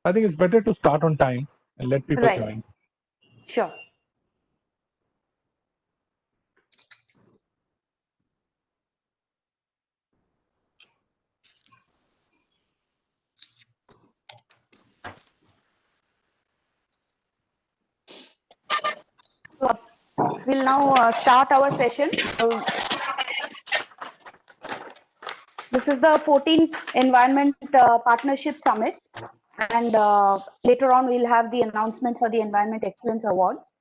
I think it's better to start on time and let people Right. join. Sure. We'll now start our session. This is the 14th Environment Partnership Summit, and later on we'll have the announcement for the Environment Excellence Awards.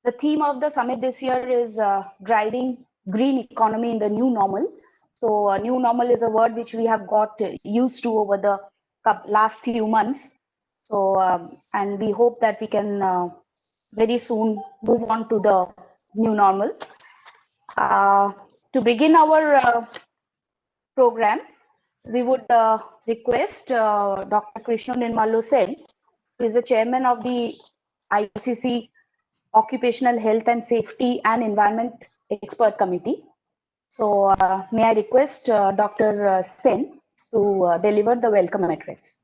The theme of the summit this year is driving green economy in the new normal. So new normal is a word which we have got used to over the last few months. So and we hope that we can very soon move on to the new normal. To begin our program, we would request Dr. Krishna Nirmalo Sen, who is the chairman of the ICC Occupational Health and Safety and Environment Expert Committee. So may I request Dr. Sen to deliver the welcome address.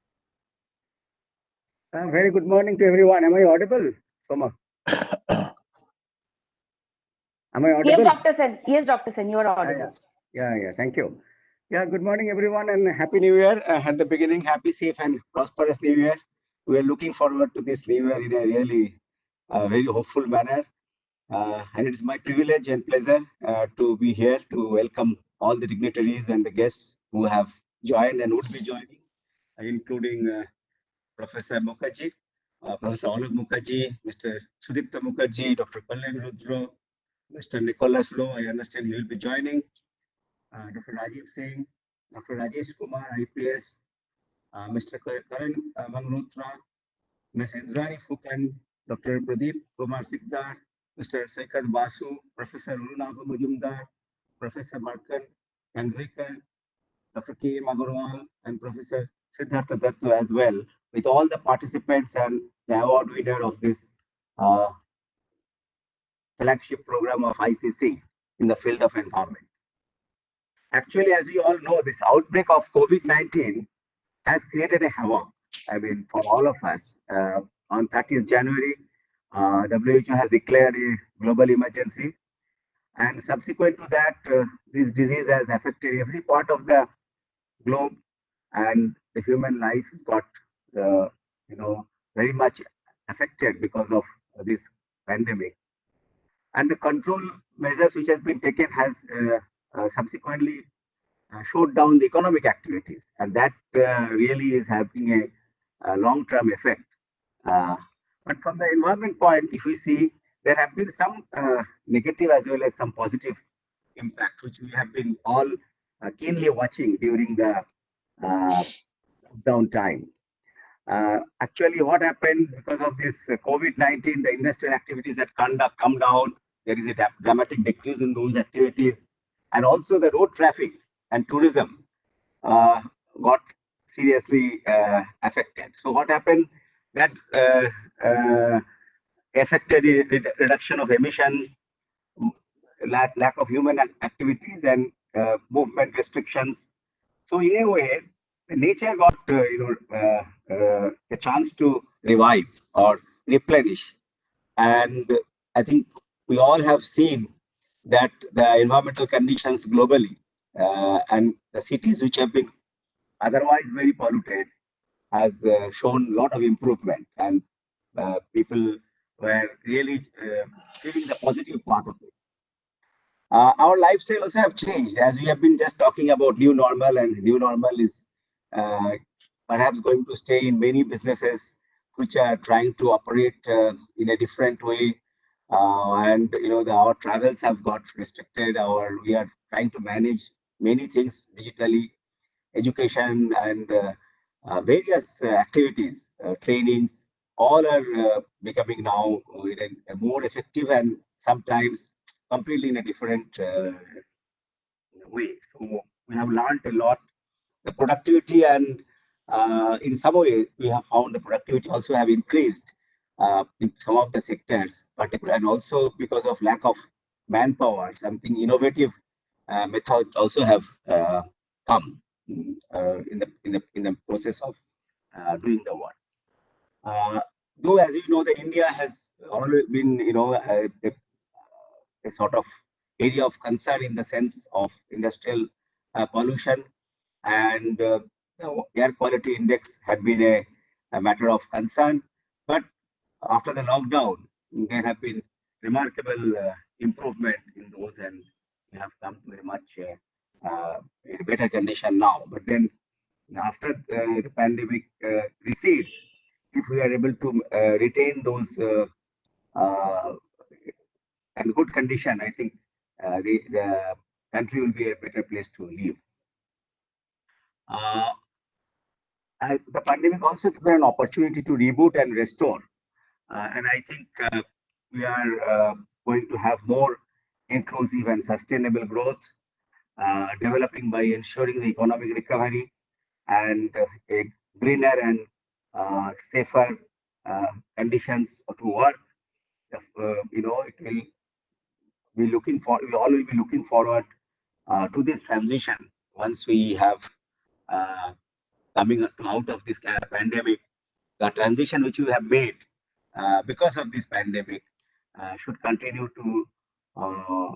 Very good morning to everyone. Am I audible, Soma? Am I audible? Yes, Dr. Sen. Yes, Dr. Sen, you are audible. Yeah. Thank you. Yeah, good morning, everyone, and Happy New Year. At the beginning, happy, safe, and prosperous New Year. We are looking forward to this New Year in a really very hopeful manner. And it's my privilege and pleasure to be here to welcome all the dignitaries and the guests who have joined and would be joining, including Professor Mukherjee, Professor Alok Mukherjee, Mr. Sudipta Mukherjee, Dr. Kalyan Rudra, Mr. Nicholas Lowe, I understand he will be joining, Dr. Rajiv Singh, Dr. Rajesh Kumar, IPS, Mr. Karan Malhotra, Ms. Indrani Fukan, Dr. Pradeep Kumar Sikdar, Mr. Sekhar Basu, Professor Urunahu Majumdar, Professor Markan Angrikan, Dr. K. M. Agarwal, and Professor Siddhartha Dattu as well, with all the participants and the award winner of this flagship program of ICC in the field of environment. Actually, as we all know, this outbreak of COVID-19 has created a havoc, I mean, for all of us. On 30th January, WHO has declared a global emergency. And subsequent to that, this disease has affected every part of the globe, and the human life got, very much affected because of this pandemic. And the control measures which has been taken has subsequently shut down the economic activities, and that really is having a long-term effect. But from the environment point, if we see, there have been some negative as well as some positive impact, which we have been all keenly watching during the lockdown time. Actually, what happened because of this COVID-19, the industrial activities had come down. There is a dramatic decrease in those activities, and also the road traffic and tourism got seriously affected. So what happened? That affected the reduction of emission, lack of human activities, and movement restrictions. So in a way, nature got a chance to revive or replenish, and I think we all have seen that the environmental conditions globally and the cities which have been otherwise very polluted has shown a lot of improvement, and people were really feeling the positive part of it. Our lifestyle also have changed, as we have been just talking about new normal, and new normal is uh, perhaps going to stay in many businesses which are trying to operate in a different way. And our travels have got restricted. We are trying to manage many things digitally, education and various activities, trainings, all are becoming now in a more effective and sometimes completely in a different way. So we have learned a lot. The productivity and in some way we have found the productivity also have increased in some of the sectors, particularly, and also because of lack of manpower, something innovative methods also have come in the process of doing the work. Though, as you know, the India has always been, a sort of area of concern in the sense of industrial pollution, and air quality index had been a matter of concern. But after the lockdown, there have been remarkable improvement in those, and we have come to a much in a better condition now. But then, after the pandemic recedes, if we are able to retain those uh, in good condition, I think the country will be a better place to live. Uh, the pandemic also given an opportunity to reboot and restore. And I think we are going to have more inclusive and sustainable growth, developing by ensuring the economic recovery and a greener and safer conditions to work. It will be looking for, we all will be looking forward to this transition once we have uh, coming out of this pandemic. The transition which we have made because of this pandemic should continue to, uh,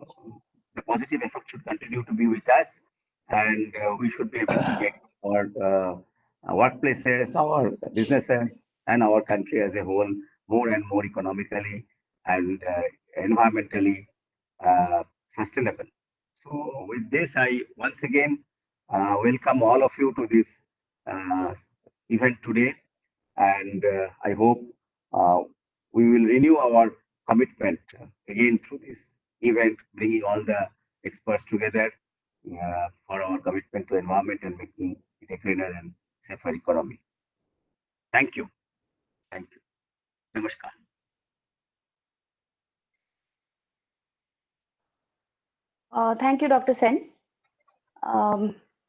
the positive effect should continue to be with us, and we should be able to make our workplaces, our businesses, and our country as a whole more and more economically and environmentally sustainable. So, with this, I once again welcome all of you to this uh, event today, and I hope uh, we will renew our commitment again through this event, bringing all the experts together for our commitment to environment and making it a cleaner and safer economy. Thank you. Thank you. Namaskar. Thank you, Dr. Sen.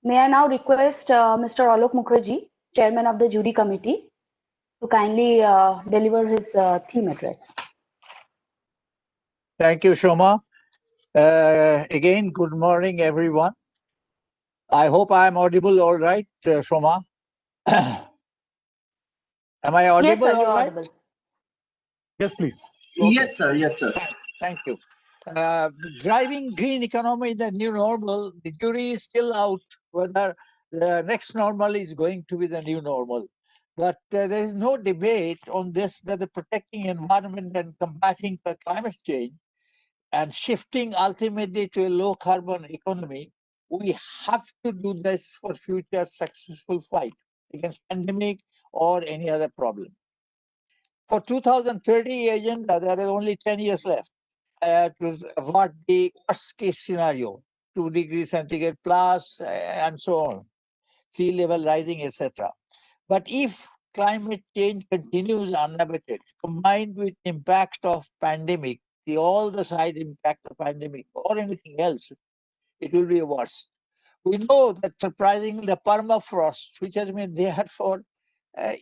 May I now request Mr. Alok Mukherjee, Chairman of the Jury Committee, to kindly deliver his theme address. Thank you, Shoma. Again, good morning, everyone. I hope I am audible all right, Shoma. Am I audible? Yes, sir, you're all right? audible. Yes, please. Okay. Yes, sir. Yes, sir. Thank you. Driving green economy in the new normal, the jury is still out whether the next normal is going to be the new normal. But there is no debate on this that the protecting environment and combating the climate change and shifting ultimately to a low carbon economy, we have to do this for future successful fight against pandemic or any other problem. For 2030 agenda, there are only 10 years left to avoid the worst case scenario, 2 degrees centigrade plus and so on, sea level rising, etc. But if climate change continues unabated, combined with impact of pandemic, all the side impact of pandemic or anything else, it will be worse. We know that surprisingly the permafrost, which has been there for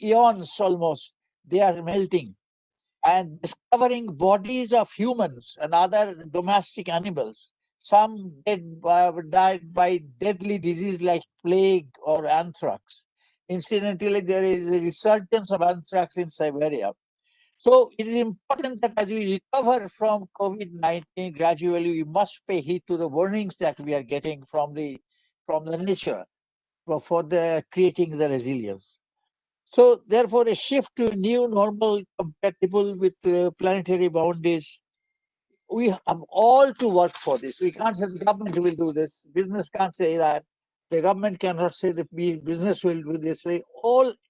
eons almost, they are melting and discovering bodies of humans and other domestic animals. Some died by deadly disease like plague or anthrax. Incidentally, there is a resurgence of anthrax in Siberia. So it is important that as we recover from COVID-19 gradually, we must pay heed to the warnings that we are getting from the nature for the creating the resilience. So therefore, a shift to new normal compatible with planetary boundaries, we have all to work for this. We can't say the government will do this. Business can't say that. The government cannot say that business will do this.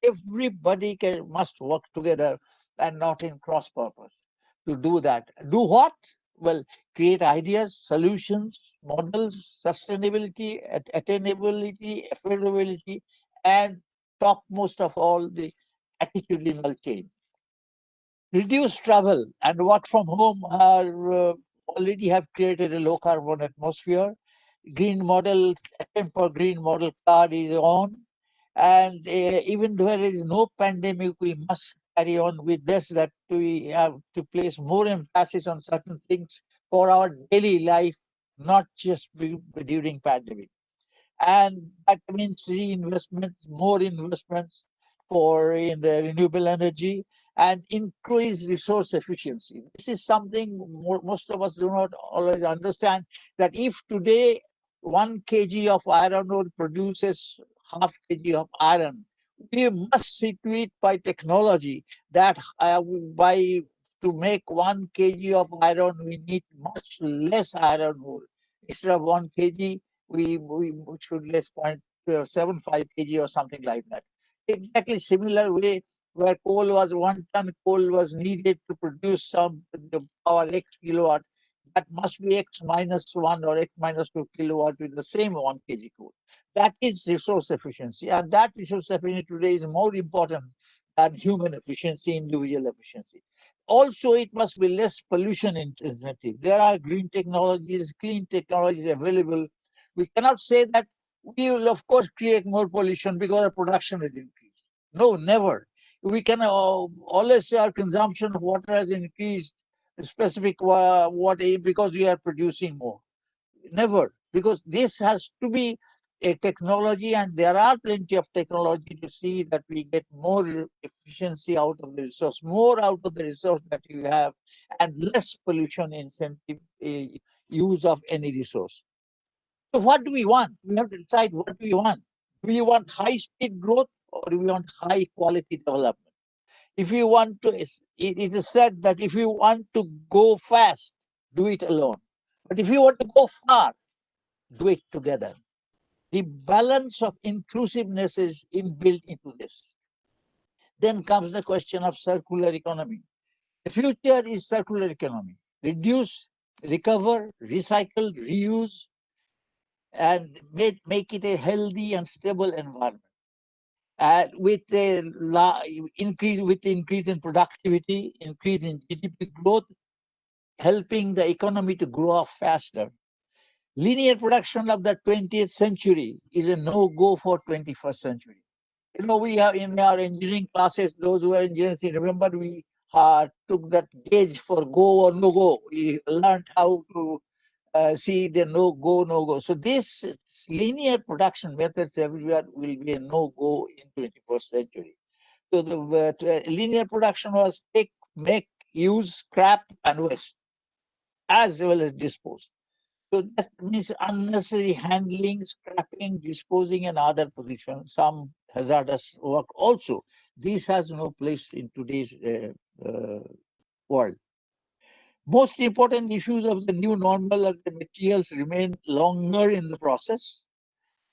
Everybody must work together and not in cross purpose to do that. Do what? Well, create ideas, solutions, models, sustainability, attainability, affordability, and topmost of all, the attitudinal change. Reduce travel and work from home are already have created a low carbon atmosphere. Green model, attempt for green model card is on. And even though there is no pandemic, we must carry on with this, that we have to place more emphasis on certain things for our daily life, not just during pandemic. And that means reinvestments, more investments in the renewable energy, and increase resource efficiency. This is something most of us do not always understand, that if today 1 kg of iron ore produces half kg of iron, we must see to it by technology that by to make 1 kg of iron, we need much less iron ore. Instead of 1 kg, we should less 0.75 kg or something like that. Exactly similar way, where coal was 1 ton coal was needed to produce the power X kilowatt, that must be X minus 1 or X minus 2 kilowatt with the same 1 kg coal. That is resource efficiency, and that resource efficiency today is more important than human efficiency, individual efficiency. Also, it must be less pollution intensive. There are green technologies, clean technologies available. We cannot say that we will, of course, create more pollution because our production has increased. No, never. We can always say our consumption of water has increased, specific water, because we are producing more. Never, because this has to be a technology, and there are plenty of technology to see that we get more efficiency out of the resource, more out of the resource that you have, and less pollution incentive use of any resource. So what do we want? We have to decide what do we want. Do we want high speed growth, or do we want high quality development? If you want to, it is said that if you want to go fast, do it alone. But if you want to go far, do it together. The balance of inclusiveness is inbuilt into this. Then comes the question of circular economy. The future is circular economy. Reduce, recover, recycle, reuse, and make it a healthy and stable environment. With the increase in productivity, increase in GDP growth, helping the economy to grow up faster. Linear production of the 20th century is a no-go for 21st century. You know, we have in our engineering classes, those who are engineers, remember we took that gauge for go or no go. We learned how to see the no go. So this linear production methods everywhere will be a no go in 21st century. So the linear production was take, make, use, scrap, and waste, as well as dispose. So that means unnecessary handling, scrapping, disposing, and other position, some hazardous work also. This has no place in today's world. Most important issues of the new normal are the materials remain longer in the process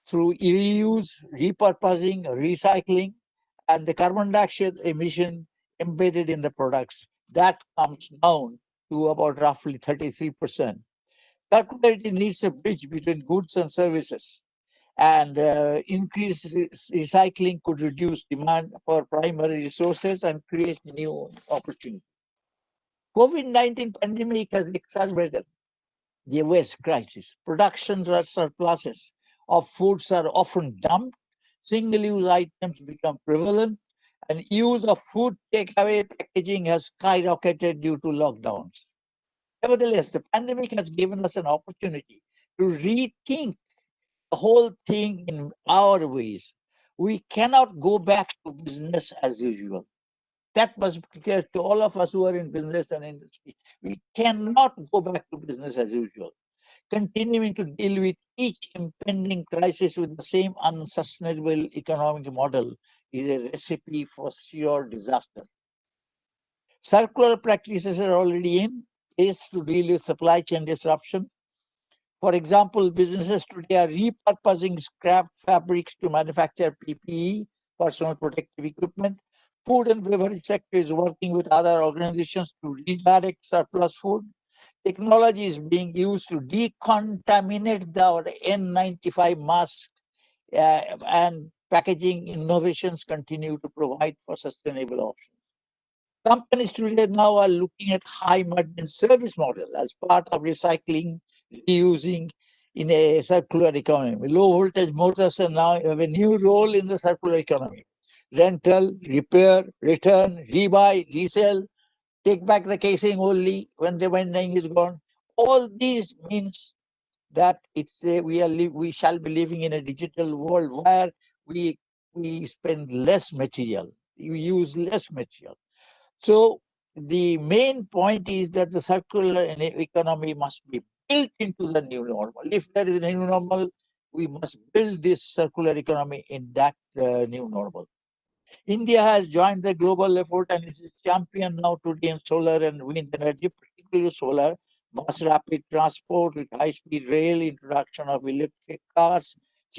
through reuse, repurposing, recycling, and the carbon dioxide emission embedded in the products. That comes down to about roughly 33%. Circularity needs a bridge between goods and services, and increased recycling could reduce demand for primary resources and create new opportunities. COVID-19 pandemic has exacerbated the waste crisis. Production surpluses of foods are often dumped, single-use items become prevalent, and use of food takeaway packaging has skyrocketed due to lockdowns. Nevertheless, the pandemic has given us an opportunity to rethink the whole thing in our ways. We cannot go back to business as usual. That must be clear to all of us who are in business and industry. We cannot go back to business as usual. Continuing to deal with each impending crisis with the same unsustainable economic model is a recipe for sure disaster. Circular practices are already in place to deal with supply chain disruption. For example, businesses today are repurposing scrap fabrics to manufacture PPE, personal protective equipment. Food and beverage sector is working with other organizations to redirect surplus food. Technology is being used to decontaminate our N95 mask, and packaging innovations continue to provide for sustainable options. Companies today now are looking at high margin service model as part of recycling, reusing in a circular economy. Low voltage motors are now have a new role in the circular economy. Rental, repair, return, rebuy, resell, take back the casing only when the vending is gone. All these means that we shall be living in a digital world where we we spend less material, we use less material. So the main point is that the circular economy must be built into the new normal. If there is a new normal, we must build this circular economy in that new normal. India has joined the global effort and is a champion now today in solar and wind energy, particularly solar, mass rapid transport with high-speed rail, introduction of electric cars,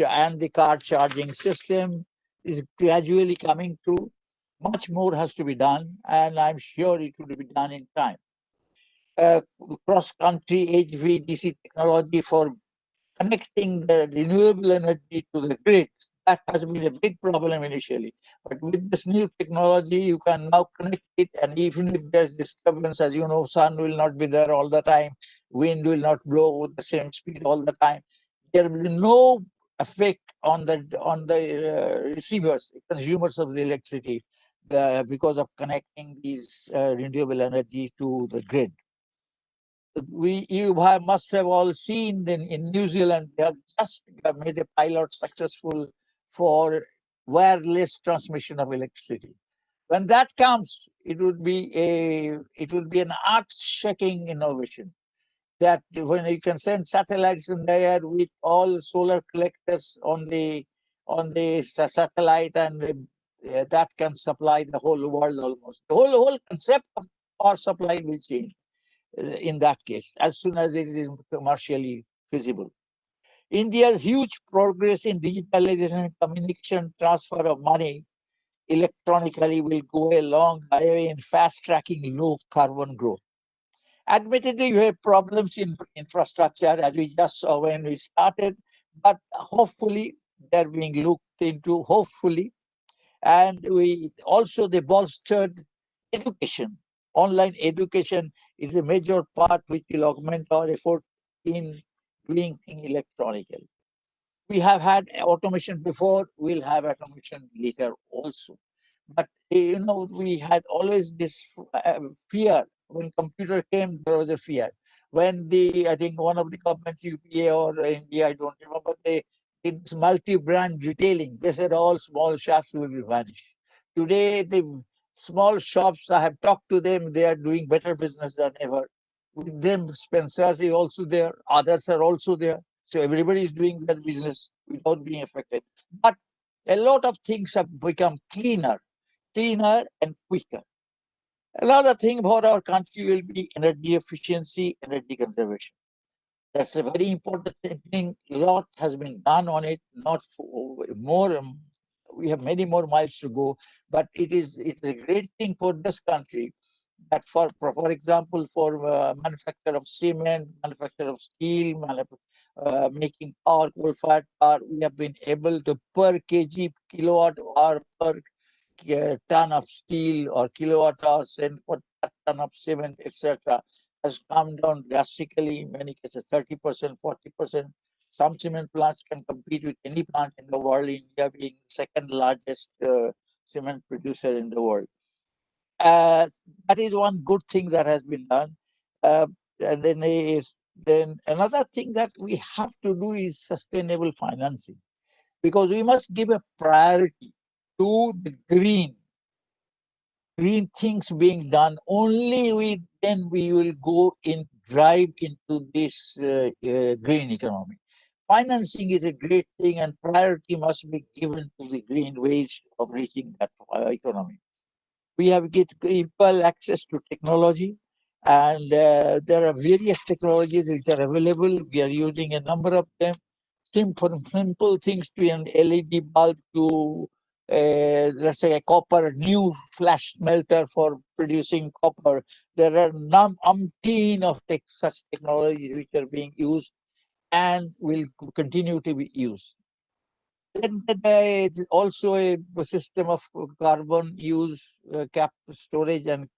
and the car charging system is gradually coming through. Much more has to be done, and I'm sure it will be done in time. Cross-country HVDC technology for connecting the renewable energy to the grid. That has been a big problem initially. But with this new technology, you can now connect it, and even if there's disturbance, as you know, sun will not be there all the time, wind will not blow with the same speed all the time. There will be no effect on the receivers, consumers of the electricity, because of connecting these renewable energy to the grid. Must have all seen in New Zealand, they have just made a pilot successful for wireless transmission of electricity. When that comes, it would be an earth-shaking innovation. That when you can send satellites in the air with all solar collectors on the satellite, and that can supply the whole world almost. The whole concept of power supply will change in that case, as soon as it is commercially feasible. India's huge progress in digitalization and communication transfer of money electronically will go a long way in fast-tracking low carbon growth. Admittedly, we have problems in infrastructure, as we just saw when we started, but hopefully they're being looked into, hopefully. And they bolstered education. Online education is a major part which will augment our effort in doing things electronically. We have had automation before, we'll have automation later also. But we had always this fear. When computer came, there was a fear. When I think one of the governments, UPA or India, I don't remember, they did this multi-brand retailing. They said all small shops will vanish. Today, the small shops, I have talked to them, they are doing better business than ever. With them, Spencer's is also there, others are also there. So everybody is doing their business without being affected. But a lot of things have become cleaner and quicker. Another thing about our country will be energy efficiency, energy conservation. That's a very important thing. A lot has been done on it, not for more. We have many more miles to go, but it's a great thing for this country that for example, for manufacture of cement, manufacture of steel, making power, coal-fired power, we have been able to per kg, kilowatt hour per ton of steel or kilowatt hours and per ton of cement, etc., has come down drastically, in many cases 30%, 40%. Some cement plants can compete with any plant in the world, India being the second largest cement producer in the world. That is one good thing that has been done. And then another thing that we have to do is sustainable financing, because we must give a priority to the green things being done. Only then we will go in drive into this green economy. Financing is a great thing, and priority must be given to the green ways of reaching that economy. We have get equal access to technology, and there are various technologies which are available. We are using a number of them. Simple things to an LED bulb to let's say a copper new flash melter for producing copper. There are umpteen of such technologies which are being used and will continue to be used. Then it's also a system of carbon use, storage and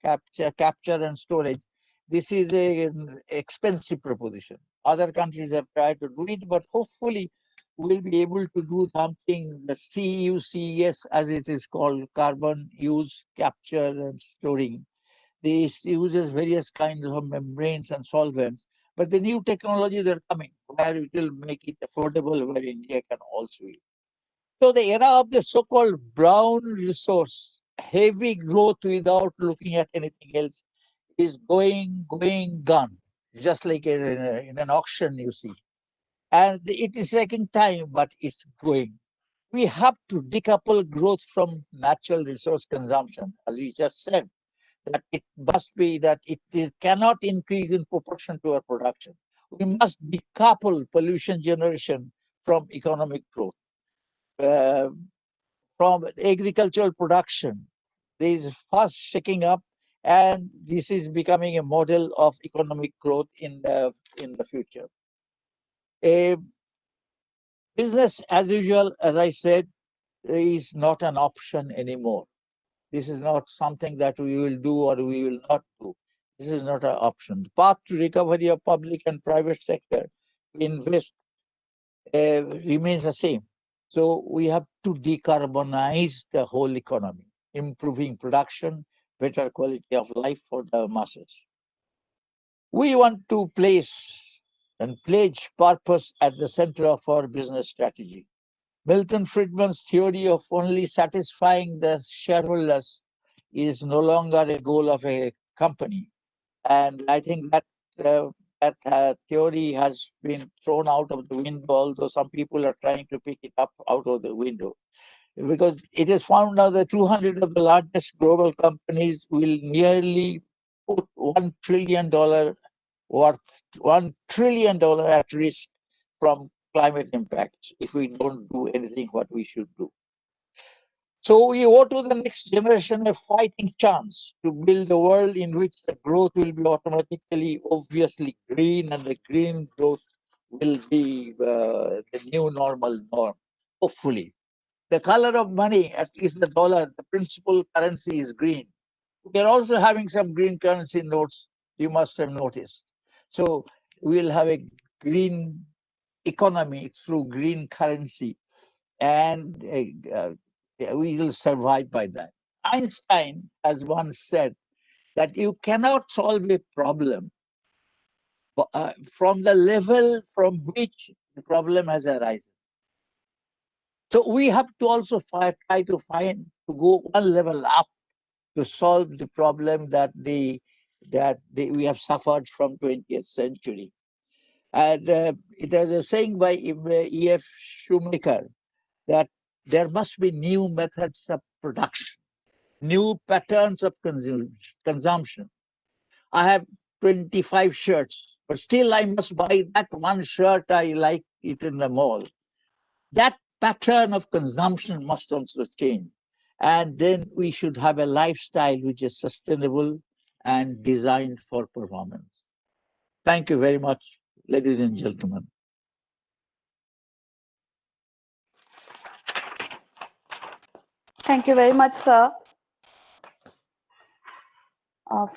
capture and storage. This is an expensive proposition. Other countries have tried to do it, but hopefully we'll be able to do something, the CUCS as it is called, carbon use, capture and storing. This uses various kinds of membranes and solvents, but the new technologies are coming where it will make it affordable, where India can also use. So the era of the so-called brown resource, heavy growth without looking at anything else, is gone. Just like in an auction, you see. And it is taking time, but it's going. We have to decouple growth from natural resource consumption, as we just said, that it must be that it cannot increase in proportion to our production. We must decouple pollution generation from economic growth. From agricultural production, there is fast shaking up, and this is becoming a model of economic growth in the future. A business as usual, as I said, is not an option anymore. This is not something that we will do or we will not do. This is not an option. The path to recovery of public and private sector invest remains the same. So we have to decarbonize the whole economy, improving production, better quality of life for the masses. We want to place and pledge purpose at the center of our business strategy. Milton Friedman's theory of only satisfying the shareholders is no longer a goal of a company. And I think that theory has been thrown out of the window, although some people are trying to pick it up out of the window. Because it is found now that 200 of the largest global companies will nearly put $1 trillion worth $1 trillion at risk from climate impacts if we don't do anything what we should do. So we owe to the next generation a fighting chance to build a world in which the growth will be automatically, obviously green, and the green growth will be the new normal norm, hopefully. The color of money, at least the dollar, the principal currency is green. We are also having some green currency notes, you must have noticed. So we'll have a green economy through green currency, and we will survive by that. Einstein has once said that you cannot solve a problem from the level from which the problem has arisen. So we have to also try to go one level up to solve the problem that we have suffered from 20th century. And there is a saying by E.F. Shoemaker that there must be new methods of production, new patterns of consumption. I have 25 shirts, but still I must buy that one shirt I like it in the mall. That pattern of consumption must also change. And then we should have a lifestyle which is sustainable and designed for performance. Thank you very much, ladies and gentlemen. Thank you very much, sir,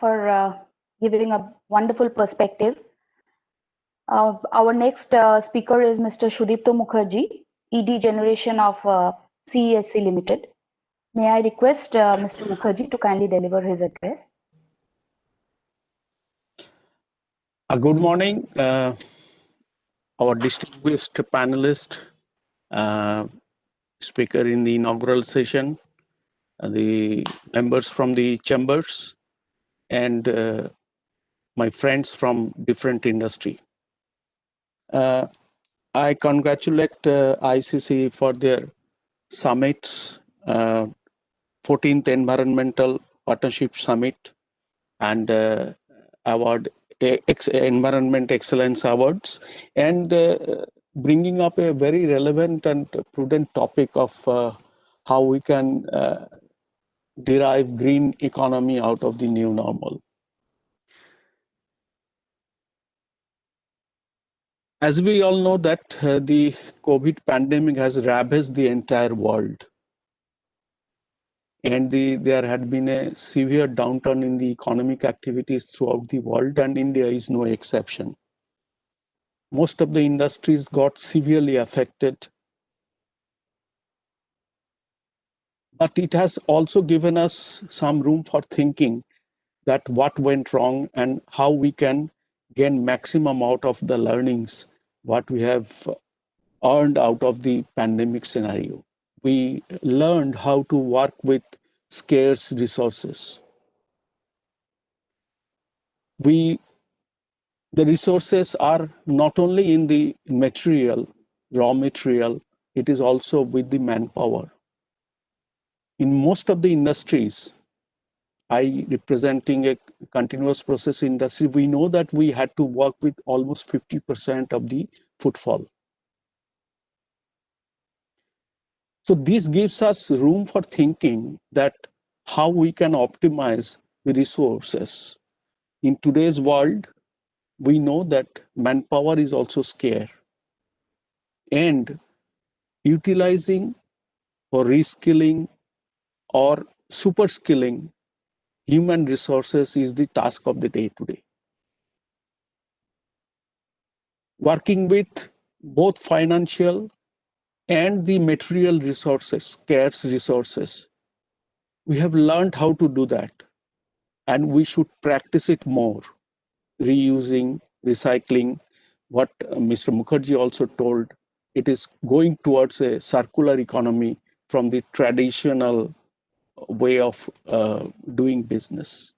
for giving a wonderful perspective. Our next speaker is Mr. Sudipto Mukherjee, ED Generation of CESC Limited. May I request Mr. Mukherjee to kindly deliver his address. Good morning, our distinguished panelist, speaker in the inaugural session, the members from the chambers, and my friends from different industry. I congratulate ICC for their summits, 14th Environmental Partnership Summit and award Environment Excellence Awards, and bringing up a very relevant and prudent topic of how we can derive green economy out of the new normal. As we all know that the COVID pandemic has ravaged the entire world. And there had been a severe downturn in the economic activities throughout the world, and India is no exception. Most of the industries got severely affected. But it has also given us some room for thinking that what went wrong and how we can gain maximum out of the learnings, what we have earned out of the pandemic scenario. we learned how to work with scarce resources. The resources are not only in the material, raw material, it is also with the manpower. In most of the industries, I representing a continuous process industry, we know that we had to work with almost 50% of the footfall. So this gives us room for thinking that how we can optimize the resources. In today's world, we know that manpower is also scarce, and utilizing or reskilling or super skilling human resources is the task of the day today. Working with both financial and the material resources, scarce resources, we have learned how to do that, and we should practice it more. Reusing, recycling, what Mr. Mukherjee also told, it is going towards a circular economy from the traditional way of doing business.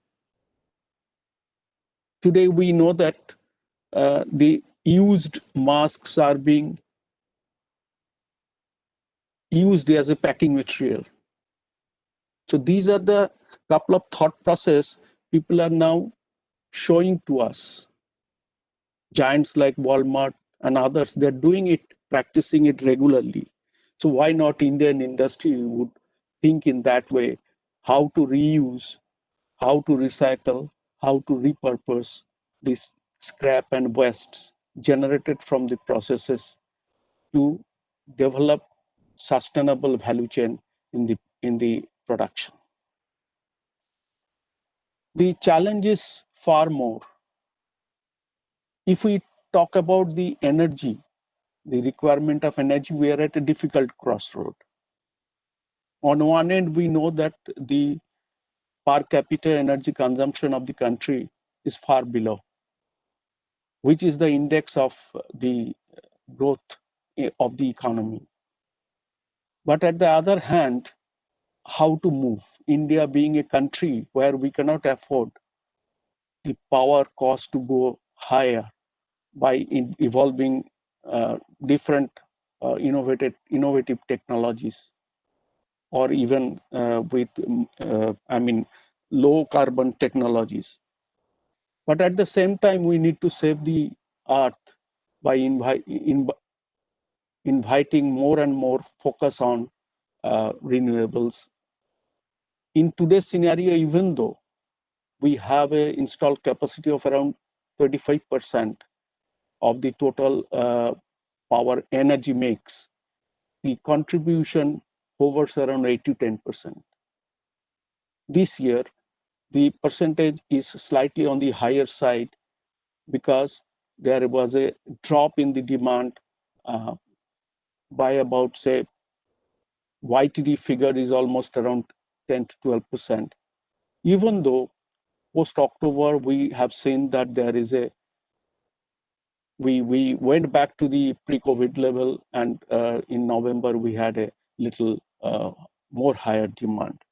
Today, we know that the used masks are being used as a packing material. So these are the couple of thought process people are now showing to us. Giants like Walmart and others, they're doing it, practicing it regularly. So why not Indian industry would think in that way, how to reuse, how to recycle, how to repurpose this scrap and wastes generated from the processes to develop sustainable value chain in the production. The challenge is far more. If we talk about the energy, the requirement of energy, we are at a difficult crossroad. On one end, we know that the per capita energy consumption of the country is far below, which is the index of the growth of the economy. But at the other hand, how to move? India being a country where we cannot afford the power cost to go higher by evolving different innovative technologies, or even with, low carbon technologies. But at the same time, we need to save the earth by inviting more and more focus on renewables. In today's scenario, even though we have an installed capacity of around 35% of the total power energy mix, the contribution hovers around 8 to 10%. This year, the percentage is slightly on the higher side because there was a drop in the demand by about, say, YTD figure is almost around 10 to 12%. Even though post-October, we have seen that there is we went back to the pre-COVID level, and in November, we had a little more higher demand.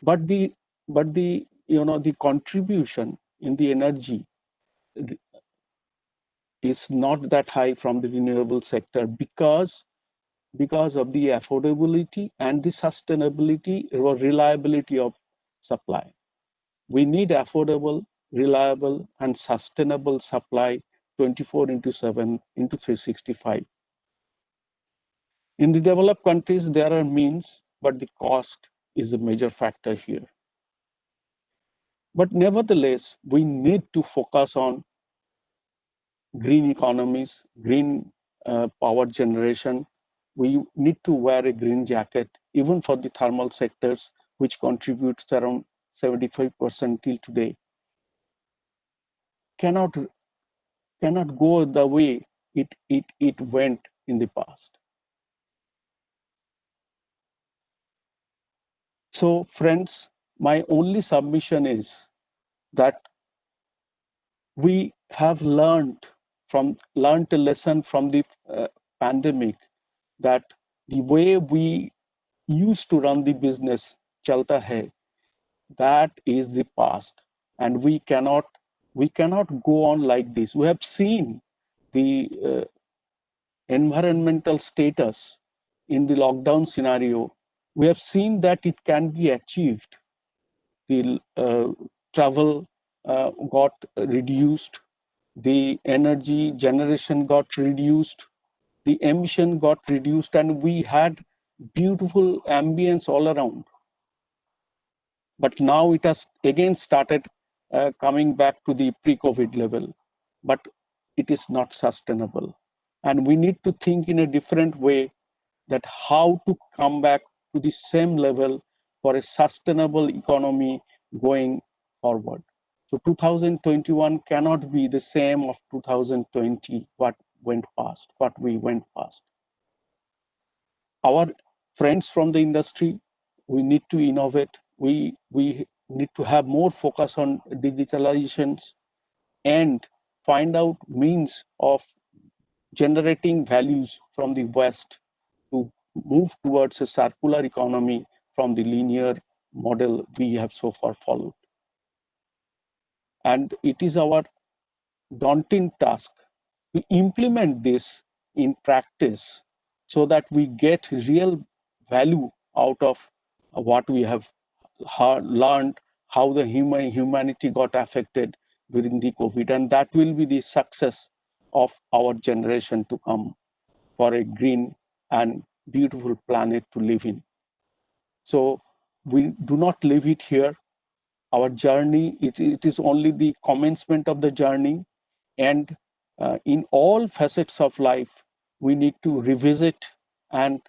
But the the contribution in the energy is not that high from the renewable sector because of the affordability and the sustainability or reliability of supply. We need affordable, reliable, and sustainable supply 24 into 7 into 365. In the developed countries, there are means, but the cost is a major factor here. But nevertheless, we need to focus on green economies, green power generation. We need to wear a green jacket, even for the thermal sectors, which contributes around 75% till today. Cannot go the way it went in the past. So, friends, my only submission is that we have learned a lesson from the pandemic, that The way we used to run the business, chalta hai, that is the past, and we cannot go on like this. We have seen the environmental status in the lockdown scenario. We have seen that it can be achieved. The travel got reduced, the energy generation got reduced, the emission got reduced, and we had beautiful ambience all around. But now it has again started coming back to the pre-COVID level, but it is not sustainable. And we need to think in a different way that how to come back to the same level for a sustainable economy going forward. So 2021 cannot be the same of 2020, what we went past. Our friends from the industry, we need to innovate. We need to have more focus on digitalizations and find out means of generating values from the West to move towards a circular economy from the linear model we have so far followed. And it is our daunting task to implement this in practice so that we get real value out of what we have learned, how the humanity got affected during the COVID. And that will be the success of our generation to come for a green and beautiful planet to live in. So we do not leave it here. Our journey, it is only the commencement of the journey. And in all facets of life, we need to revisit and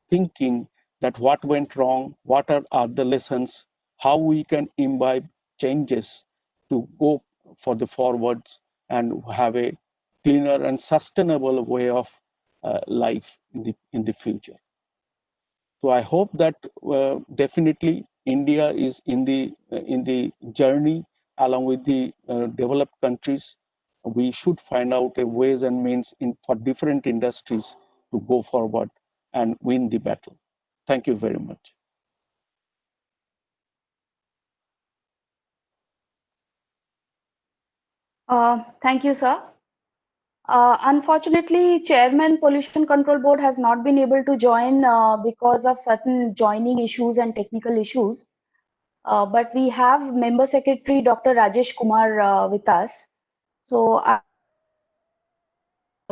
thinking that what went wrong, what are the lessons, how we can imbibe changes to go for the forwards and have a cleaner and sustainable way of life in the future. So I hope that definitely India is in the journey along with the developed countries. We should find out a ways and means for different industries to go forward and win the battle. Thank you very much. Thank you, sir. Unfortunately, Chairman Pollution Control Board has not been able to join because of certain joining issues and technical issues. But we have Member Secretary Dr. Rajesh Kumar with us. So,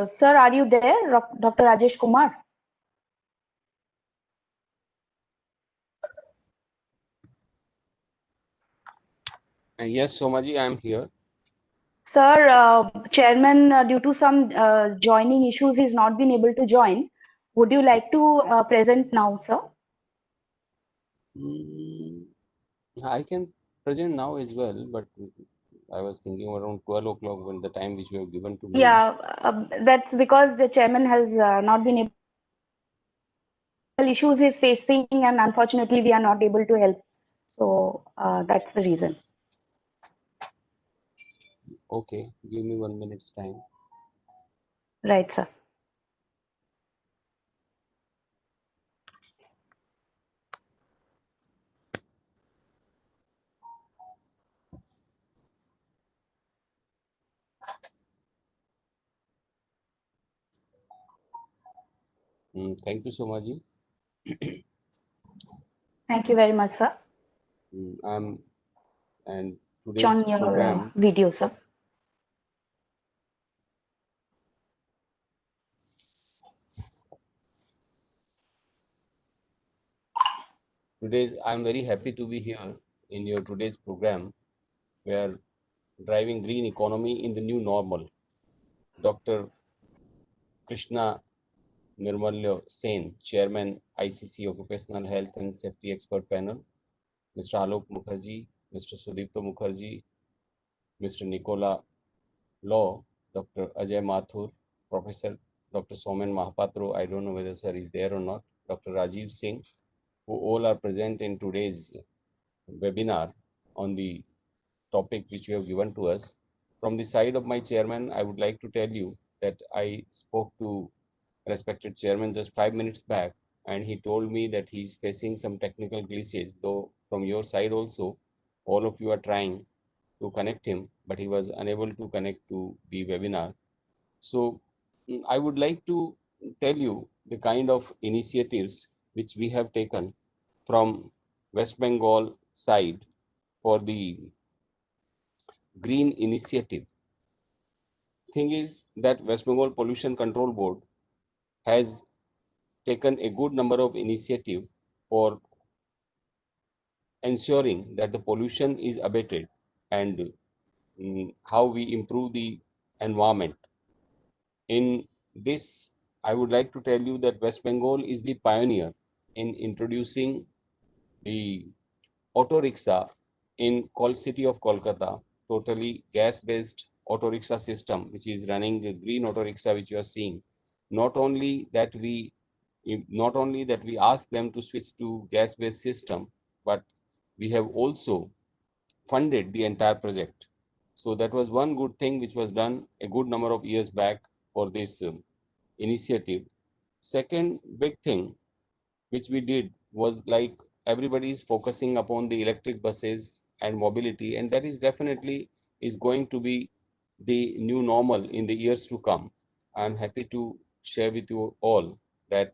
sir, are you there, Dr. Rajesh Kumar? Yes, Somaji, I am here. Sir, Chairman, due to some joining issues, he's not been able to join. Would you like to present now, sir? I can present now as well, but I was thinking around 12 o'clock when the time which you have given to me. Yeah, that's because the chairman has not been able. Issues he's facing, and unfortunately, we are not able to help. So that's the reason. Okay, give me 1 minute's time. Right, sir. Thank you, Somaji. Thank you very much, sir. And today's On your program, video, sir. I'm very happy to be here in your today's program, where driving green economy in the new normal. Dr. Krishna Nirmalya Sen, Chairman, ICC Occupational Health and Safety Expert Panel, Mr. Alok Mukherjee, Mr. Sudipto Mukherjee, Mr. Nicola Law, Dr. Ajay Mathur, Professor Dr. Somen Mahapatro, I don't know whether sir is there or not, Dr. Rajiv Singh, who all are present in today's webinar on the topic which you have given to us. From the side of my chairman, I would like to tell you that I spoke to respected chairman just 5 minutes back, and he told me that he's facing some technical glitches, though from your side also, all of you are trying to connect him, but he was unable to connect to the webinar. So I would like to tell you the kind of initiatives which we have taken from West Bengal side for the green initiative. Thing is that West Bengal Pollution Control Board has taken a good number of initiative for ensuring that the pollution is abated and how we improve the environment. In this, I would like to tell you that West Bengal is the pioneer in introducing the auto rickshaw in city of Kolkata, totally gas-based auto rickshaw system, which is running the green auto rickshaw, which you are seeing. Not only that we ask them to switch to gas-based system, but we have also funded the entire project. So that was one good thing which was done a good number of years back for this initiative. Second big thing which we did was like everybody is focusing upon the electric buses and mobility, and that is definitely is going to be the new normal in the years to come. I am happy to share with you all that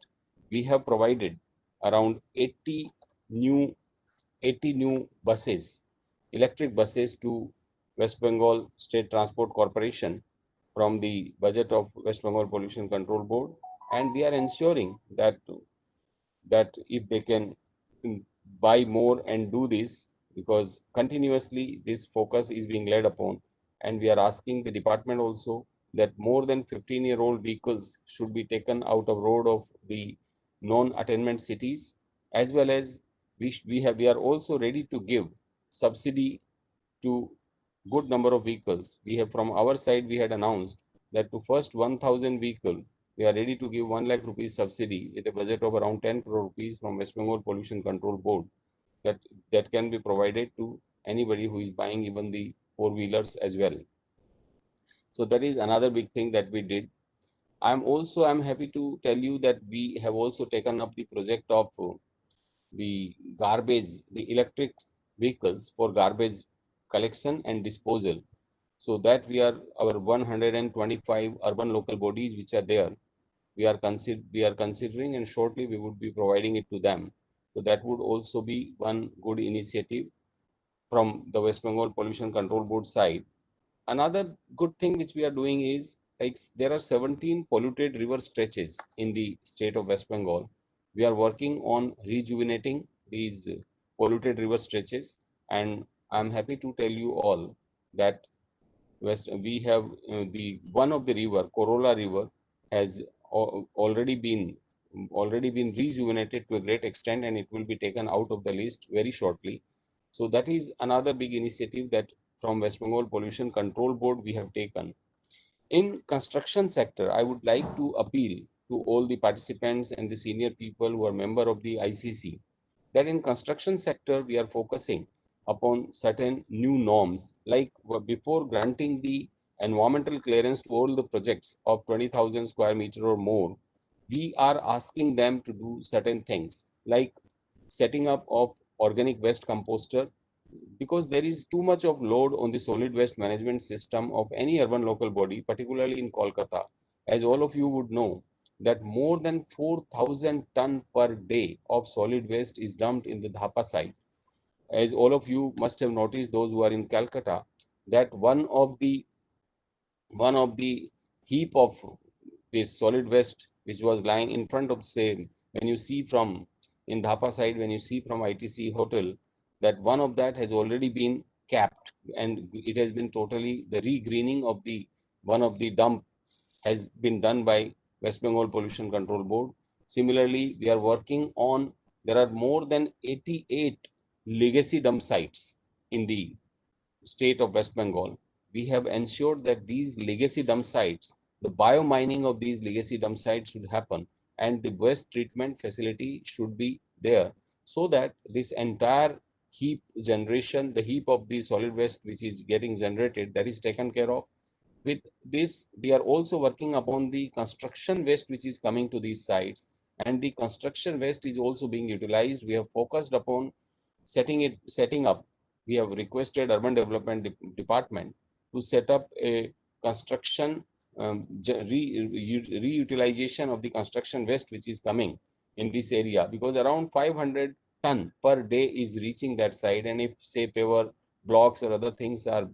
we have provided around new 80 new buses, electric buses to West Bengal State Transport Corporation from the budget of West Bengal Pollution Control Board, and we are ensuring that if they can buy more and do this, because continuously this focus is being led upon, and we are asking the department also that more than 15-year-old vehicles should be taken out of road of the non-attainment cities, as well as we are also ready to give subsidy to good number of vehicles. We have from our side we had announced that to first 1,000 vehicle we are ready to give 1 lakh rupees subsidy with a budget of around 10 crore rupees from West Bengal Pollution Control Board, that can be provided to anybody who is buying even the four-wheelers as well. So that is another big thing that we did. I'm happy to tell you that we have also taken up the project of the electric vehicles for garbage collection and disposal. So that our 125 urban local bodies which are there, we are considering, and shortly we would be providing it to them. So that would also be one good initiative from the West Bengal Pollution Control Board side. Another good thing which we are doing is like there are 17 polluted river stretches in the state of West Bengal. We are working on rejuvenating these polluted river stretches, and I'm happy to tell you all that we have the one of the river, Corolla River, has already been rejuvenated to a great extent, and it will be taken out of the list very shortly. So that is another big initiative that from West Bengal Pollution Control Board we have taken. In construction sector, I would like to appeal to all the participants and the senior people who are member of the ICC that in construction sector we are focusing upon certain new norms, like before granting the environmental clearance to all the projects of 20,000 square meter or more, we are asking them to do certain things like setting up of organic waste composter, because there is too much of load on the solid waste management system of any urban local body, particularly in Kolkata. As all of you would know, that more than 4,000 ton per day of solid waste is dumped in the Dhapa site. As all of you must have noticed, those who are in Calcutta, that one of the heap of this solid waste which was lying in front of, say, when you see from in Dhapa side, when you see from ITC hotel, that one of that has already been capped, and it has been totally the regreening of the one of the dump has been done by West Bengal Pollution Control Board. Similarly, we are working on, there are more than 88 legacy dump sites in the state of West Bengal. We have ensured that these legacy dump sites, the biomining of these legacy dump sites should happen, and the waste treatment facility should be there, so that this entire heap generation, the heap of the solid waste which is getting generated, that is taken care of. With this, we are also working upon the construction waste which is coming to these sites, and the construction waste is also being utilized. We have focused upon setting up. We have requested Urban Development Department to set up a construction reutilization of the construction waste which is coming in this area, because around 500 ton per day is reaching that side, and if say paver blocks or other things are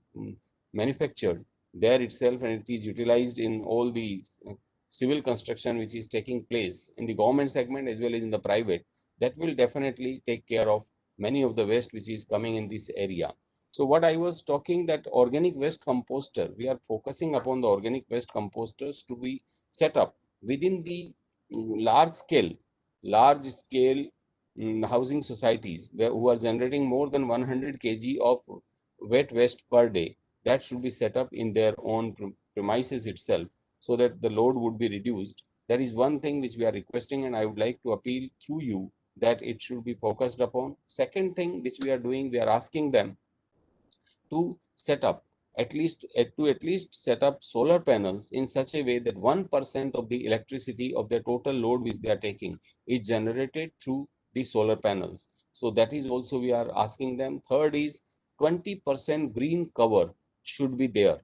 manufactured there itself and it is utilized in all the civil construction which is taking place in the government segment as well as in the private, that will definitely take care of many of the waste which is coming in this area. So what I was talking, that organic waste composter, we are focusing upon the organic waste composters to be set up within the large scale housing societies who are generating more than 100 kg of wet waste per day. That should be set up in their own premises itself, so that the load would be reduced. That is one thing which we are requesting, and I would like to appeal through you that it should be focused upon. Second thing which we are doing, we are asking them to set up at least set up solar panels in such a way that 1% of the electricity of their total load which they are taking is generated through the solar panels. So that is also we are asking them. Third is 20% green cover should be there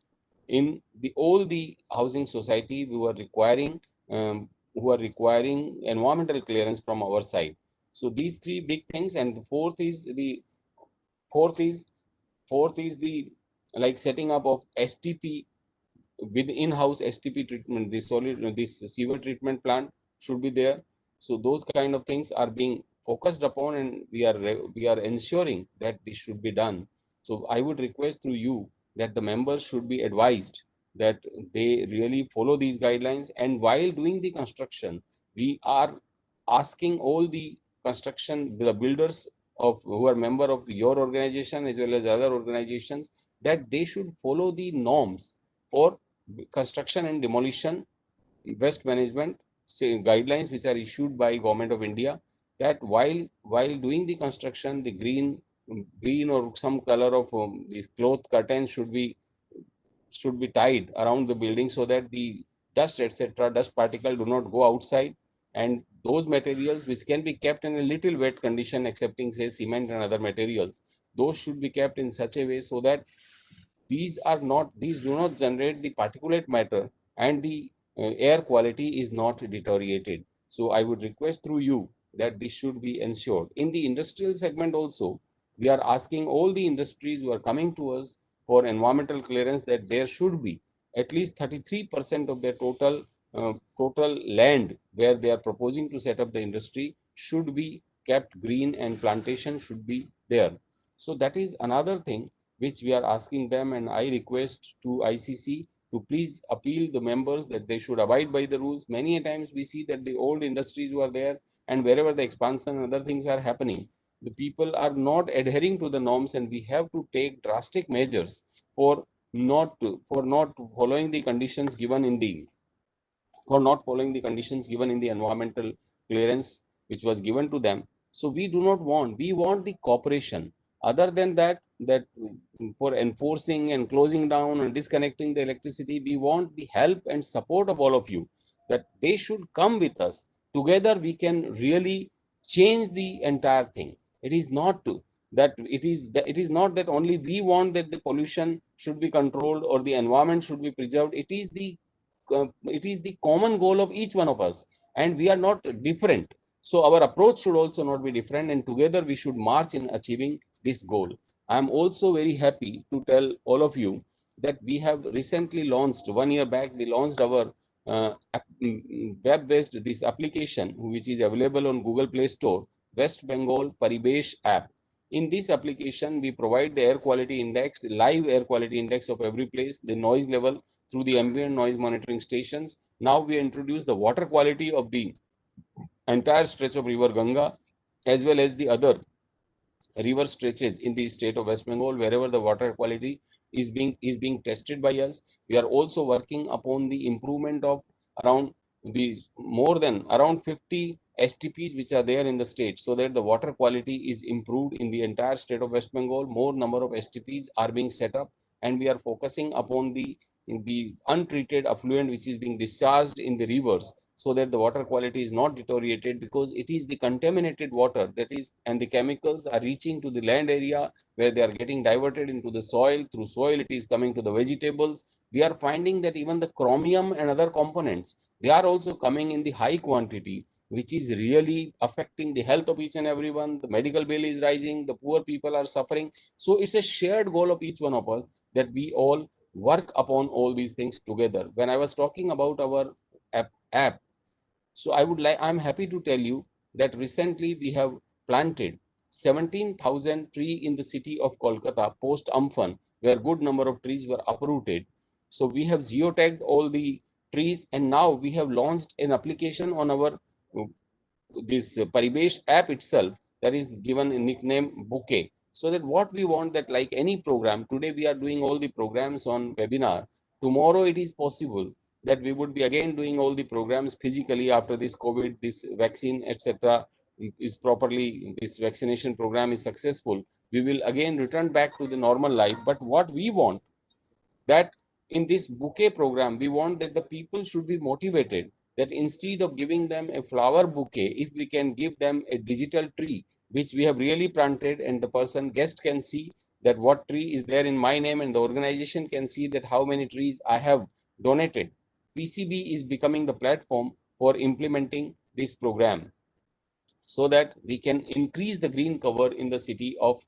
in all the housing society who are requiring environmental clearance from our side. So these three big things, and the fourth is fourth is the like setting up of STP with in-house STP treatment. This sewer treatment plant should be there. So those kind of things are being focused upon, and we are ensuring that this should be done. So I would request through you that the members should be advised that they really follow these guidelines, and while doing the construction, we are asking all the builders of who are member of your organization as well as other organizations, that they should follow the norms for construction and demolition waste management guidelines which are issued by Government of India, that while doing the construction, the green or some color of these cloth curtains should be tied around the building, so that the dust etc., dust particle do not go outside, and those materials which can be kept in a little wet condition excepting say cement and other materials, those should be kept in such a way so that these do not generate the particulate matter, and the air quality is not deteriorated. So I would request through you that this should be ensured. In the industrial segment also, we are asking all the industries who are coming to us for environmental clearance that there should be at least 33% of their total land where they are proposing to set up the industry should be kept green, and plantation should be there. So that is another thing which we are asking them, and I request to ICC to please appeal the members that they should abide by the rules. Many a times we see that the old industries who are there, and wherever the expansion and other things are happening, the people are not adhering to the norms, and we have to take drastic measures for not following the conditions given in the for not following the conditions given in the environmental clearance which was given to them. So we do not want, we want the cooperation. Other than that for enforcing and closing down and disconnecting the electricity, we want the help and support of all of you, that they should come with us. Together we can really change the entire thing. It is not it is not that only we want that the pollution should be controlled or the environment should be preserved. It is the common goal of each one of us, and we are not different. So our approach should also not be different, and together we should march in achieving this goal. I am also very happy to tell all of you that we have recently launched, 1 year back we launched our web-based this application which is available on Google Play Store, West Bengal Paribesh app. In this application, we provide the air quality index, live air quality index of every place, the noise level through the ambient noise monitoring stations. Now we introduce the water quality of the entire stretch of river Ganga, as well as the other river stretches in the state of West Bengal, wherever the water quality is being tested by us. We are also working upon the improvement of around the more than around 50 STPs which are there in the state, so that the water quality is improved in the entire state of West Bengal. More number of STPs are being set up, and we are focusing upon the the untreated effluent which is being discharged in the rivers, so that the water quality is not deteriorated, because it is the contaminated water that is, and the chemicals are reaching to the land area, where they are getting diverted into the soil. Through soil it is coming to the vegetables. We are finding that even the chromium and other components, they are also coming in the high quantity, which is really affecting the health of each and everyone. The medical bill is rising, the poor people are suffering. So it's a shared goal of each one of us that we all work upon all these things together. When I was talking about our app, so I'm happy to tell you that recently we have planted 17,000 tree in the city of Kolkata post Amphan, where good number of trees were uprooted. So we have geotagged all the trees, and now we have launched an application on our this Paribesh app itself, that is given a nickname Bouquet. So that what we want, that like any program, today we are doing all the programs on webinar. Tomorrow it is possible that we would be again doing all the programs physically after this COVID, this vaccine, etc. is properly, this vaccination program is successful. We will again return back to the normal life. But what we want, that in this bouquet program, we want that the people should be motivated, that instead of giving them a flower bouquet, if we can give them a digital tree which we have really planted, and the person guest can see that what tree is there in my name, and the organization can see that how many trees I have donated. PCB is becoming the platform for implementing this program, so that we can increase the green cover in the city of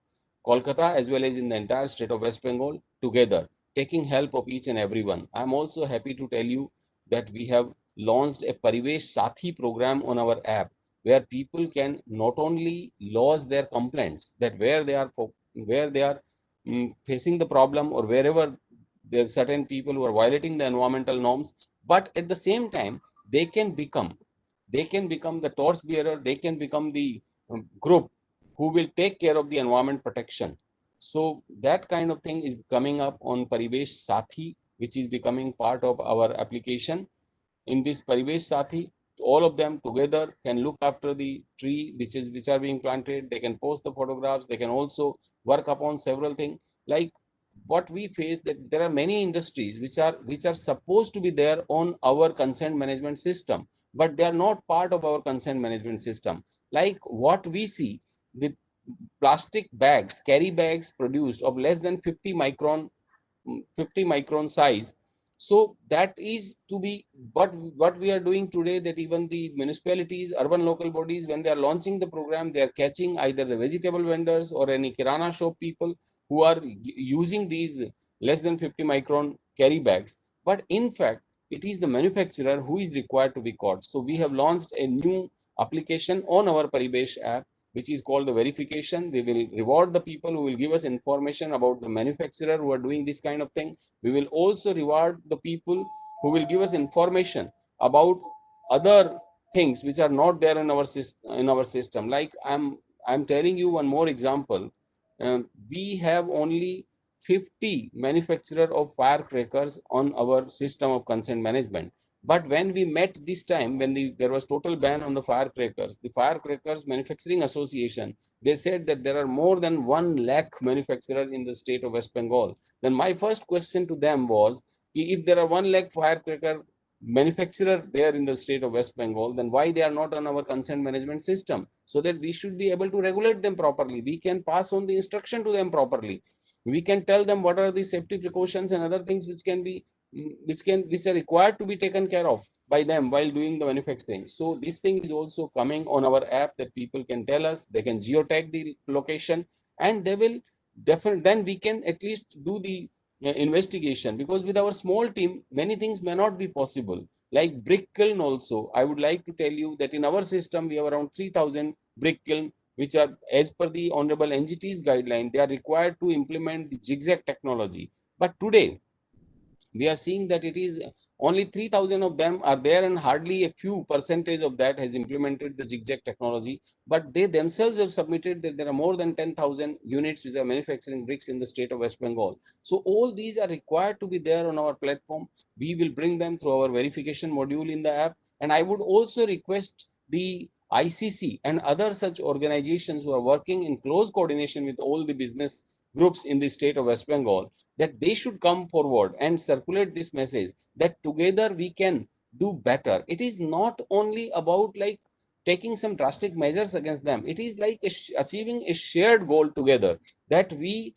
Kolkata as well as in the entire state of West Bengal together, taking help of each and everyone. I'm also happy to tell you that we have launched a Parivesh Sathi program on our app, where people can not only lodge their complaints, that where they are facing the problem, or wherever there are certain people who are violating the environmental norms, but at the same time they can become the torch bearer, they can become the group who will take care of the environment protection. So that kind of thing is coming up on Parivesh Sathi, which is becoming part of our application. In this Parivesh Sathi, all of them together can look after the tree which are being planted. They can post the photographs. They can also work upon several things. Like what we face, that there are many industries which are supposed to be there on our consent management system, but they are not part of our consent management system. Like what we see, the plastic bags, carry bags produced of less than 50 micron size. So that is to be what we are doing today, that even the municipalities, urban local bodies, when they are launching the program, they are catching either the vegetable vendors or any kirana shop people who are using these less than 50 micron carry bags. But in fact, it is the manufacturer who is required to be caught. So we have launched a new application on our Paribesh app, which is called the verification. We will reward the people who will give us information about the manufacturer who are doing this kind of thing. We will also reward the people who will give us information about other things which are not there in our system. Like I'm telling you one more example. We have only 50 manufacturer of firecrackers on our system of consent management. But when we met this time, when there was total ban on the firecrackers, the Firecrackers Manufacturing Association, they said that there are more than 1 lakh manufacturers in the state of West Bengal. Then my first question to them was, if there are 1 lakh firecracker manufacturer there in the state of West Bengal, then why they are not on our consent management system? So that we should be able to regulate them properly. We can pass on the instruction to them properly. We can tell them what are the safety precautions and other things which are required to be taken care of by them while doing the manufacturing. So this thing is also coming on our app, that people can tell us, they can geotag the location, and they will definitely, then we can at least do the investigation, because with our small team many things may not be possible. Like brick kiln also, I would like to tell you that in our system we have around 3,000 brick kiln, which are, as per the honorable NGT's guideline, they are required to implement the zigzag technology. But today we are seeing that it is only 3,000 of them are there, and hardly a few percentage of that has implemented the zigzag technology. But they themselves have submitted that there are more than 10,000 units which are manufacturing bricks in the state of West Bengal. So all these are required to be there on our platform. We will bring them through our verification module in the app. And I would also request the ICC and other such organizations who are working in close coordination with all the business groups in the state of West Bengal, that they should come forward and circulate this message that together we can do better. It is not only about like taking some drastic measures against them. It is like achieving a shared goal together, that we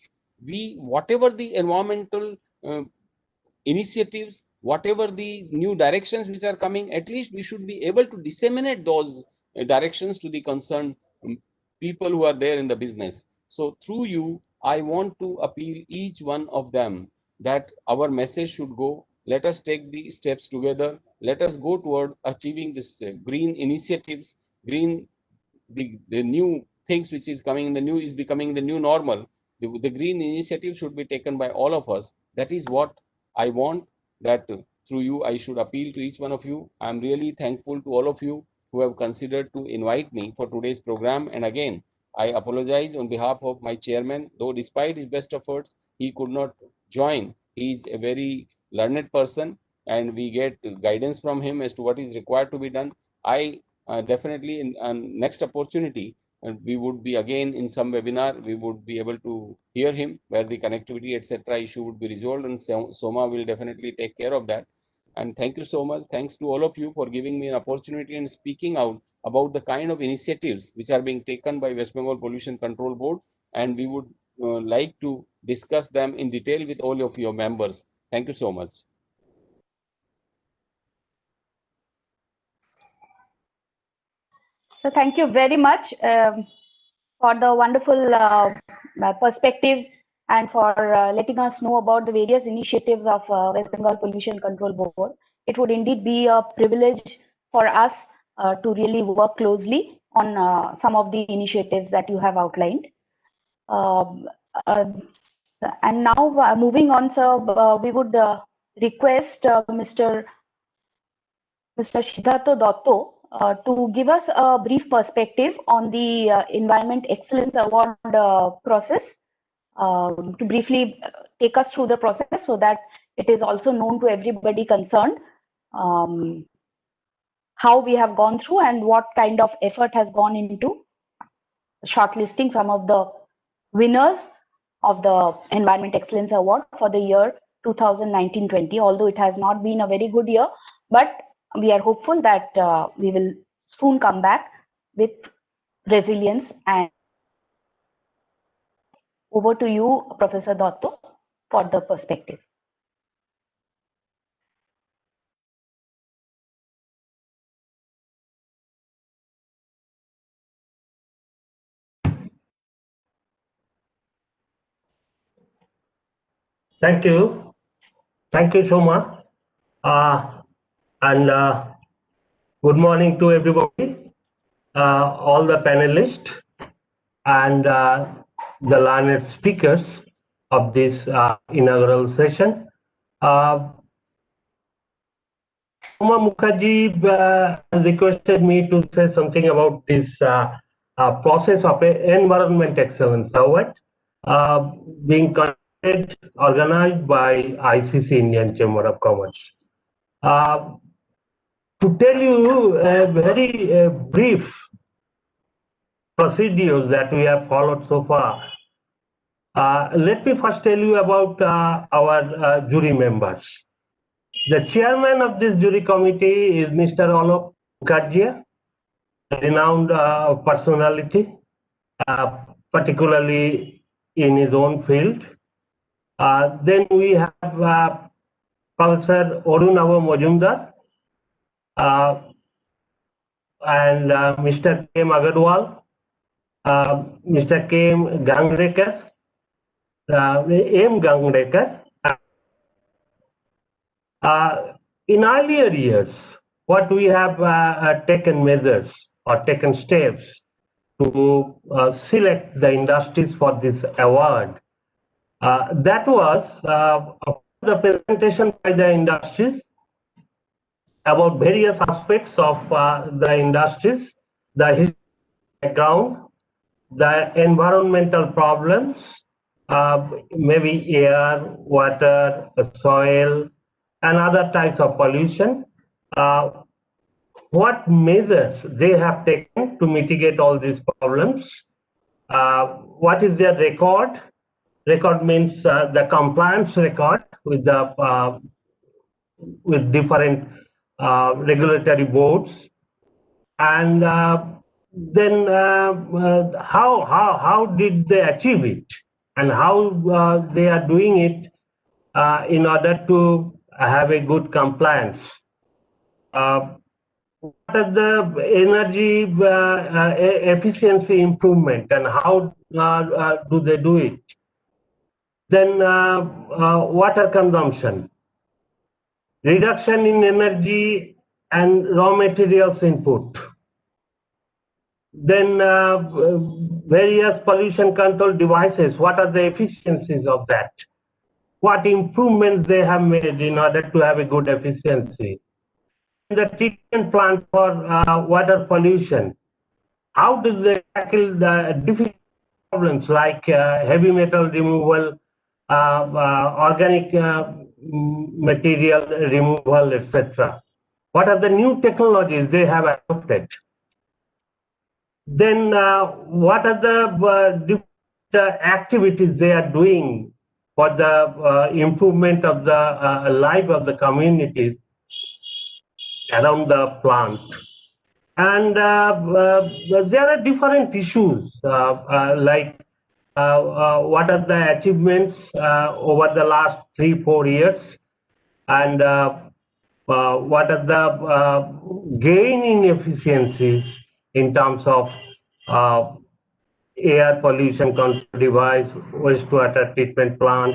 whatever the environmental initiatives, whatever the new directions which are coming, at least we should be able to disseminate those directions to the concerned people who are there in the business. So through you, I want to appeal each one of them that our message should go. Let us take the steps together. Let us go toward achieving this green initiatives, green the new things which is coming in the new is becoming the new normal. The green initiative should be taken by all of us. That is what I want, that through you I should appeal to each one of you. I am really thankful to all of you who have considered to invite me for today's program. And again, I apologize on behalf of my chairman, though despite his best efforts, he could not join. He is a very learned person and we get guidance from him as to what is required to be done. I definitely in next opportunity, and we would be again in some webinar, we would be able to hear him where the connectivity etc issue would be resolved, and Soma will definitely take care of that. And thank you so much. Thanks to all of you for giving me an opportunity and speaking out about the kind of initiatives which are being taken by West Bengal Pollution Control Board, and we would like to discuss them in detail with all of your members. Thank you so much. So thank you very much for the wonderful perspective and for letting us know about the various initiatives of West Bengal Pollution Control Board. It would indeed be a privilege for us to really work closely on some of the initiatives that you have outlined. Um, uh, and now moving on, so we would request Mr. Siddhartha Dotto to give us a brief perspective on the Environment Excellence Award process, to briefly take us through the process so that it is also known to everybody concerned how we have gone through and what kind of effort has gone into shortlisting some of the winners of the Environment Excellence Award for the year 2019-20, although it has not been a very good year, but we are hopeful that we will soon come back with resilience. And over to you, Professor Dotto, for the perspective. Thank you. Thank you so much. And good morning to everybody, all the panelists and the learned speakers of this inaugural session. Soma Mukherjee requested me to say something about this process of Environment Excellence Award being organized by ICC Indian Chamber of Commerce. To tell you a very brief procedures that we have followed so far, let me first tell you about our jury members. The chairman of this jury committee is Mr. Alok Mukherjee, a renowned personality, particularly in his own field. Then we have Professor Arunabha Majumdar and Mr. K. Agarwal, Mr. K. Gangrekar, M. Gangrekar. In earlier years, what we have taken measures or taken steps to select the industries for this award. That was the presentation by the industries about various aspects of the industries, the history, background, the environmental problems, maybe air, water, soil, and other types of pollution. what measures they have taken to mitigate all these problems. What is their record? Record means the compliance record with the with different regulatory boards, and then how did they achieve it, and how they are doing it in order to have a good compliance. What are the energy efficiency improvement, and how do they do it? Then water consumption, reduction in energy and raw materials input. Then various pollution control devices, what are the efficiencies of that? What improvements they have made in order to have a good efficiency? The treatment plant for water pollution, how do they tackle the difficult problems like heavy metal removal, organic material removal, etc.? What are the new technologies they have adopted? Then what are the different activities they are doing for the improvement of the life of the communities around the plant? And there are different issues like what are the achievements over the last 3-4 years, and what are the gain in efficiencies in terms of air pollution control device, wastewater treatment plant,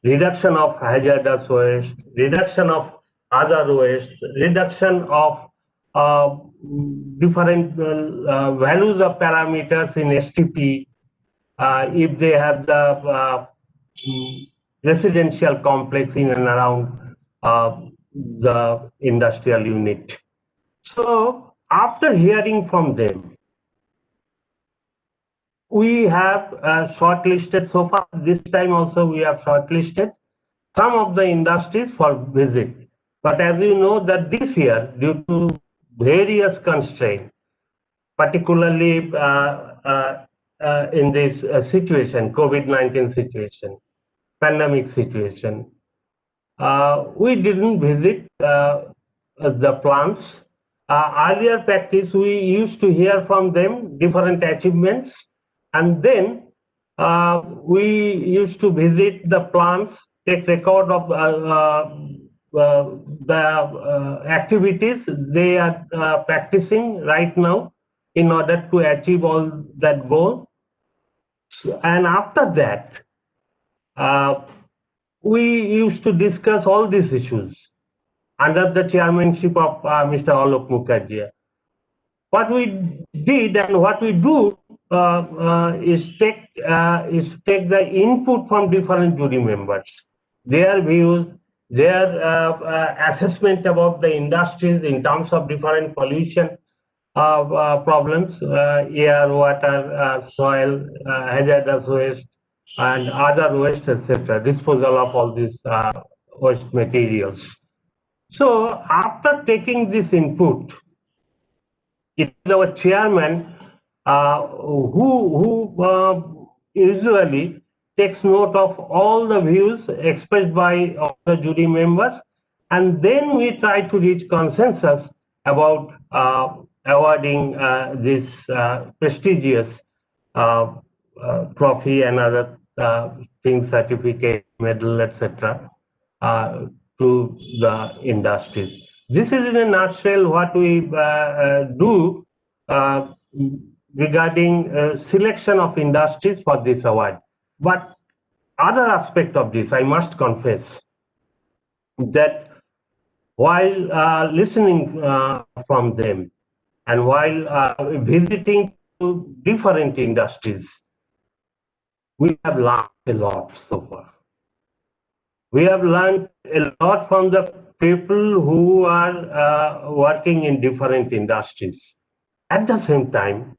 reduction of hazardous waste, reduction of other waste, reduction of different values of parameters in STP, if they have the residential complex in and around the industrial unit. So after hearing from them, we have shortlisted, so far this time also we have shortlisted some of the industries for visit. But as you know that this year, due to various constraints, particularly in this situation, COVID-19 situation, pandemic situation, we didn't visit the plants. Earlier practice, we used to hear from them different achievements, and then we used to visit the plants, take record of the activities they are practicing right now in order to achieve all that goal. And after that, we used to discuss all these issues under the chairmanship of Mr. Alok Mukherjee. What we did and what we do is take the input from different jury members, their views, their assessment about the industries in terms of different pollution problems, air, water, soil, hazardous waste, and other waste, etc., disposal of all these waste materials. So after taking this input, it is our chairman who usually takes note of all the views expressed by all the jury members, and then we try to reach consensus about awarding this prestigious trophy and other things, certificate, medal, etc., to the industries. This is in a nutshell what we do regarding selection of industries for this award. But other aspect of this, I must confess that while listening from them and while visiting to different industries, we have learned a lot so far. We have learned a lot from the people who are working in different industries. At the same time,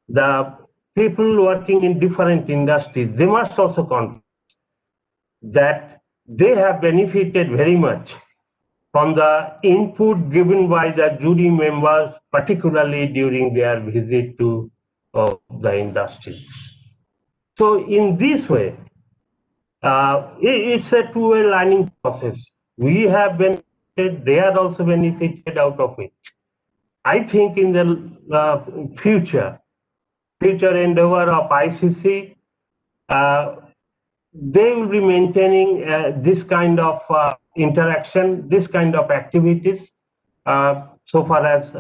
the people working in different industries, they must also confess that they have benefited very much from the input given by the jury members, particularly during their visit to the industries. So in this way, it's a two-way learning process. We have benefited, they are also benefited out of it. I think in the future endeavor of ICC, they will be maintaining this kind of interaction, this kind of activities, so far as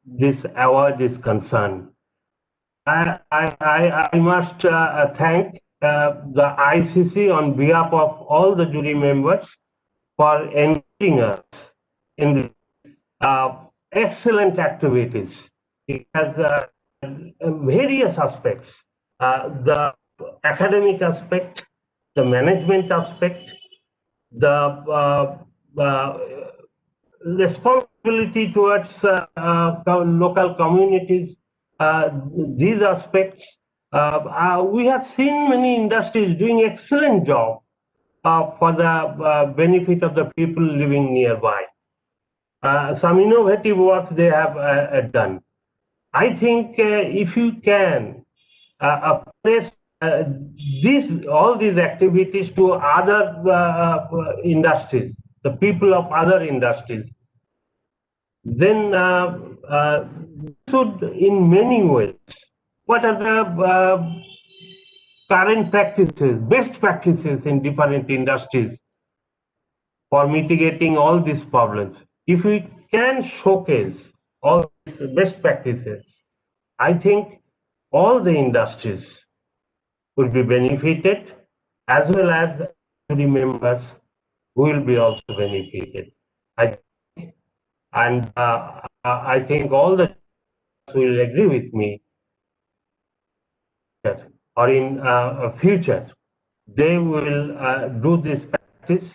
this award is concerned. I must thank the ICC on behalf of all the jury members for engaging us in the excellent activities. It has various aspects, the academic aspect, the management aspect, the responsibility towards local communities, these aspects. We have seen many industries doing excellent job for the benefit of the people living nearby. Some innovative works they have done. I think if you can place all these activities to other industries, the people of other industries, then should in many ways, what are the current practices, best practices in different industries for mitigating all these problems? If we can showcase all these best practices, I think all the industries will be benefited, as well as the members will be also benefited. I think all the will agree with me, or in future they will do this practice,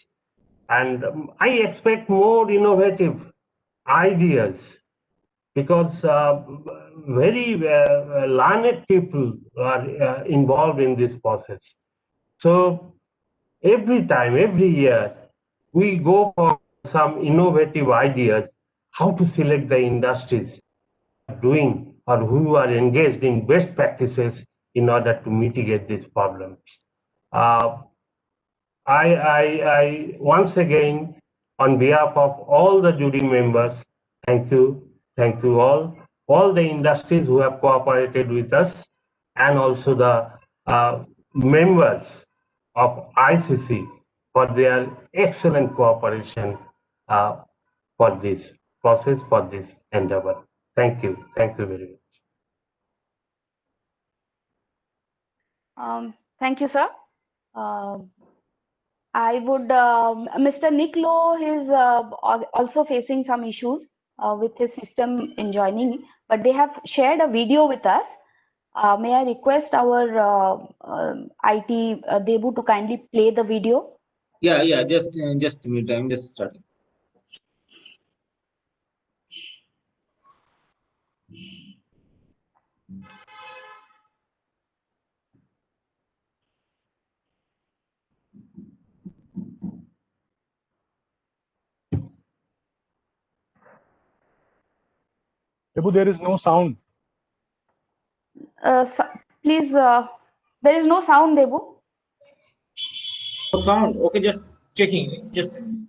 and I expect more innovative ideas, because very learned people are involved in this process. So every time, every year, we go for some innovative ideas, how to select the industries doing or who are engaged in best practices in order to mitigate these problems. I once again, on behalf of all the jury members, thank you all the industries who have cooperated with us, and also the members of ICC for their excellent cooperation for this process, for this endeavor. Thank you very much. Thank you, sir. I would, Mr. Nick Lowe is also facing some issues with his system in joining, but they have shared a video with us. May I request our IT Debu to kindly play the video? Yeah, just a minute, I'm just starting. Debu, there is no sound. Please, there is no sound, Debu. No sound. Okay, just checking. Just a minute.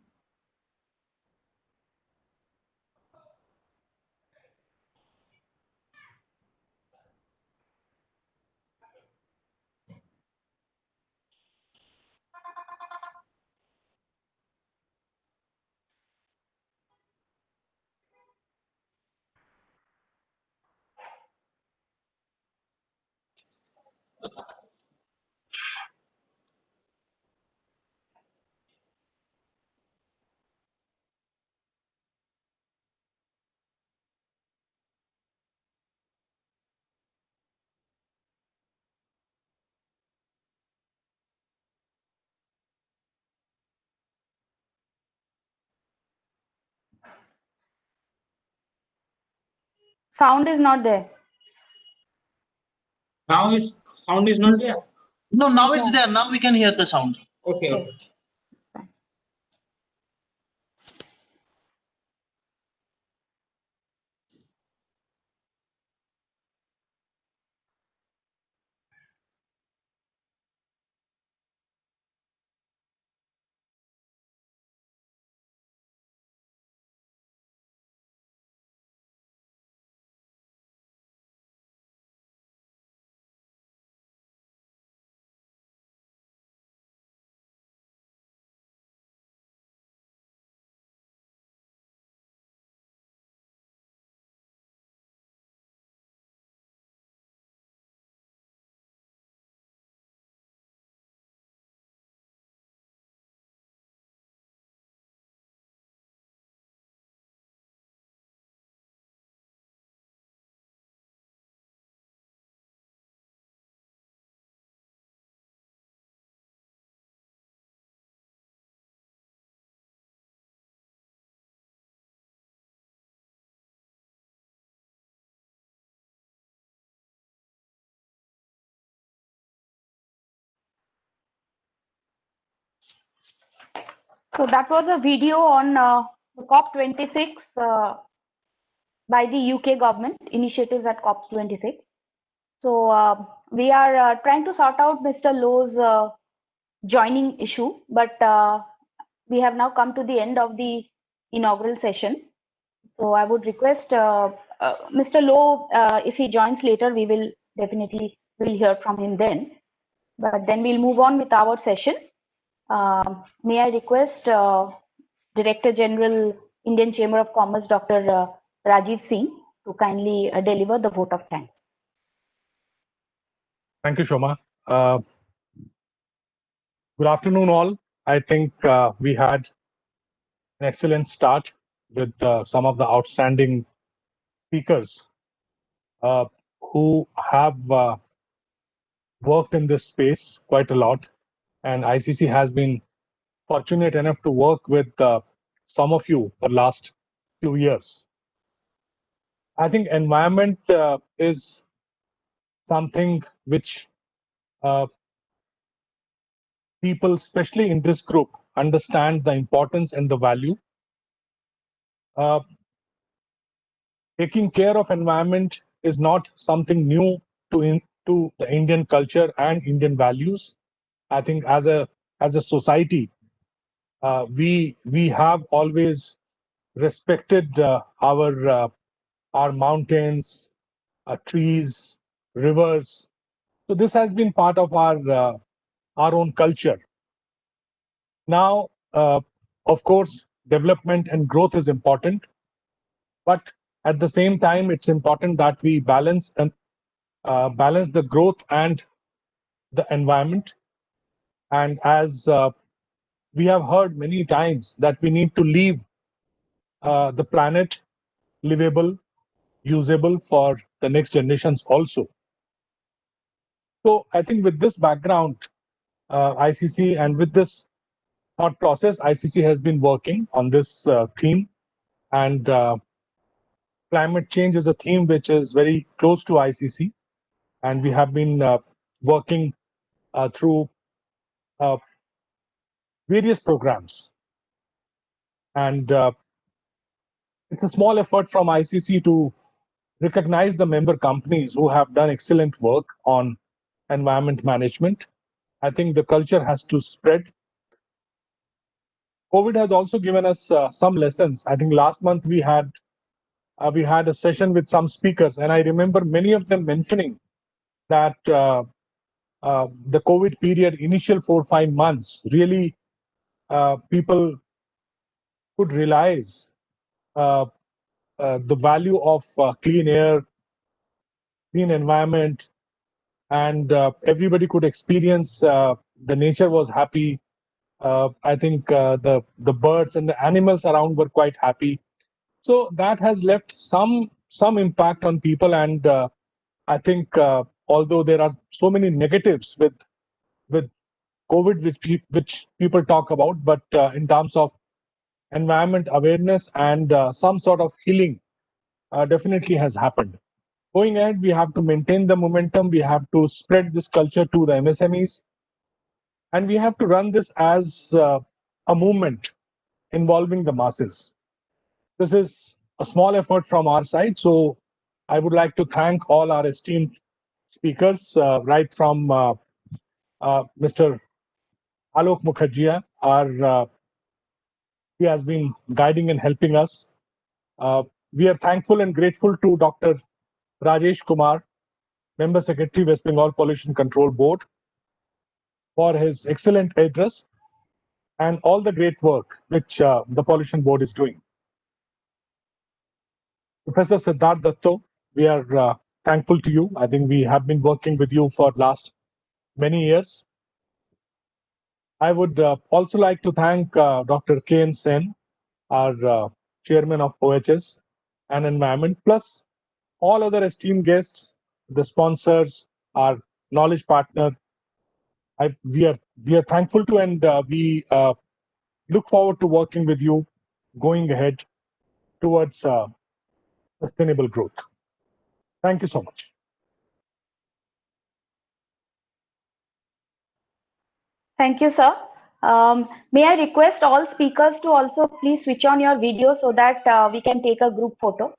Sound is not there. Now sound is not there. No, now it's there. Now we can hear the sound. Okay. So that was a video on the COP26 by the UK government, initiatives at COP26. So we are trying to sort out Mr. Lowe's joining issue, but we have now come to the end of the inaugural session. So I would request Mr. Lowe, if he joins later, we will definitely hear from him then. But then we'll move on with our session. May I request Director General, Indian Chamber of Commerce, Dr. Rajiv Singh, to kindly deliver the vote of thanks. Thank you, Shoma. Good afternoon, all. I think we had an excellent start with some of the outstanding speakers who have worked in this space quite a lot. And ICC has been fortunate enough to work with some of you for the last few years. I think environment is something which people, especially in this group, understand the importance and the value. Taking care of environment is not something new to the Indian culture and Indian values. I think as a society, we have always respected our mountains, trees, rivers. So this has been part of our own culture. Now, of course, development and growth is important, but at the same time, it's important that we balance the growth and the environment. And as we have heard many times, that we need to leave the planet livable, usable for the next generations also. So I think with this background, ICC, and with this thought process, ICC has been working on this theme, and climate change is a theme which is very close to ICC, and we have been working through various programs. And it's a small effort from ICC to recognize the member companies who have done excellent work on environment management. I think the culture has to spread. COVID has also given us some lessons. I think last month we had a session with some speakers, and I remember many of them mentioning that the COVID period, initial 4 or 5 months, really people could realize the value of clean air, clean environment, and everybody could experience the nature was happy. I think the birds and the animals around were quite happy. So that has left some impact on people, and I think although there are so many negatives with COVID, which people talk about, but in terms of environment awareness and some sort of healing, definitely has happened. Going ahead, we have to maintain the momentum. We have to spread this culture to the MSMEs, and we have to run this as a movement involving the masses. This is a small effort from our side, so I would like to thank all our esteemed speakers, right from Mr. Alok Mukherjee, he has been guiding and helping us. We are thankful and grateful to Dr. Rajesh Kumar, Member Secretary, West Bengal Pollution Control Board, for his excellent address and all the great work which the Pollution Board is doing. Professor Siddharth Datto, we are thankful to you. I think we have been working with you for last many years. I would also like to thank Dr. K.N. Sen, our chairman of OHS and Environment, plus all other esteemed guests, the sponsors, our knowledge partner. We are thankful to, and we look forward to working with you going ahead towards sustainable growth. Thank you so much. Thank you, sir. May I request all speakers to also please switch on your video so that we can take a group photo.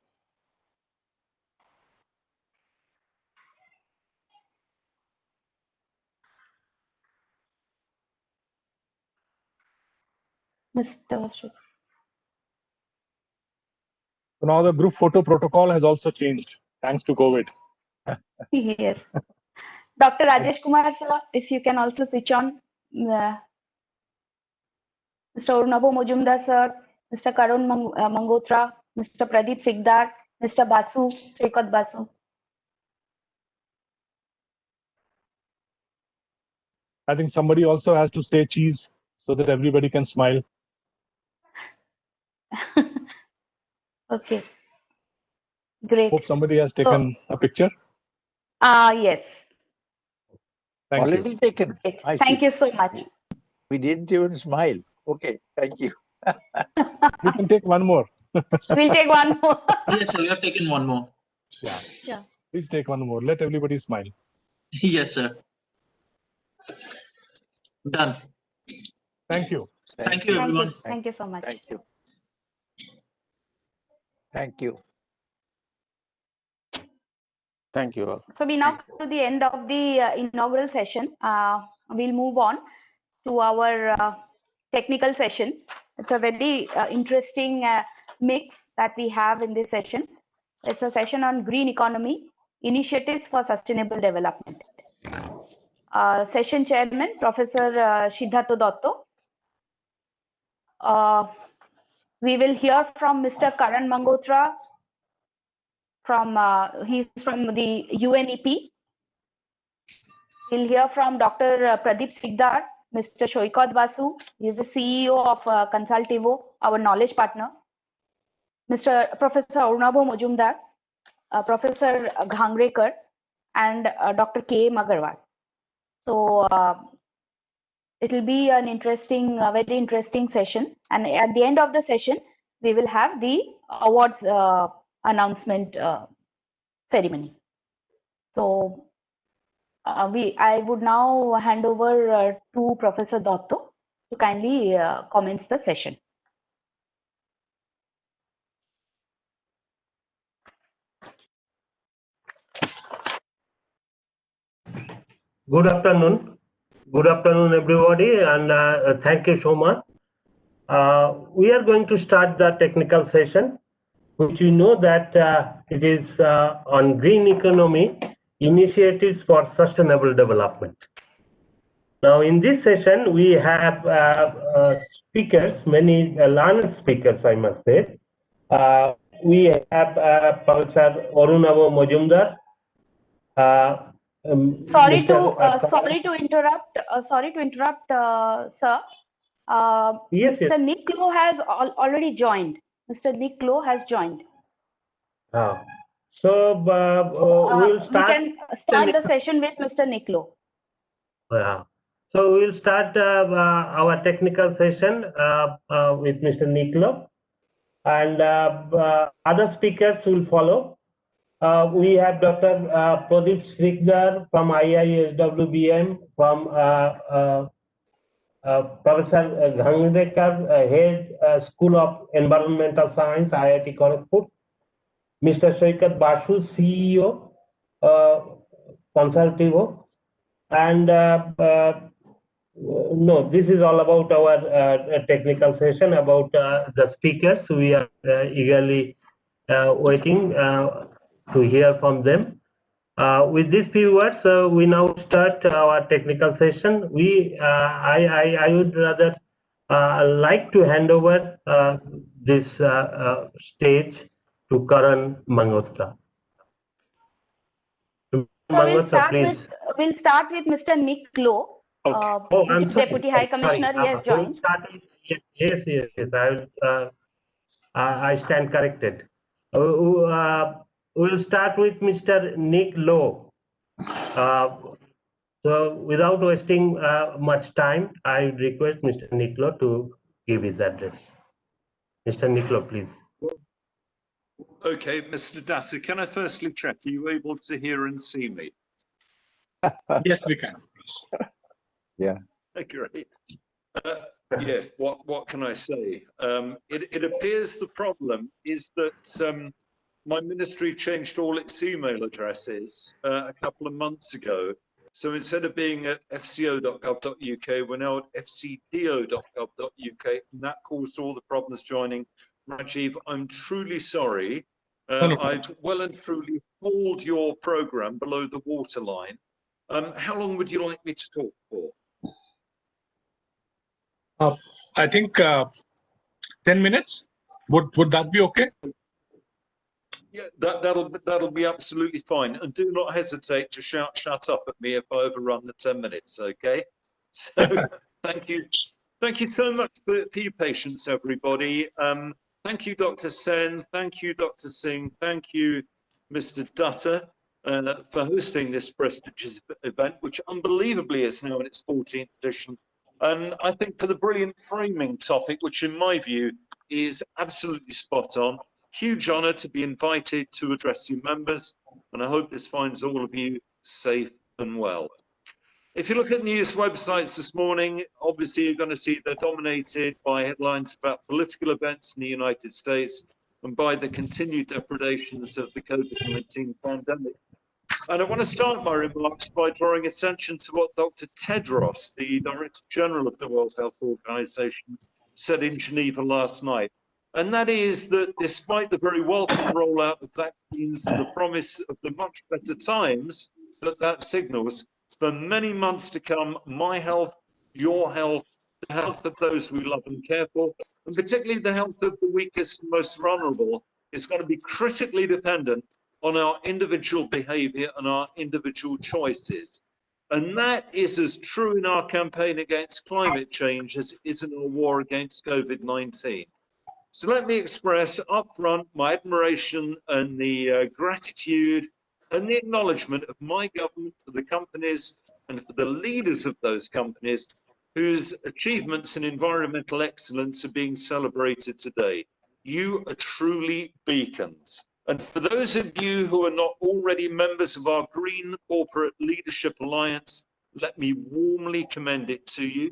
Mr. So now the group photo protocol has also changed thanks to COVID. Yes. Dr. Rajesh Kumar sir, if you can also switch on. Mr. Orunabha Mojumdar sir, Mr. Karun Mangotra, Mr. Pradeep Sigdar, Mr. Basu, Srikat Basu. I think somebody also has to say cheese so that everybody can smile. Okay. Great. Hope somebody has taken a picture. Yes. Thank Already you. taken. Great. I Thank see. you so much. We didn't even smile. Okay, thank you. We can take one more. We'll take one more. Yes, sir. We have taken one more. Yeah. Yeah. Please take one more. Let everybody smile. Yes, sir. Done. Thank you. Thank you, everyone. Thank you so much. Thank you. Thank you. Thank you all. So we now come to the end of the inaugural session. We'll move on to our technical session. It's a very interesting mix that we have in this session. It's a session on green economy, initiatives for sustainable development. Session chairman, Professor Siddhartha Dotto. We will hear from Mr. Karan Mangotra. He's from the UNEP. We'll hear from Dr. Pradeep Sigdar, Mr. Shoikot Basu. He is the CEO of Consultivo, our knowledge partner. Mr. Professor Orunabha Mojumdar, Professor Ghangrekar, and Dr. K. Agarwal. So it will be an interesting, very interesting session. And at the end of the session, we will have the awards announcement ceremony. So I would now hand over to Professor Dotto to kindly commence the session. Good afternoon. Good afternoon, everybody, and thank you so much. We are going to start the technical session, which you know that it is on green economy, initiatives for sustainable development. Now, in this session, we have speakers, many learned speakers, I must say. We have Professor Orunabha Mojumdar. Sorry to interrupt. Sir. Yes, Mr. Nick Lowe has already joined. Mr. Nick Lowe has joined. So we'll start. We can start the session with Mr. Nick Lowe. Yeah. So we'll start our technical session with Mr. Nick Lowe, and other speakers will follow. We have Dr. Pradeep Sigdar from IISWBM, from Professor Ghangrekar, Head School of Environmental Science, IIT Kharagpur. Mr. Shoikat Basu, CEO, Consultivo. And no, this is all about our technical session, about the speakers. We are eagerly waiting to hear from them. With these few words, we now start our technical session. I would rather like to hand over this stage to Karan Mangotra. So Mangotra, we'll start with Mr. Nick Lowe. Okay. I'm sorry. Deputy High Commissioner, he has joined. Yes. I stand corrected. We'll start with Mr. Nick Lowe. So without wasting much time, I request Mr. Nick Lowe to give his address. Mr. Nick Lowe, please. Okay, Mr. Datta, can I firstly check, are you able to hear and see me? Yes, we can. Yeah. Great. Yeah, what can I say? It appears the problem is that my ministry changed all its email addresses a couple of months ago. So instead of being at fco.gov.uk, we're now at fcdo.gov.uk, and that caused all the problems joining. Rajiv, I'm truly sorry. I've well and truly hauled your program below the waterline. How long would you like me to talk for? I think 10 minutes. Would that be okay? Yeah, that'll be absolutely fine. And do not hesitate to shout "shut up" at me if I overrun the 10 minutes. Okay. So thank you so much for your patience, everybody. Thank you, Dr. Sen. Thank you, Dr. Singh. Thank you, Mr. Dutta, for hosting this prestigious event, which unbelievably is now in its 14th edition. And I think for the brilliant framing topic, which in my view is absolutely spot on. Huge honour to be invited to address you members, and I hope this finds all of you safe and well. If you look at news websites this morning, obviously you're going to see they're dominated by headlines about political events in the United States and by the continued depredations of the COVID-19 pandemic. And I want to start my remarks by drawing attention to what Dr. Tedros, the Director General of the World Health Organization, said in Geneva last night. And that is that despite the very welcome rollout of vaccines and the promise of the much better times that signals, for many months to come, my health, your health, the health of those we love and care for, and particularly the health of the weakest and most vulnerable, is going to be critically dependent on our individual behavior and our individual choices. And that is as true in our campaign against climate change as it is in our war against COVID-19. So let me express upfront my admiration and the gratitude and the acknowledgement of my government for the companies and for the leaders of those companies whose achievements in environmental excellence are being celebrated today. You are truly beacons. And for those of you who are not already members of our Green Corporate Leadership Alliance, let me warmly commend it to you.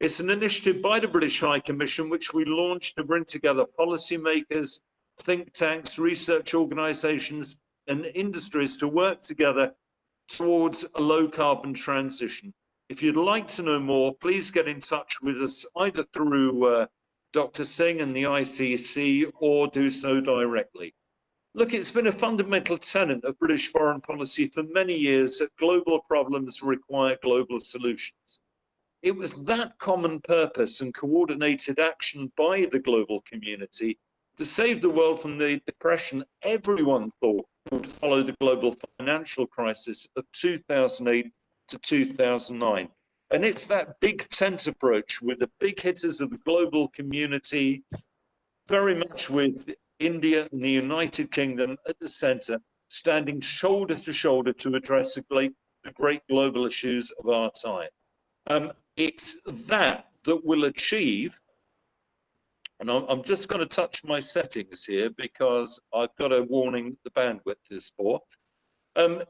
It's an initiative by the British High Commission, which we launched to bring together policymakers, think tanks, research organisations, and industries to work together towards a low carbon transition. If you'd like to know more, please get in touch with us either through Dr. Singh and the ICC or do so directly. Look, it's been a fundamental tenet of British foreign policy for many years that global problems require global solutions. It was that common purpose and coordinated action by the global community to save the world from the depression everyone thought would follow the global financial crisis of 2008 to 2009. And it's that big tent approach with the big hitters of the global community, very much with India and the United Kingdom at the center, standing shoulder to shoulder to address the great global issues of our time. It's that will achieve, and I'm just going to touch my settings here because I've got a warning the bandwidth is poor.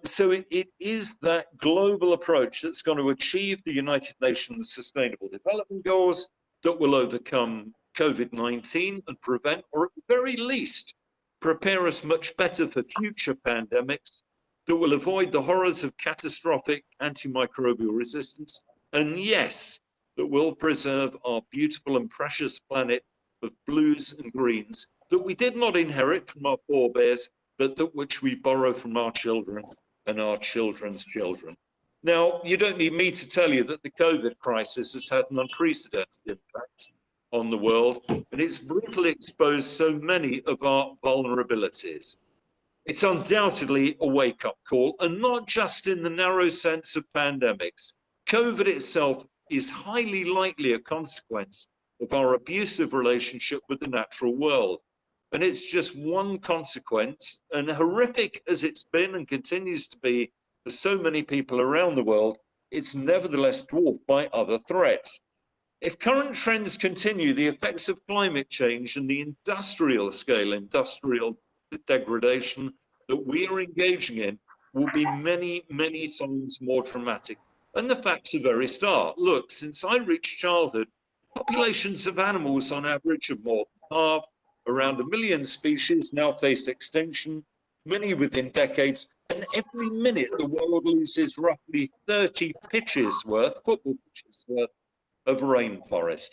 So it is that global approach that's going to achieve the United Nations Sustainable Development Goals that will overcome COVID-19 and prevent, or at the very least, prepare us much better for future pandemics, that will avoid the horrors of catastrophic antimicrobial resistance, and yes, that will preserve our beautiful and precious planet of blues and greens that we did not inherit from our forebears, but that which we borrow from our children and our children's children. Now, you don't need me to tell you that the COVID crisis has had an unprecedented impact on the world, and it's brutally exposed so many of our vulnerabilities. It's undoubtedly a wake-up call, and not just in the narrow sense of pandemics. COVID itself is highly likely a consequence of our abusive relationship with the natural world. And it's just one consequence, and horrific as it's been and continues to be for so many people around the world, it's nevertheless dwarfed by other threats. If current trends continue, the effects of climate change and the industrial degradation that we are engaging in will be many, many times more dramatic. And the facts are very stark. Look, since I reached childhood, Populations of animals on average have more than halved. Around 1 million species now face extinction, many within decades, and every minute the world loses roughly 30 football pitches worth of rainforest.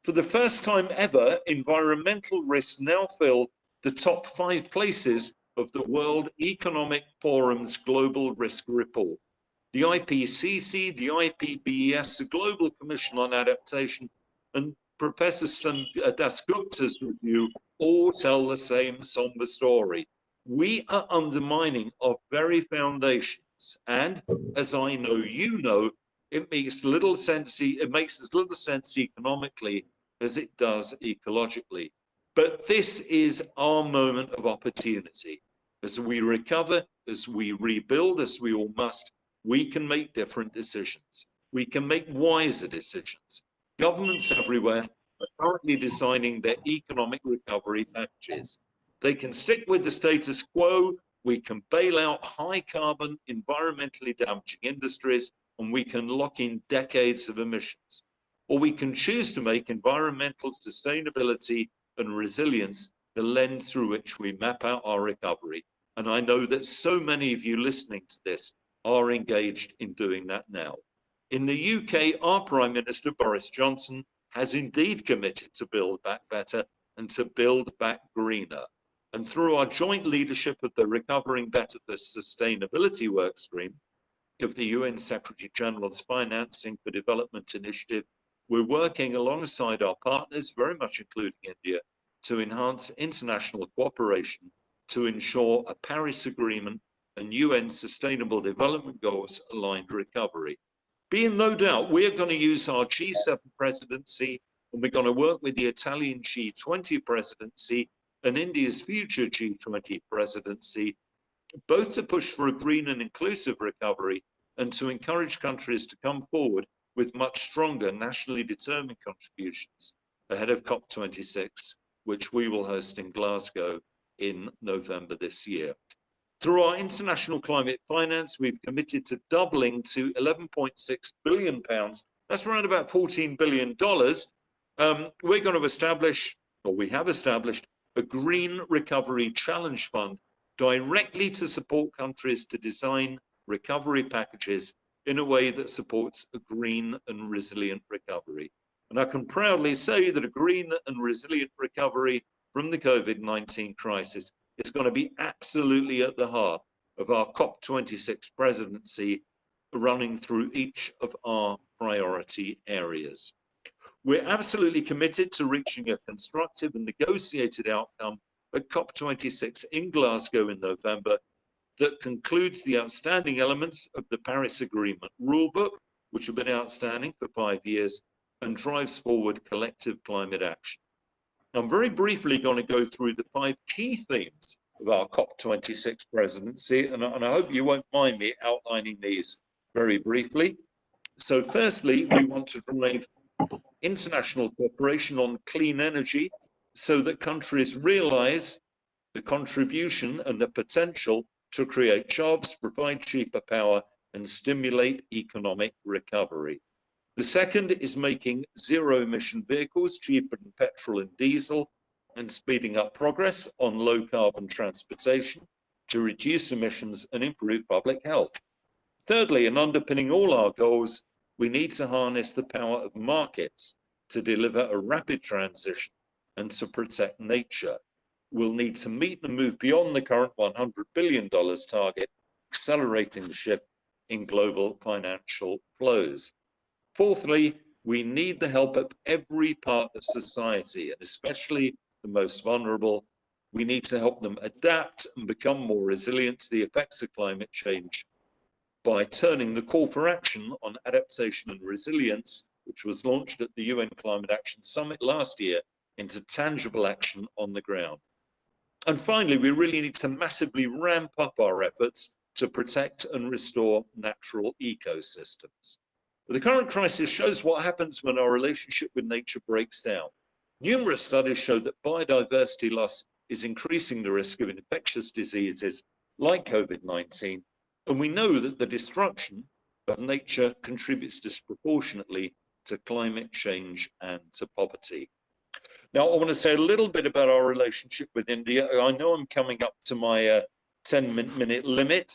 For the first time ever, environmental risks now fill the top 5 places of the World Economic Forum's Global Risk Report. The IPCC, the IPBES, the Global Commission on Adaptation, and Professor Dasgupta's review all tell the same somber story. We are undermining our very foundations, and as I know you know, it makes little sense. It makes as little sense economically as it does ecologically. But this is our moment of opportunity. As we recover, as we rebuild, as we all must, we can make different decisions. We can make wiser decisions. Governments everywhere are currently designing their economic recovery packages. They can stick with the status quo. We can bail out high carbon, environmentally damaging industries, and we can lock in decades of emissions. Or we can choose to make environmental sustainability and resilience the lens through which we map out our recovery. And I know that so many of you listening to this are engaged in doing that now. In the UK, our Prime Minister, Boris Johnson, has indeed committed to build back better and to build back greener. And through our joint leadership of the Recovering Better for Sustainability workstream of the UN Secretary General's Financing for Development Initiative, we're working alongside our partners, very much including India, to enhance international cooperation to ensure a Paris Agreement and UN Sustainable Development Goals aligned recovery. Be in no doubt, we're going to use our G7 presidency, and we're going to work with the Italian G20 presidency and India's future G20 presidency, both to push for a green and inclusive recovery and to encourage countries to come forward with much stronger nationally determined contributions ahead of COP26, which we will host in Glasgow in November this year. Through our international climate finance, we've committed to doubling to £11.6 billion. That's around about $14 billion. We're going to establish, or we have established, a Green Recovery Challenge Fund directly to support countries to design recovery packages in a way that supports a green and resilient recovery. And I can proudly say that a green and resilient recovery from the COVID-19 crisis is going to be absolutely at the heart of our COP26 presidency, running through each of our priority areas. We're absolutely committed to reaching a constructive and negotiated outcome at COP26 in Glasgow in November that concludes the outstanding elements of the Paris Agreement rulebook, which have been outstanding for 5 years, and drives forward collective climate action. I'm very briefly going to go through the 5 key themes of our COP26 presidency, and I hope you won't mind me outlining these very briefly. So firstly, we want to drive international cooperation on clean energy so that countries realize the contribution and the potential to create jobs, provide cheaper power, and stimulate economic recovery. The second is making zero-emission vehicles cheaper than petrol and diesel and speeding up progress on low-carbon transportation to reduce emissions and improve public health. Thirdly, and underpinning all our goals, we need to harness the power of markets to deliver a rapid transition and to protect nature. We'll need to meet and move beyond the current $100 billion target, accelerating the shift in global financial flows. Fourthly, we need the help of every part of society, and especially the most vulnerable. We need to help them adapt and become more resilient to the effects of climate change by turning the call for action on adaptation and resilience, which was launched at the UN Climate Action Summit last year, into tangible action on the ground. And finally, we really need to massively ramp up our efforts to protect and restore natural ecosystems. The current crisis shows what happens when our relationship with nature breaks down. Numerous studies show that biodiversity loss is increasing the risk of infectious diseases like COVID-19, and we know that the destruction of nature contributes disproportionately to climate change and to poverty. Now, I want to say a little bit about our relationship with India. I know I'm coming up to my 10-minute limit.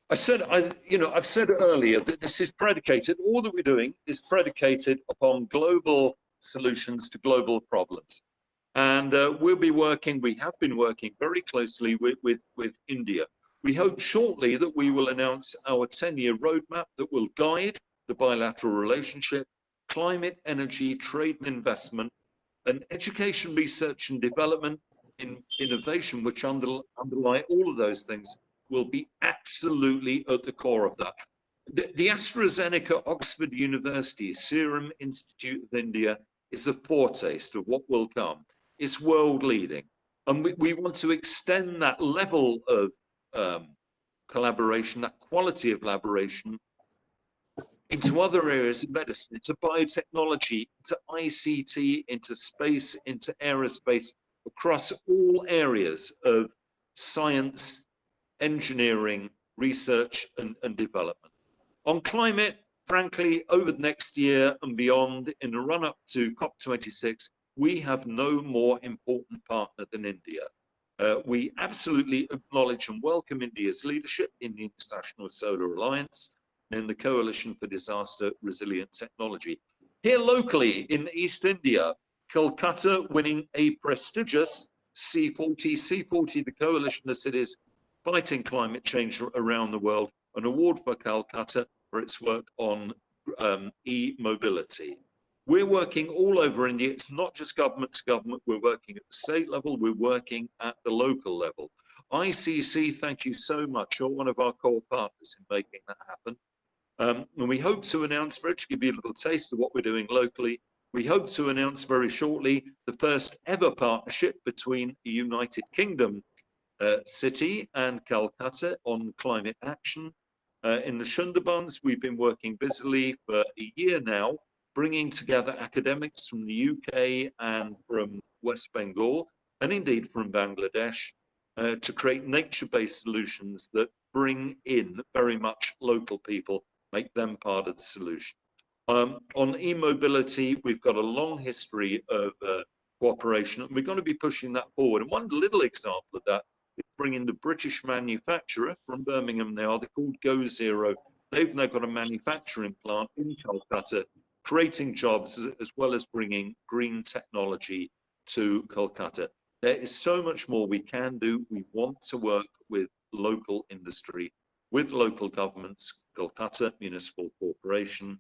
I've said earlier that this is predicated, all that we're doing is predicated upon global solutions to global problems. And we have been working very closely with India. We hope shortly that we will announce our 10-year roadmap that will guide the bilateral relationship, climate, energy, trade and investment, and education, research and development, innovation, which underlie all of those things, will be absolutely at the core of that. The AstraZeneca Oxford University Serum Institute of India is a foretaste of what will come. It's world leading. And we want to extend that level of collaboration, that quality of collaboration, into other areas of medicine, into biotechnology, into ICT, into space, into aerospace, across all areas of science, engineering, research and development. On climate, frankly, over the next year and beyond, in the run-up to COP26, we have no more important partner than India. We absolutely acknowledge and welcome India's leadership in the International Solar Alliance and in the Coalition for Disaster Resilient Technology. Here locally in East India, Kolkata winning a prestigious C40, the coalition of cities fighting climate change around the world, an award for Calcutta for its work on e-mobility. We're working all over India. It's not just government to government. We're working at the state level. We're working at the local level. ICC, thank you so much. You're one of our core partners in making that happen. And we hope to announce, to give you a little taste of what we're doing locally, we hope to announce very shortly the first ever partnership between the United Kingdom city and Calcutta on climate action. In the Sundarbans, we've been working busily for a year now, bringing together academics from the UK and from West Bengal, and indeed from Bangladesh, to create nature-based solutions that bring in very much local people, make them part of the solution. On e-mobility, we've got a long history of cooperation, and we're going to be pushing that forward. And one little example of that is bringing the British manufacturer from Birmingham now, they're called Go Zero. They've now got a manufacturing plant in Calcutta, creating jobs as well as bringing green technology to Kolkata. There is so much more we can do. We want to work with local industry, with local governments, Kolkata Municipal Corporation,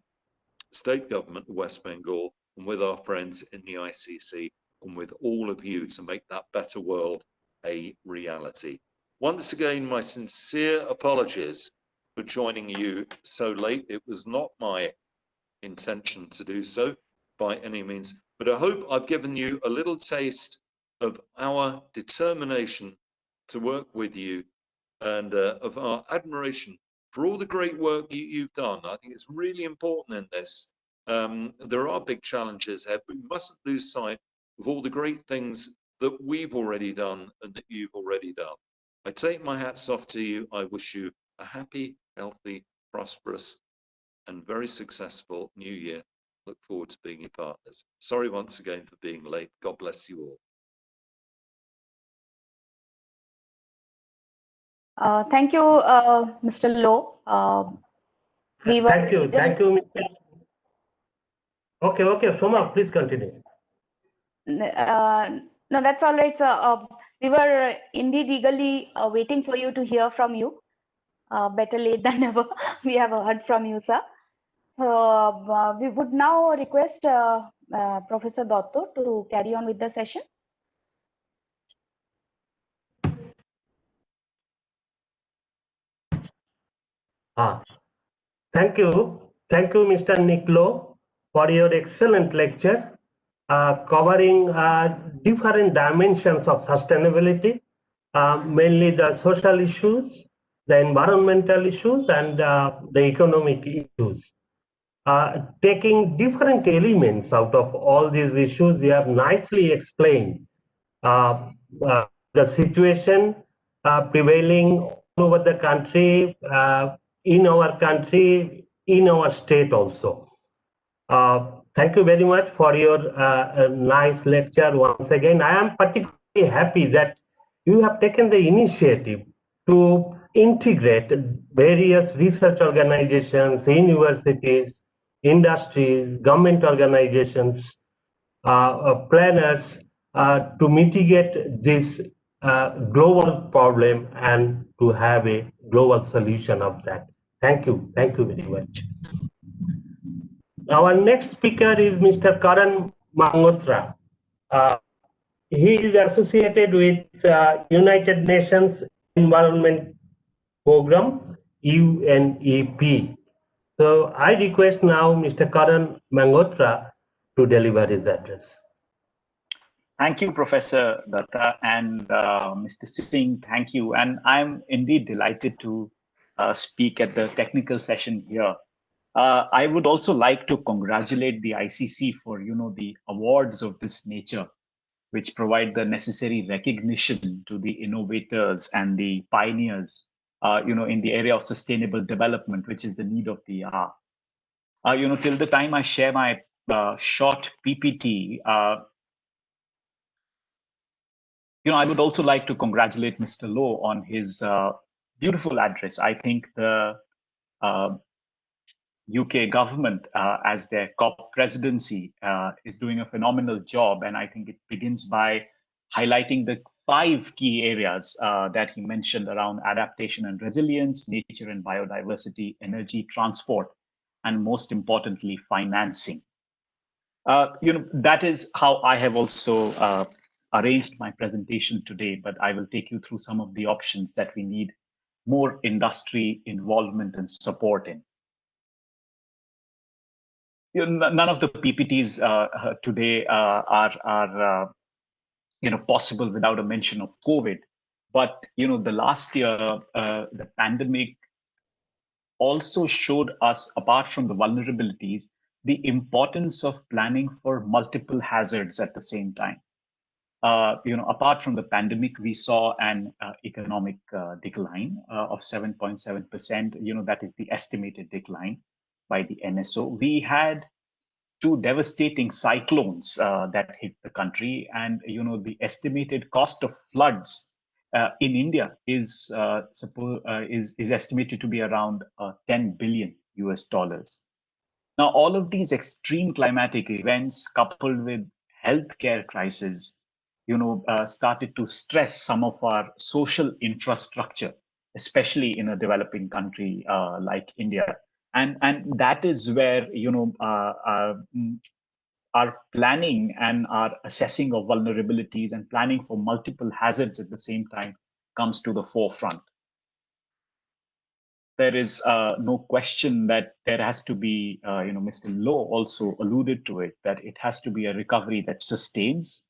state government of West Bengal, and with our friends in the ICC, and with all of you to make that better world a reality. Once again, my sincere apologies for joining you so late. It was not my intention to do so by any means, but I hope I've given you a little taste of our determination to work with you and of our admiration for all the great work you've done. I think it's really important in this. There are big challenges ahead, but we mustn't lose sight of all the great things that we've already done and that you've already done. I take my hats off to you. I wish you a happy, healthy, prosperous, and very successful new year. Look forward to being your partners. Sorry once again for being late. God bless you all. Thank you, Mr. Low. Thank you, Mr. Okay, Soma, please continue. No, that's all right, sir. We were indeed eagerly waiting for you to hear from you. Better late than never. We have heard from you, sir. So we would now request Professor Dotto to carry on with the session. Thank you, Mr. Niklo, for your excellent lecture covering different dimensions of sustainability, mainly the social issues, the environmental issues, and the economic issues. Taking different elements out of all these issues, you have nicely explained the situation prevailing all over the country, in our country, in our state also. Thank you very much for your nice lecture once again. I am particularly happy that you have taken the initiative to integrate various research organizations, universities, industries, government organizations, planners to mitigate this global problem and to have a global solution of that. Thank you very much. Our next speaker is Mr. Karan Mangotra. He is associated with United Nations Environment Program, UNEP. So I request now Mr. Karan Mangotra to deliver his address. Thank you, Professor Datta, and Mr. Singh, thank you. And I'm indeed delighted to speak at the technical session here. I would also like to congratulate the ICC for, the awards of this nature, which provide the necessary recognition to the innovators and the pioneers, in the area of sustainable development, which is the need of the hour. Till the time I share my short PPT, I would also like to congratulate Mr. Lowe on his beautiful address. I think the UK government, as their COP presidency, is doing a phenomenal job. And I think it begins by highlighting the 5 key areas that he mentioned around adaptation and resilience, nature and biodiversity, energy, transport, and most importantly, financing. That is how I have also arranged my presentation today, but I will take you through some of the options that we need more industry involvement and support in. None of the PPTs today are possible without a mention of COVID. But the last year, the pandemic also showed us, apart from the vulnerabilities, the importance of planning for multiple hazards at the same time. Apart from the pandemic, we saw an economic decline of 7.7%. That is the estimated decline by the NSO. We had 2 devastating cyclones that hit the country, and the estimated cost of floods in India is estimated to be around $10 billion US. Now, all of these extreme climatic events, coupled with healthcare crisis, started to stress some of our social infrastructure, especially in a developing country like India. And that is where, our planning and our assessing of vulnerabilities and planning for multiple hazards at the same time comes to the forefront. There is no question that there has to be, Mr. Lowe also alluded to it, that it has to be a recovery that sustains.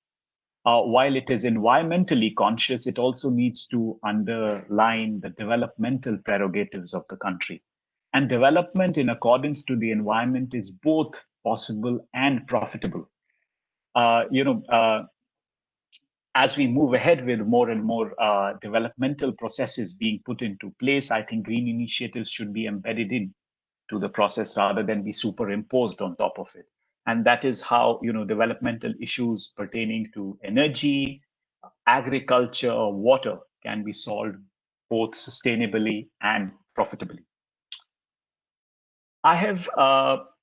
While it is environmentally conscious, it also needs to underline the developmental prerogatives of the country. And development in accordance to the environment is both possible and profitable. As we move ahead with more and more developmental processes being put into place, I think green initiatives should be embedded in to the process rather than be superimposed on top of it. And that is how developmental issues pertaining to energy, agriculture, water can be solved both sustainably and profitably. I have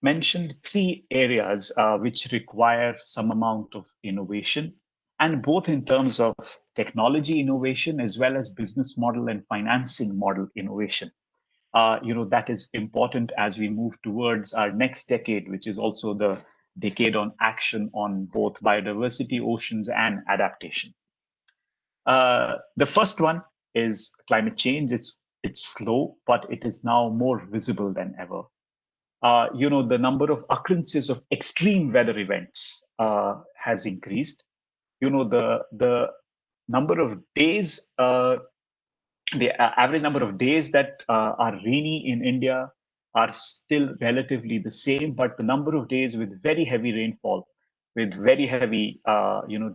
mentioned 3 areas which require some amount of innovation, and both in terms of technology innovation as well as business model and financing model innovation. That is important as we move towards our next decade, which is also the decade on action on both biodiversity, oceans, and adaptation. The first one is climate change. It's slow, but it is now more visible than ever. The number of occurrences of extreme weather events has increased. The number of days, the average number of days that are rainy in India are still relatively the same, but the number of days with very heavy rainfall, with very heavy,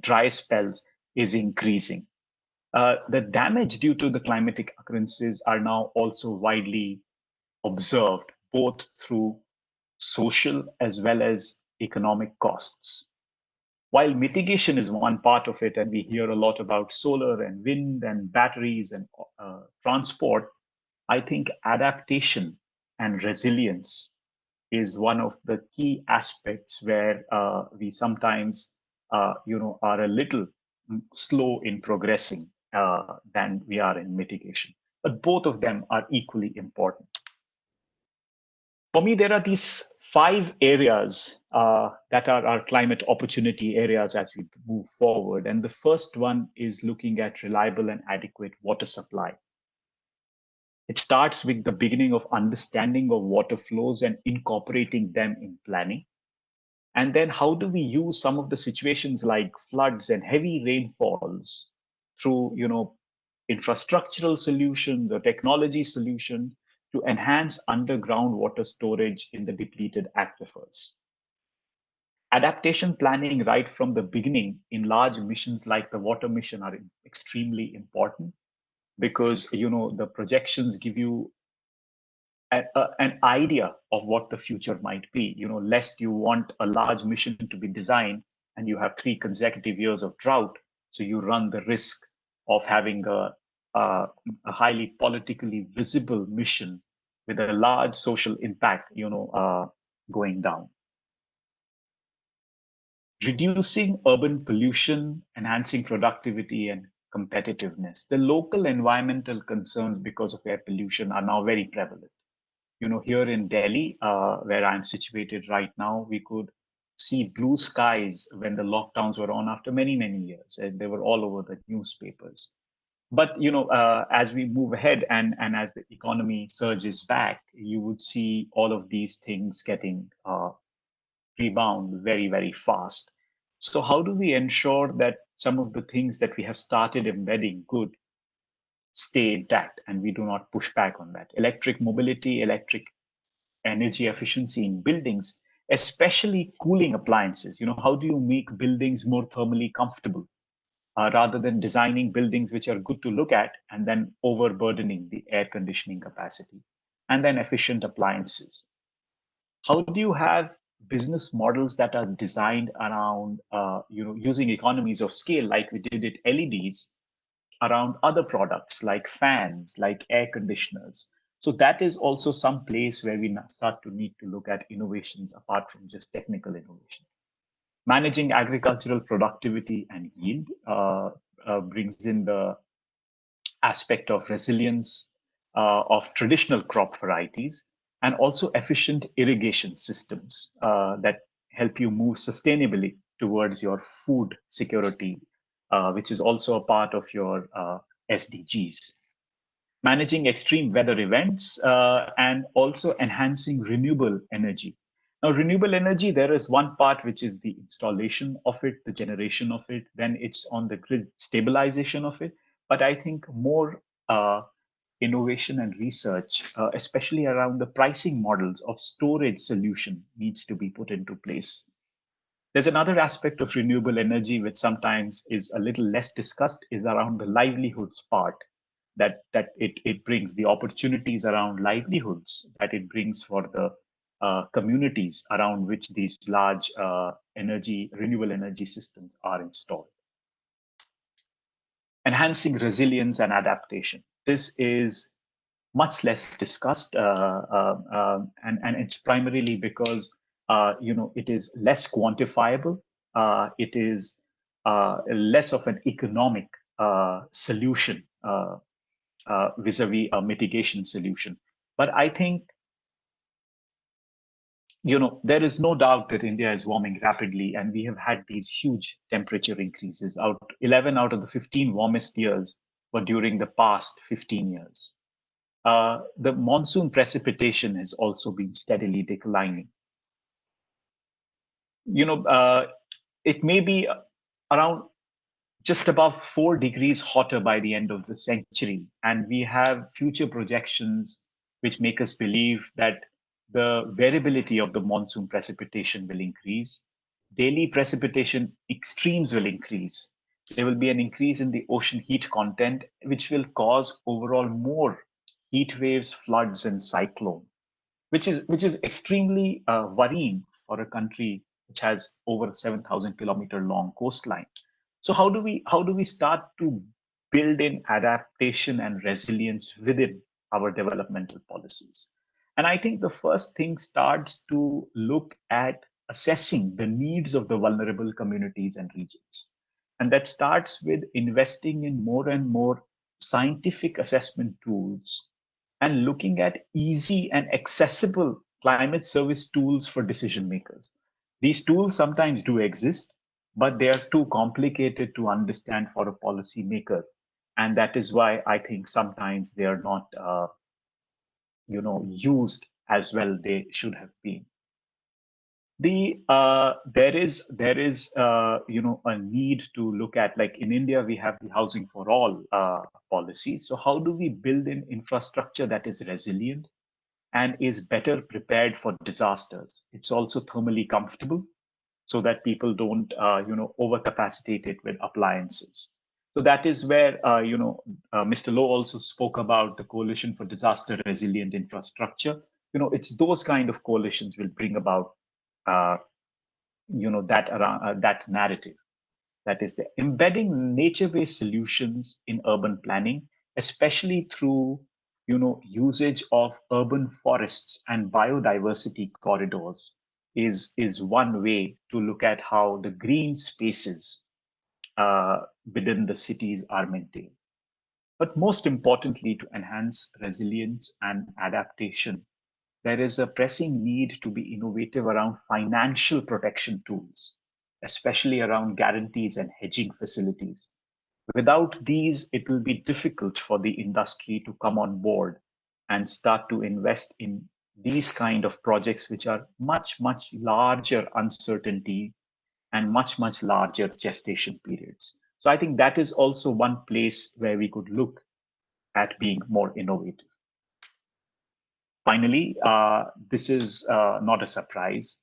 dry spells is increasing. The damage due to the climatic occurrences are now also widely observed. both through social as well as economic costs. While mitigation is one part of it, and we hear a lot about solar and wind and batteries and transport, I think adaptation and resilience is one of the key aspects where we sometimes, are a little slow in progressing than we are in mitigation. But both of them are equally important. For me, there are these 5 areas that are our climate opportunity areas as we move forward. And the first one is looking at reliable and adequate water supply. It starts with the beginning of understanding of water flows and incorporating them in planning. And then how do we use some of the situations like floods and heavy rainfalls through, infrastructural solutions or technology solutions to enhance underground water storage in the depleted aquifers. Adaptation planning right from the beginning in large missions like the water mission are extremely important because, the projections give you an idea of what the future might be, lest you want a large mission to be designed and you have 3 consecutive years of drought. So you run the risk of having a highly politically visible mission with a large social impact, going down. Reducing urban pollution, enhancing productivity and competitiveness. The local environmental concerns because of air pollution are now very prevalent. Here in Delhi, where I'm situated right now, we could see blue skies when the lockdowns were on after many, many years, and they were all over the newspapers. But, as we move ahead and as the economy surges back, you would see all of these things getting rebound very, very fast. So how do we ensure that some of the things that we have started embedding good stay intact and we do not push back on that? Electric mobility, electric energy efficiency in buildings, especially cooling appliances. How do you make buildings more thermally comfortable rather than designing buildings which are good to look at and then overburdening the air conditioning capacity? And then efficient appliances. How do you have business models that are designed around, using economies of scale like we did at LEDs around other products like fans, like air conditioners? So that is also some place where we start to need to look at innovations apart from just technical innovation. Managing agricultural productivity and yield brings in the aspect of resilience of traditional crop varieties and also efficient irrigation systems that help you move sustainably towards your food security, which is also a part of your SDGs. Managing extreme weather events and also enhancing renewable energy. Now, renewable energy, there is one part which is the installation of it, the generation of it, then it's on the grid stabilization of it. But I think more innovation and research, especially around the pricing models of storage solution, needs to be put into place. There's another aspect of renewable energy which sometimes is a little less discussed, is around the livelihoods part, that it brings, the opportunities around livelihoods that it brings for the communities around which these large renewable energy systems are installed. Enhancing resilience and adaptation. This is much less discussed, and it's primarily because it is less quantifiable. It is less of an economic solution vis-a-vis a mitigation solution. But I think there is no doubt that India is warming rapidly, and we have had these huge temperature increases. 11 out of the 15 warmest years were during the past 15 years. The monsoon precipitation has also been steadily declining. It may be around just above 4 degrees hotter by the end of the century. And we have future projections which make us believe that the variability of the monsoon precipitation will increase. Daily precipitation extremes will increase. There will be an increase in the ocean heat content, which will cause overall more heat waves, floods, and cyclone, which is extremely worrying for a country which has over 7,000-kilometer long coastline. So how do we start to build in adaptation and resilience within our developmental policies? And I think the first thing starts to look at assessing the needs of the vulnerable communities and regions. And that starts with investing in more and more scientific assessment tools and looking at easy and accessible climate service tools for decision makers. These tools sometimes do exist, but they are too complicated to understand for a policymaker. And that is why I think sometimes they are not used as well they should have been. There is a need to look at, like in India we have the housing for all policy. So how do we build an infrastructure that is resilient and is better prepared for disasters? It's also thermally comfortable so that people don't overcapacitate it with appliances. So that is where Mr. Lowe also spoke about the Coalition for Disaster Resilient Infrastructure. It's those kind of coalitions will bring about uh, that narrative. That is the embedding nature-based solutions in urban planning, especially through usage of urban forests and biodiversity corridors is one way to look at how the green spaces within the cities are maintained. But most importantly, to enhance resilience and adaptation, there is a pressing need to be innovative around financial protection tools, especially around guarantees and hedging facilities. Without these, it will be difficult for the industry to come on board and start to invest in these kind of projects, which are much, much larger uncertainty and much, much larger gestation periods. So I think that is also one place where we could look at being more innovative. Finally, this is not a surprise.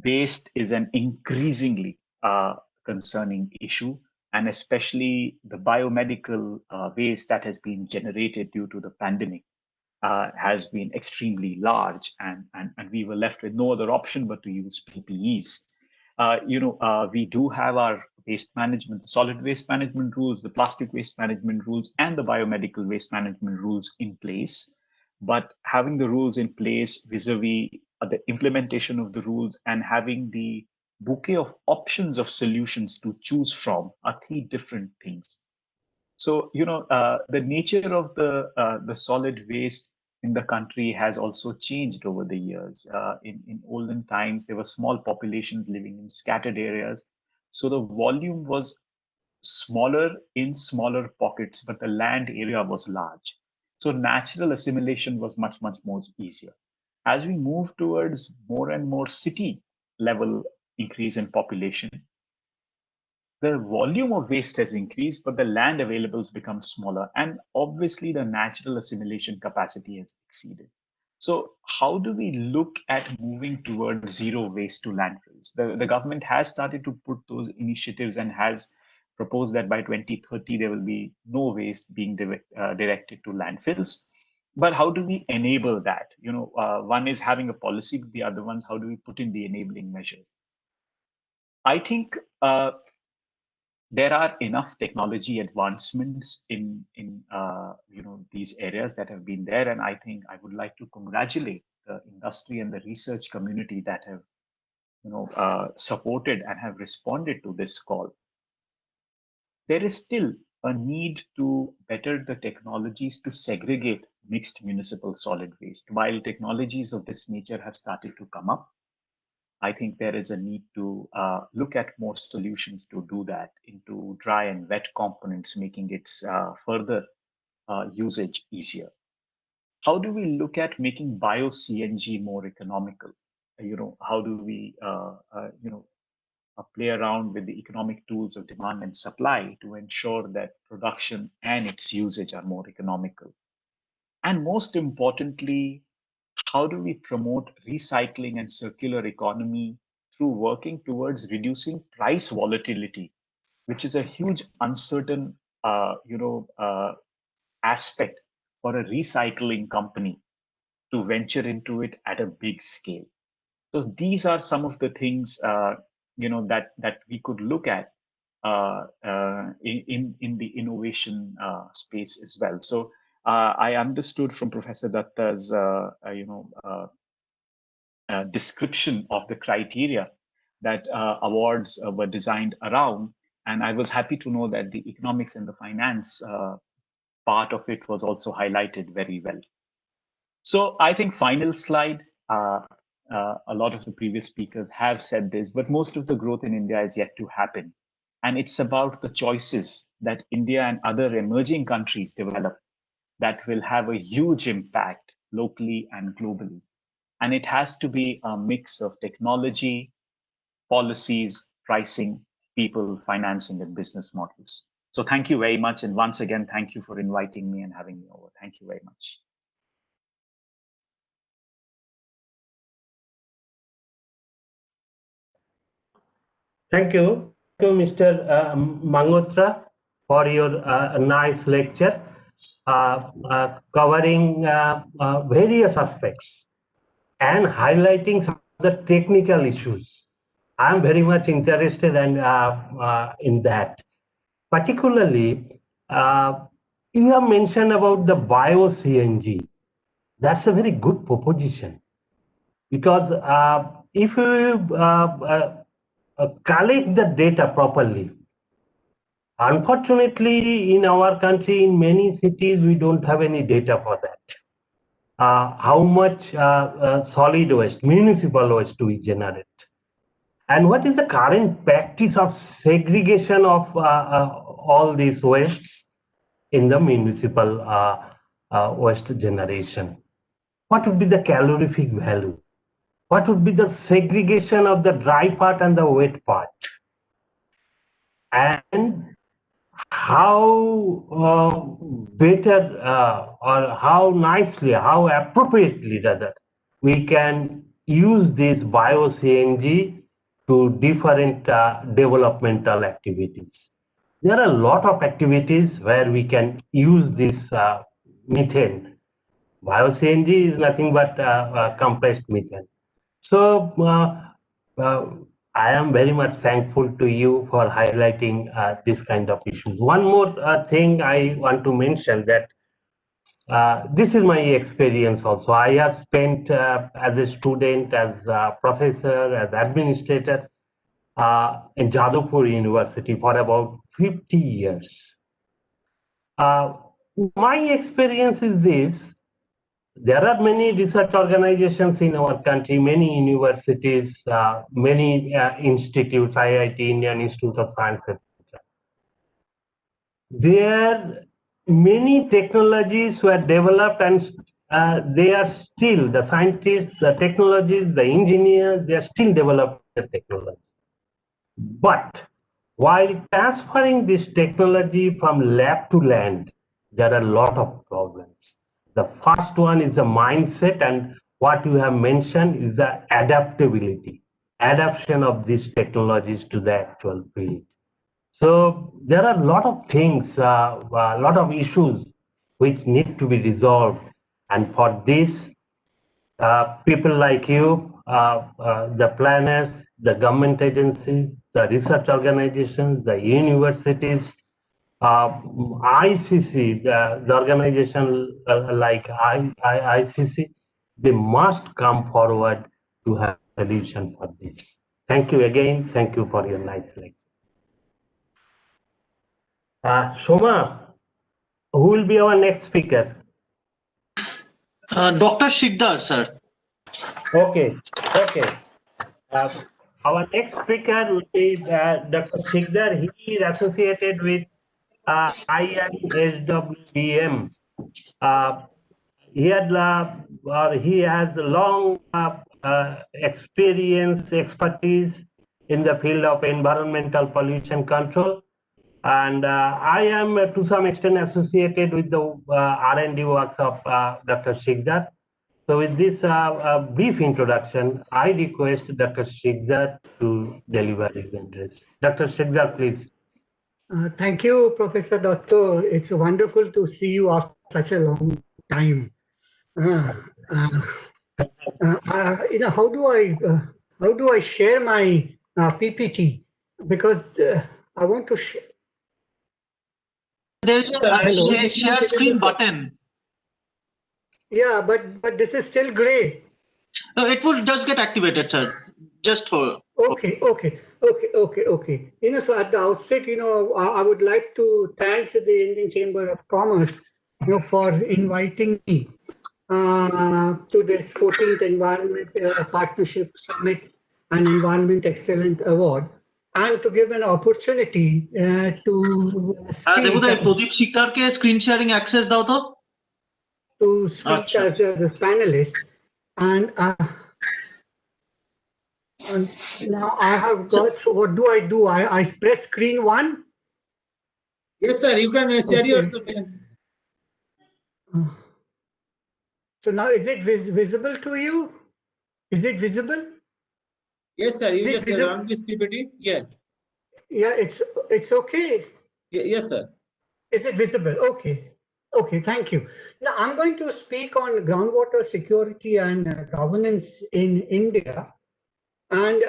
Waste is an increasingly concerning issue, and especially the biomedical waste that has been generated due to the pandemic has been extremely large, and we were left with no other option but to use PPEs. We do have our waste management, the solid waste management rules, the plastic waste management rules, and the biomedical waste management rules in place. But having the rules in place vis-a-vis the implementation of the rules and having the bouquet of options of solutions to choose from are three different things. So, the nature of the solid waste in the country has also changed over the years. In olden times, there were small populations living in scattered areas. So the volume was smaller in smaller pockets, but the land area was large. So natural assimilation was much, much more easier. As we move towards more and more city level increase in population, the volume of waste has increased, but the land available has become smaller. And obviously, the natural assimilation capacity has exceeded. So how do we look at moving towards zero waste to landfills? The government has started to put those initiatives and has proposed that by 2030, there will be no waste being directed to landfills. But how do we enable that? One is having a policy, but the other one's how do we put in the enabling measures? I think there are enough technology advancements in these areas that have been there, and I think I would like to congratulate the industry and the research community that have supported and have responded to this call. There is still a need to better the technologies to segregate mixed municipal solid waste. While technologies of this nature have started to come up, I think there is a need to look at more solutions to do that into dry and wet components, making its further usage easier. How do we look at making bio-CNG more economical? How do we, play around with the economic tools of demand and supply to ensure that production and its usage are more economical? And most importantly, how do we promote recycling and circular economy through working towards reducing price volatility, which is a huge uncertain aspect for a recycling company to venture into it at a big scale. So these are some of the things that we could look at in the innovation space as well. So I understood from Professor Datta's description of the criteria that awards were designed around, and I was happy to know that the economics and the finance part of it was also highlighted very well. So I think final slide. A lot of the previous speakers have said this, but most of the growth in India is yet to happen. And it's about the choices that India and other emerging countries develop that will have a huge impact locally and globally. And it has to be a mix of technology, policies, pricing, people, financing, and business models. So thank you very much. And once again, thank you for inviting me and having me over. Thank you very much. Thank you, Mr. Mangotra, for your nice lecture covering various aspects and highlighting some of the technical issues. I'm very much interested in that. Particularly, you have mentioned about the bio-CNG. That's a very good proposition, because if you collect the data properly, unfortunately, in our country, in many cities, we don't have any data for that. How much solid waste, municipal waste we generate, and what is the current practice of segregation of all these wastes in the municipal waste generation? What would be the calorific value? What would be the segregation of the dry part and the wet part? And how better or how nicely, how appropriately rather, we can use this bio-CNG to different developmental activities. There are a lot of activities where we can use this methane. Bio-CNG is nothing but compressed methane. So I am very much thankful to you for highlighting this kind of issues. One more thing I want to mention, that this is my experience also. I have spent as a student, as a professor, as administrator in Jadavpur University for about 50 years. My experience is this: there are many research organizations in our country, many universities, many institutes, IIT, Indian Institute of Science, etc. There many technologies were developed, and they are still, the scientists, the technologies, the engineers, they are still developing the technology. But while transferring this technology from lab to land, there are a lot of problems. The first one is the mindset, and what you have mentioned is the adaptability, adaptation of these technologies to the actual field. So there are a lot of things, a lot of issues which need to be resolved. And for this, people like you, the planners, the government agencies, the research organizations, the universities, ICC, the organization like ICC, they must come forward to have a solution for this. Thank you again. Thank you for your nice lecture. Shoma, who will be our next speaker? Dr. Shikdar, sir. Okay. Our next speaker will be Dr. Shikdar. He is associated with IISWBM. He has long expertise in the field of environmental pollution control, and I am to some extent associated with the R&D works of Dr. Shikdar. So with this brief introduction, I request Dr. Shikdar to deliver his address. Dr. Shikdar, please. Thank you, Professor Dotto. It's wonderful to see you after such a long time. How do I share my PPT? Because I want to share. There's a share screen button. Yeah, but this is still gray. No, it will just get activated, sir. Just hold. Okay. So at the outset, I would like to thank the Indian Chamber of Commerce, for inviting me to this 14th Environment Partnership Summit and Environment Excellence Award, and to give an opportunity to speak. Pradeep Sikar ke screen sharing access dao to. To speak as a panelist, and now I have got. So what do? I press screen 1. Yes, sir. You can share your screen. So now is it visible to you? Is it visible? Yes, sir. You just run this PPT. Yes. Yeah, it's okay. Yes, sir. Is it visible? Okay. Okay, thank you. Now I'm going to speak on groundwater security and governance in India. And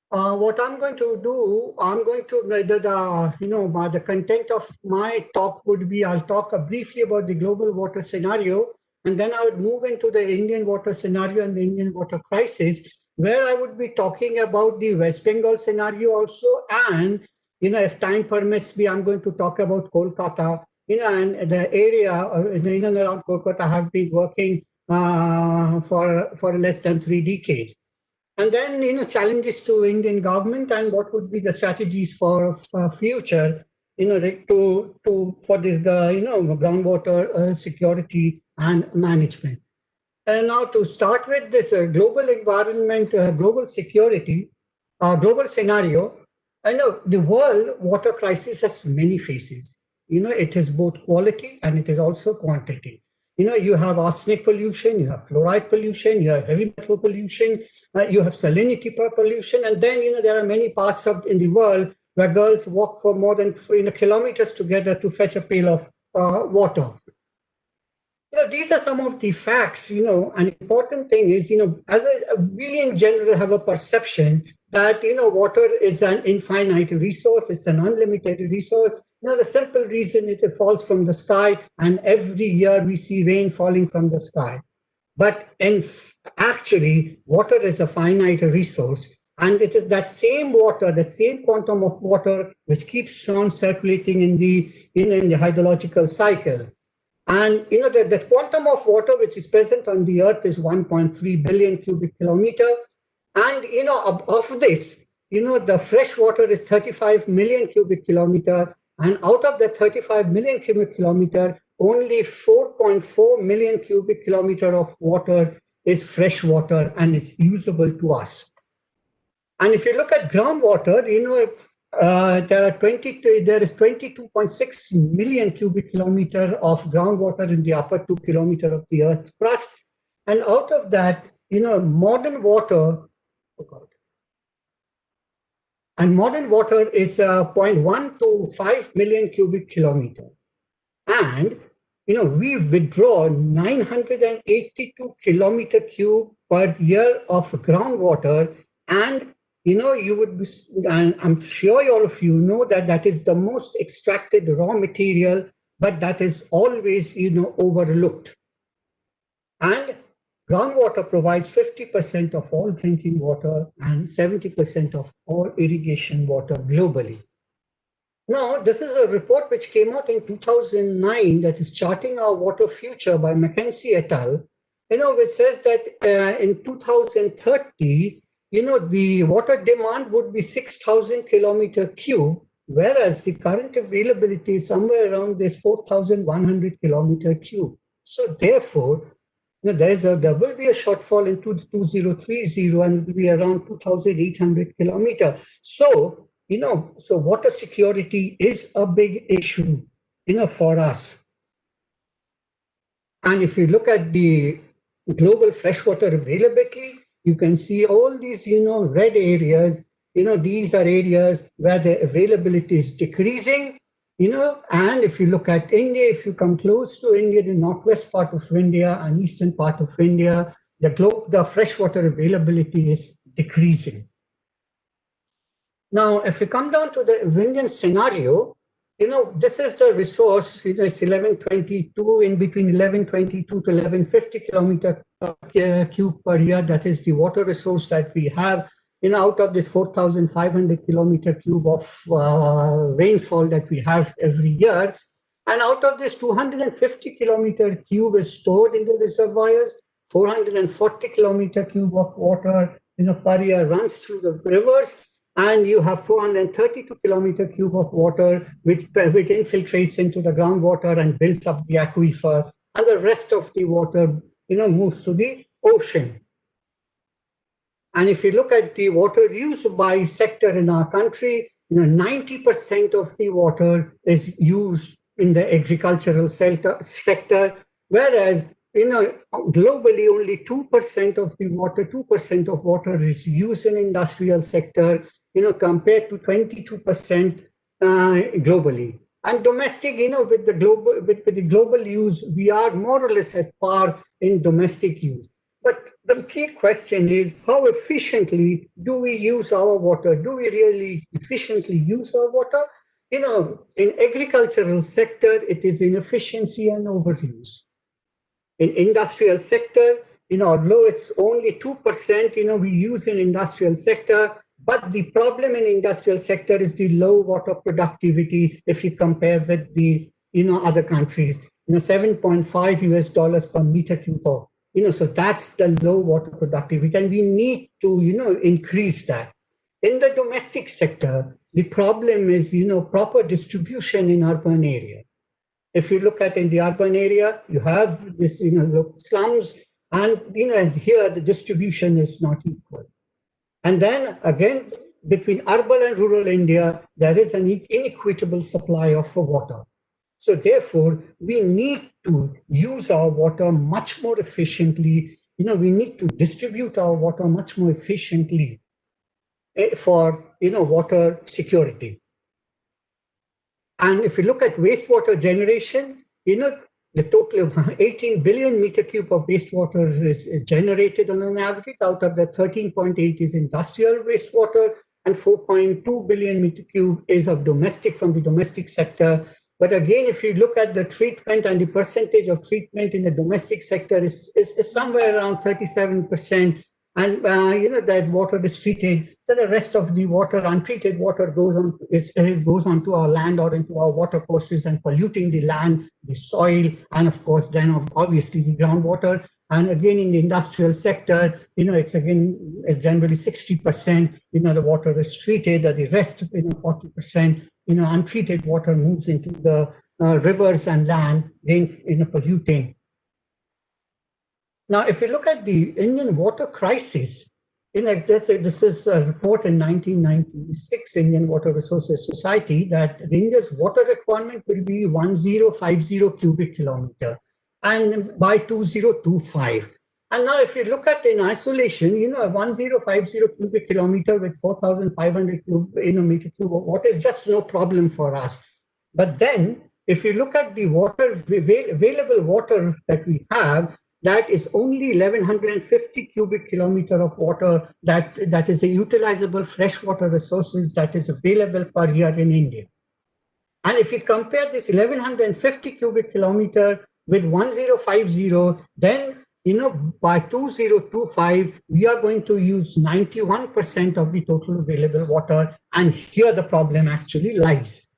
what I'm going to do, the content of my talk would be, I'll talk briefly about the global water scenario, and then I would move into the Indian water scenario and the Indian water crisis, where I would be talking about the West Bengal scenario also, and if time permits me, I'm going to talk about Kolkata, and the area in and around Kolkata have been working for less than 3 decades. And then, challenges to Indian government and what would be the strategies for future, for this, groundwater security and management. And now to start with this global environment, global security, global scenario, I know the world water crisis has many faces. It is both quality and it is also quantity. You have arsenic pollution, you have fluoride pollution, you have heavy metal pollution, you have salinity pollution, and then there are many parts in the world where girls walk for more than kilometers together to fetch a pail of water. These are some of the facts. An important thing is, as we in general have a perception that water is an infinite resource, it's an unlimited resource. The simple reason it falls from the sky, and every year we see rain falling from the sky. But actually, water is a finite resource, and it is that same water, that same quantum of water, which keeps on circulating in the hydrological cycle. And the quantum of water which is present on the earth is 1.3 billion cubic kilometer. And of this, the fresh water is 35 million cubic kilometer. And out of the 35 million cubic kilometer, only 4.4 million cubic kilometer of water is fresh water and is usable to us. And if you look at groundwater, there is 22.6 million cubic kilometer of groundwater in the upper 2 kilometer of the Earth's crust. And out of that, modern water is 0.1 to 5 million cubic kilometer. And, we withdraw 982 kilometer cube per year of groundwater. And, you would be, and I'm sure all of you know that is the most extracted raw material, but that is always, overlooked. And groundwater provides 50% of all drinking water and 70% of all irrigation water globally. Now, this is a report which came out in 2009 that is charting our water future by McKenzie et al., which says that in 2030, the water demand would be 6,000 kilometer cube, whereas the current availability is somewhere around this 4,100 kilometer cube. So therefore, there will be a shortfall in 2030 and it will be around 2,800 kilometer. So, so water security is a big issue, for us. And if you look at the global freshwater availability, you can see all these, red areas. These are areas where the availability is decreasing. And if you look at India, if you come close to India, the northwest part of India and eastern part of India, the freshwater availability is decreasing. Now, if we come down to the Indian scenario, this is the resource, it's 1122, in between 1122 to 1150 kilometer cube per year. That is the water resource that we have. Out of this 4,500 kilometer cube of rainfall that we have every year. And out of this 250 kilometer cube is stored in the reservoirs, 440 kilometer cube of water per year runs through the rivers, and you have 432 kilometer cube of water which infiltrates into the groundwater and builds up the aquifer, and the rest of the water moves to the ocean. And if you look at the water use by sector in our country, 90% of the water is used in the agricultural sector, whereas globally only 2% of the water, 2% of water is used in industrial sector, compared to 22% globally. And domestic, with the global use, we are more or less at par in domestic use. But the key question is, how efficiently do we use our water? Do we really efficiently use our water? In agricultural sector, it is inefficiency and overuse. In industrial sector, although it's only 2%, we use in industrial sector, but the problem in industrial sector is the low water productivity if you compare with the other countries. 7.5 US dollars per meter cube. So that's the low water productivity, and we need to, increase that. In the domestic sector, the problem is, proper distribution in urban area. If you look at in the urban area, you have this, slums, and, here the distribution is not equal. And then again, between urban and rural India, there is an inequitable supply of water. So therefore, we need to use our water much more efficiently. We need to distribute our water much more efficiently for, water security. And if you look at wastewater generation, the total of 18 billion meter cube of wastewater is generated on an average. Out of that, 13.8 is industrial wastewater, and 4.2 billion meter cube is of domestic, from the domestic sector. But again, if you look at the treatment, and the percentage of treatment in the domestic sector is somewhere around 37%. And that water is treated, so the rest of the water, untreated water, goes on to our land or into our water courses and polluting the land, the soil, and of course then obviously the groundwater. And again, in the industrial sector, it's generally 60%, the water is treated, and the rest, 40%, untreated water moves into the rivers and land, then, polluting. Now, if you look at the Indian water crisis, this is a report in 1996, Indian Water Resources Society, that India's water requirement will be 1050 cubic kilometer, and by 2025. And now, if you look at in isolation, 1050 cubic kilometer with 4,500 meter cube of water is just no problem for us. But then, if you look at the water, available water that we have, that is only 1150 cubic kilometer of water that is a utilizable freshwater resources that is available per year in India. And if you compare this 1150 cubic kilometer with 1050, then by 2025, we are going to use 91% of the total available water, and here the problem actually lies.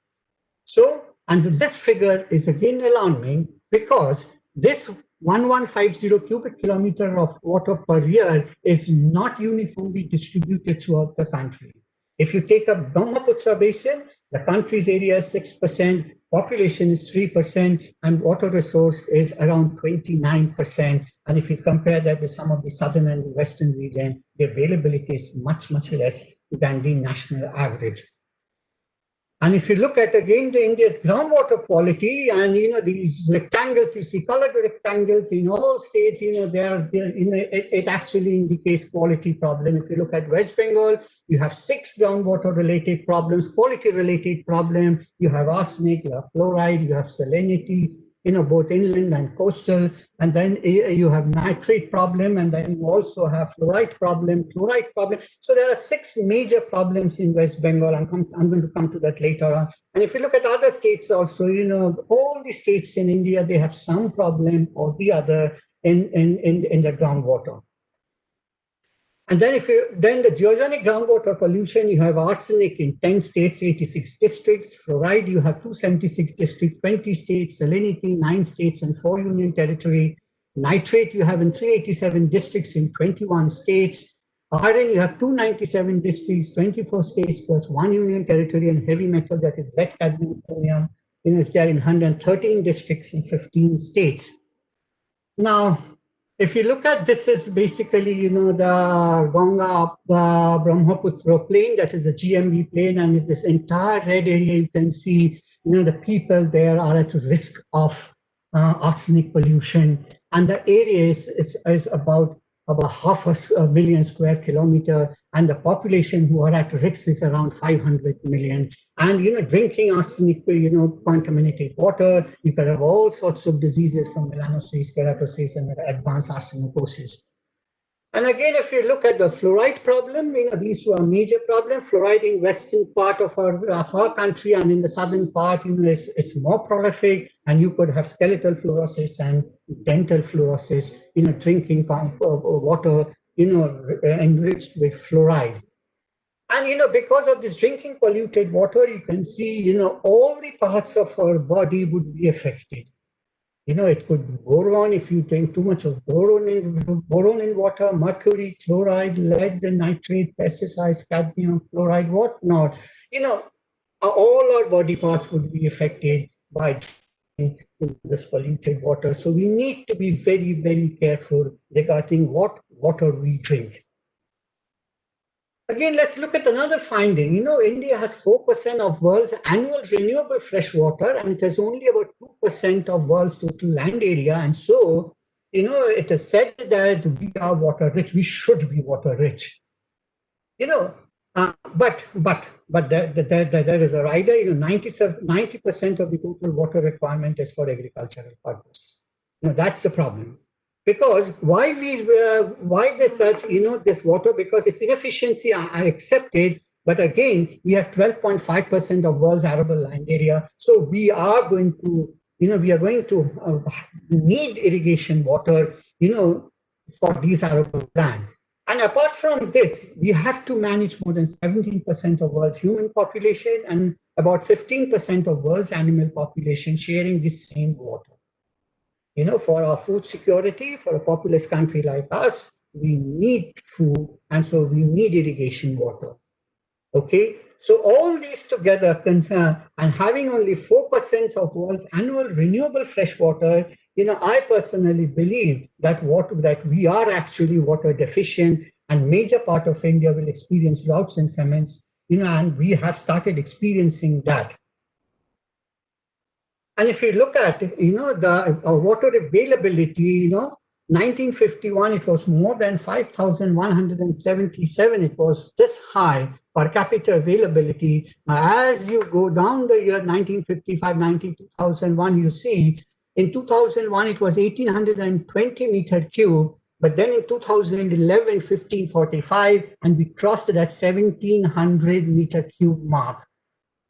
So, and this figure is again alarming, because this 1150 cubic kilometer of water per year is not uniformly distributed throughout the country. If you take up Brahmaputra Basin, the country's area is 6%, population is 3%, and water resource is around 29%. And if you compare that with some of the southern and the western region, the availability is much, much less than the national average. And if you look at again the India's groundwater quality, and these rectangles, you see colored rectangles in all states, it actually indicates quality problem. If you look at West Bengal, you have 6 groundwater related problems, quality related problem. You have arsenic, you have fluoride, you have salinity, both inland and coastal, and then you have nitrate problem, and then you also have fluoride problem, chloride problem. So there are 6 major problems in West Bengal. I'm going to come to that later on. And if you look at other states also, all the states in India, they have some problem or the other in the groundwater. And then then the geogenic groundwater pollution, you have arsenic in 10 states, 86 districts, fluoride, you have 276 districts, 20 states, salinity, 9 states and 4 union territory, nitrate you have in 387 districts in 21 states, iron you have 297 districts, 24 states plus 1 union territory, and heavy metal, that is lead, cadmium, chromium, is there in 113 districts in 15 states. Now, if you look at this, is basically, the Ganga Brahmaputra plain, that is a GMB plain, and this entire red area, you can see, the people there are at risk of arsenic pollution, and the area is about 500,000 square kilometer, and the population who are at risk is around 500 million. And drinking arsenic, contaminated water, you can have all sorts of diseases from melanosis, keratosis, and advanced arsenicosis. And again, if you look at the fluoride problem, these were a major problem. Fluoride in western part of our country, and in the southern part, it's more prolific, and you could have skeletal fluorosis and dental fluorosis, drinking water, enriched with fluoride. And because of this drinking polluted water, you can see, all the parts of our body would be affected. It could be boron, if you drink too much of boron in water, mercury, chloride, lead, nitrate, pesticides, cadmium, fluoride, whatnot. All our body parts would be affected by this polluted water. So we need to be very, very careful regarding what water we drink. Again, let's look at another finding. India has 4% of world's annual renewable fresh water, and it has only about 2% of world's total land area. And so, it is said that we are water rich. We should be water rich. But there is a rider. 90% of the total water requirement is for agricultural purpose. That's the problem. Because why they search, this water? Because its inefficiency, I accept it. But again, we have 12.5% of world's arable land area. So we are going to, need irrigation water, for these arable land. And apart from this, we have to manage more than 17% of world's human population and about 15% of world's animal population sharing the same water. For our food security, for a populous country like us, we need food, and so we need irrigation water. Okay, so all these together, and having only 4% of world's annual renewable fresh water, I personally believe that we are actually water deficient, and major part of India will experience droughts and famines, and we have started experiencing that. And if you look at, the water availability, 1951, it was more than 5,177. It was this high per capita availability. As you go down the year 1955, 2001, you see in 2001, it was 1,820 meter cube. But then in 2011, 1545, and we crossed that 1,700 meter cube mark.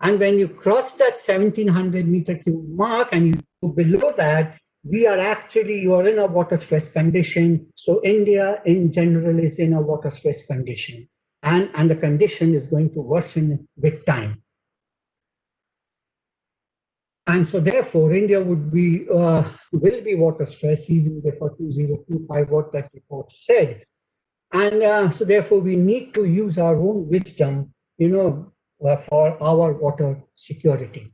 And when you cross that 1,700 meter cube mark and you go below that, you are in a water stress condition. So India in general is in a water stress condition, and the condition is going to worsen with time. And so therefore, India will be water stressed even before 2025, what that report said. And so therefore, we need to use our own wisdom, for our water security.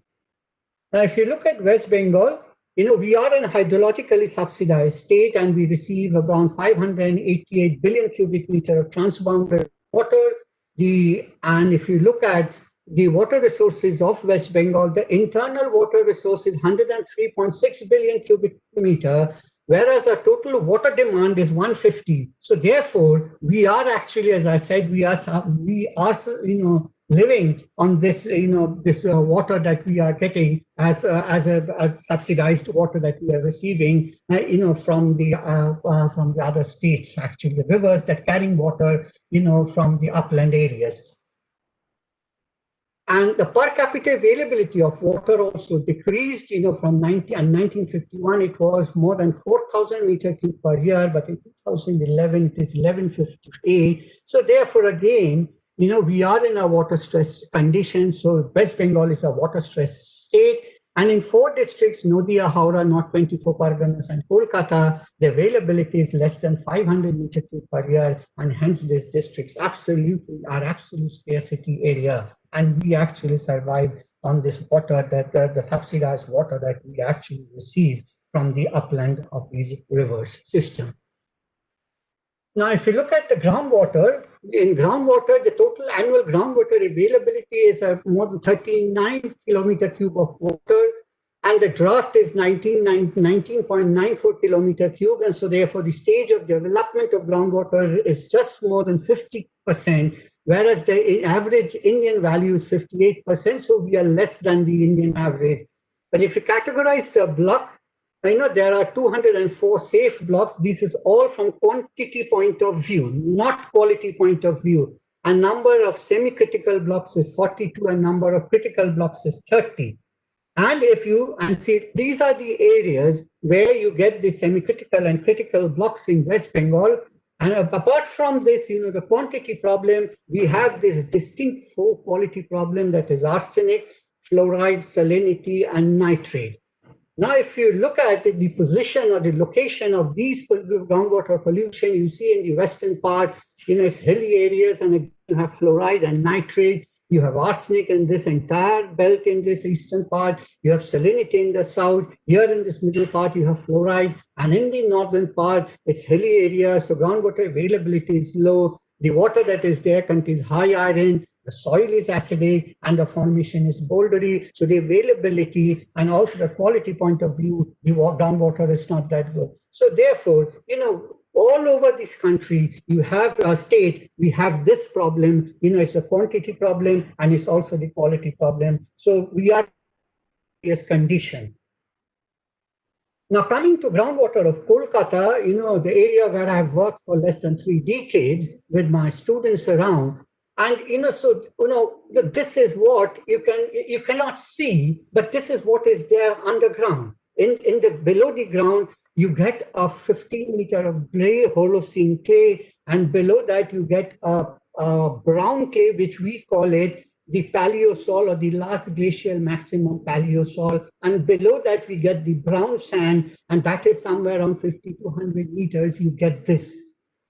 Now, if you look at West Bengal, we are in a hydrologically subsidized state, and we receive around 588 billion cubic meter of transboundary water. And if you look at the water resources of West Bengal, the internal water resource is 103.6 billion cubic meter, whereas our total water demand is 150. So therefore, we are actually, as I said, we are living on this, this water that we are getting as a subsidized water that we are receiving, from the other states, actually, the rivers that carrying water, from the upland areas. And the per capita availability of water also decreased, from 1951, it was more than 4,000 meter cube per year, but in 2011, it is 1158. So therefore, again, we are in a water stress condition. So West Bengal is a water stress state. And in 4 districts, Nadia, Howrah, North 24 Parganas, and Kolkata, the availability is less than 500 meter cube per year. And hence, these districts absolutely are absolute scarcity area. And we actually survive on this water, that the subsidized water that we actually receive from the upland of these rivers system. Now, if you look at the groundwater, in groundwater, the total annual groundwater availability is more than 39 kilometer cube of water, and the draft is 19.94 kilometer cube. And so therefore, the stage of development of groundwater is just more than 50%, whereas the average Indian value is 58%. So we are less than the Indian average. But if you categorize the block, there are 204 safe blocks. This is all from quantity point of view, not quality point of view. A number of semi-critical blocks is 42, and number of critical blocks is 30. And if you see, these are the areas where you get the semi-critical and critical blocks in West Bengal. And apart from this, the quantity problem, we have this distinct 4 quality problem, that is arsenic, fluoride, salinity, and nitrate. Now, if you look at the position or the location of these groundwater pollution, you see in the western part, it's hilly areas, and you have fluoride and nitrate. You have arsenic in this entire belt in this eastern part. You have salinity in the south. Here in this middle part, you have fluoride. And in the northern part, it's hilly areas, so groundwater availability is low. The water that is there contains high iron. The soil is acidic, and the formation is bouldery. So the availability and also the quality point of view, the groundwater is not that good. So therefore, all over this country, you have a state, we have this problem, it's a quantity problem, and it's also the quality problem. So we are in this condition. Now, coming to groundwater of Kolkata, the area where I've worked for less than 3 decades with my students around. And, this is what you cannot see, but this is what is there underground. In the below the ground, you get a 15 meter of gray Holocene clay, and below that you get a brown clay, which we call it the Paleosol, or the last glacial maximum Paleosol. And below that we get the brown sand, and that is somewhere around 50 to 100 meters, you get this.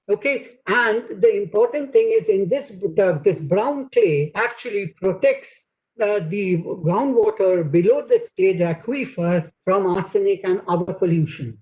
Okay, and the important thing is in this brown clay actually protects the groundwater below this clay, the aquifer, from arsenic and other pollution.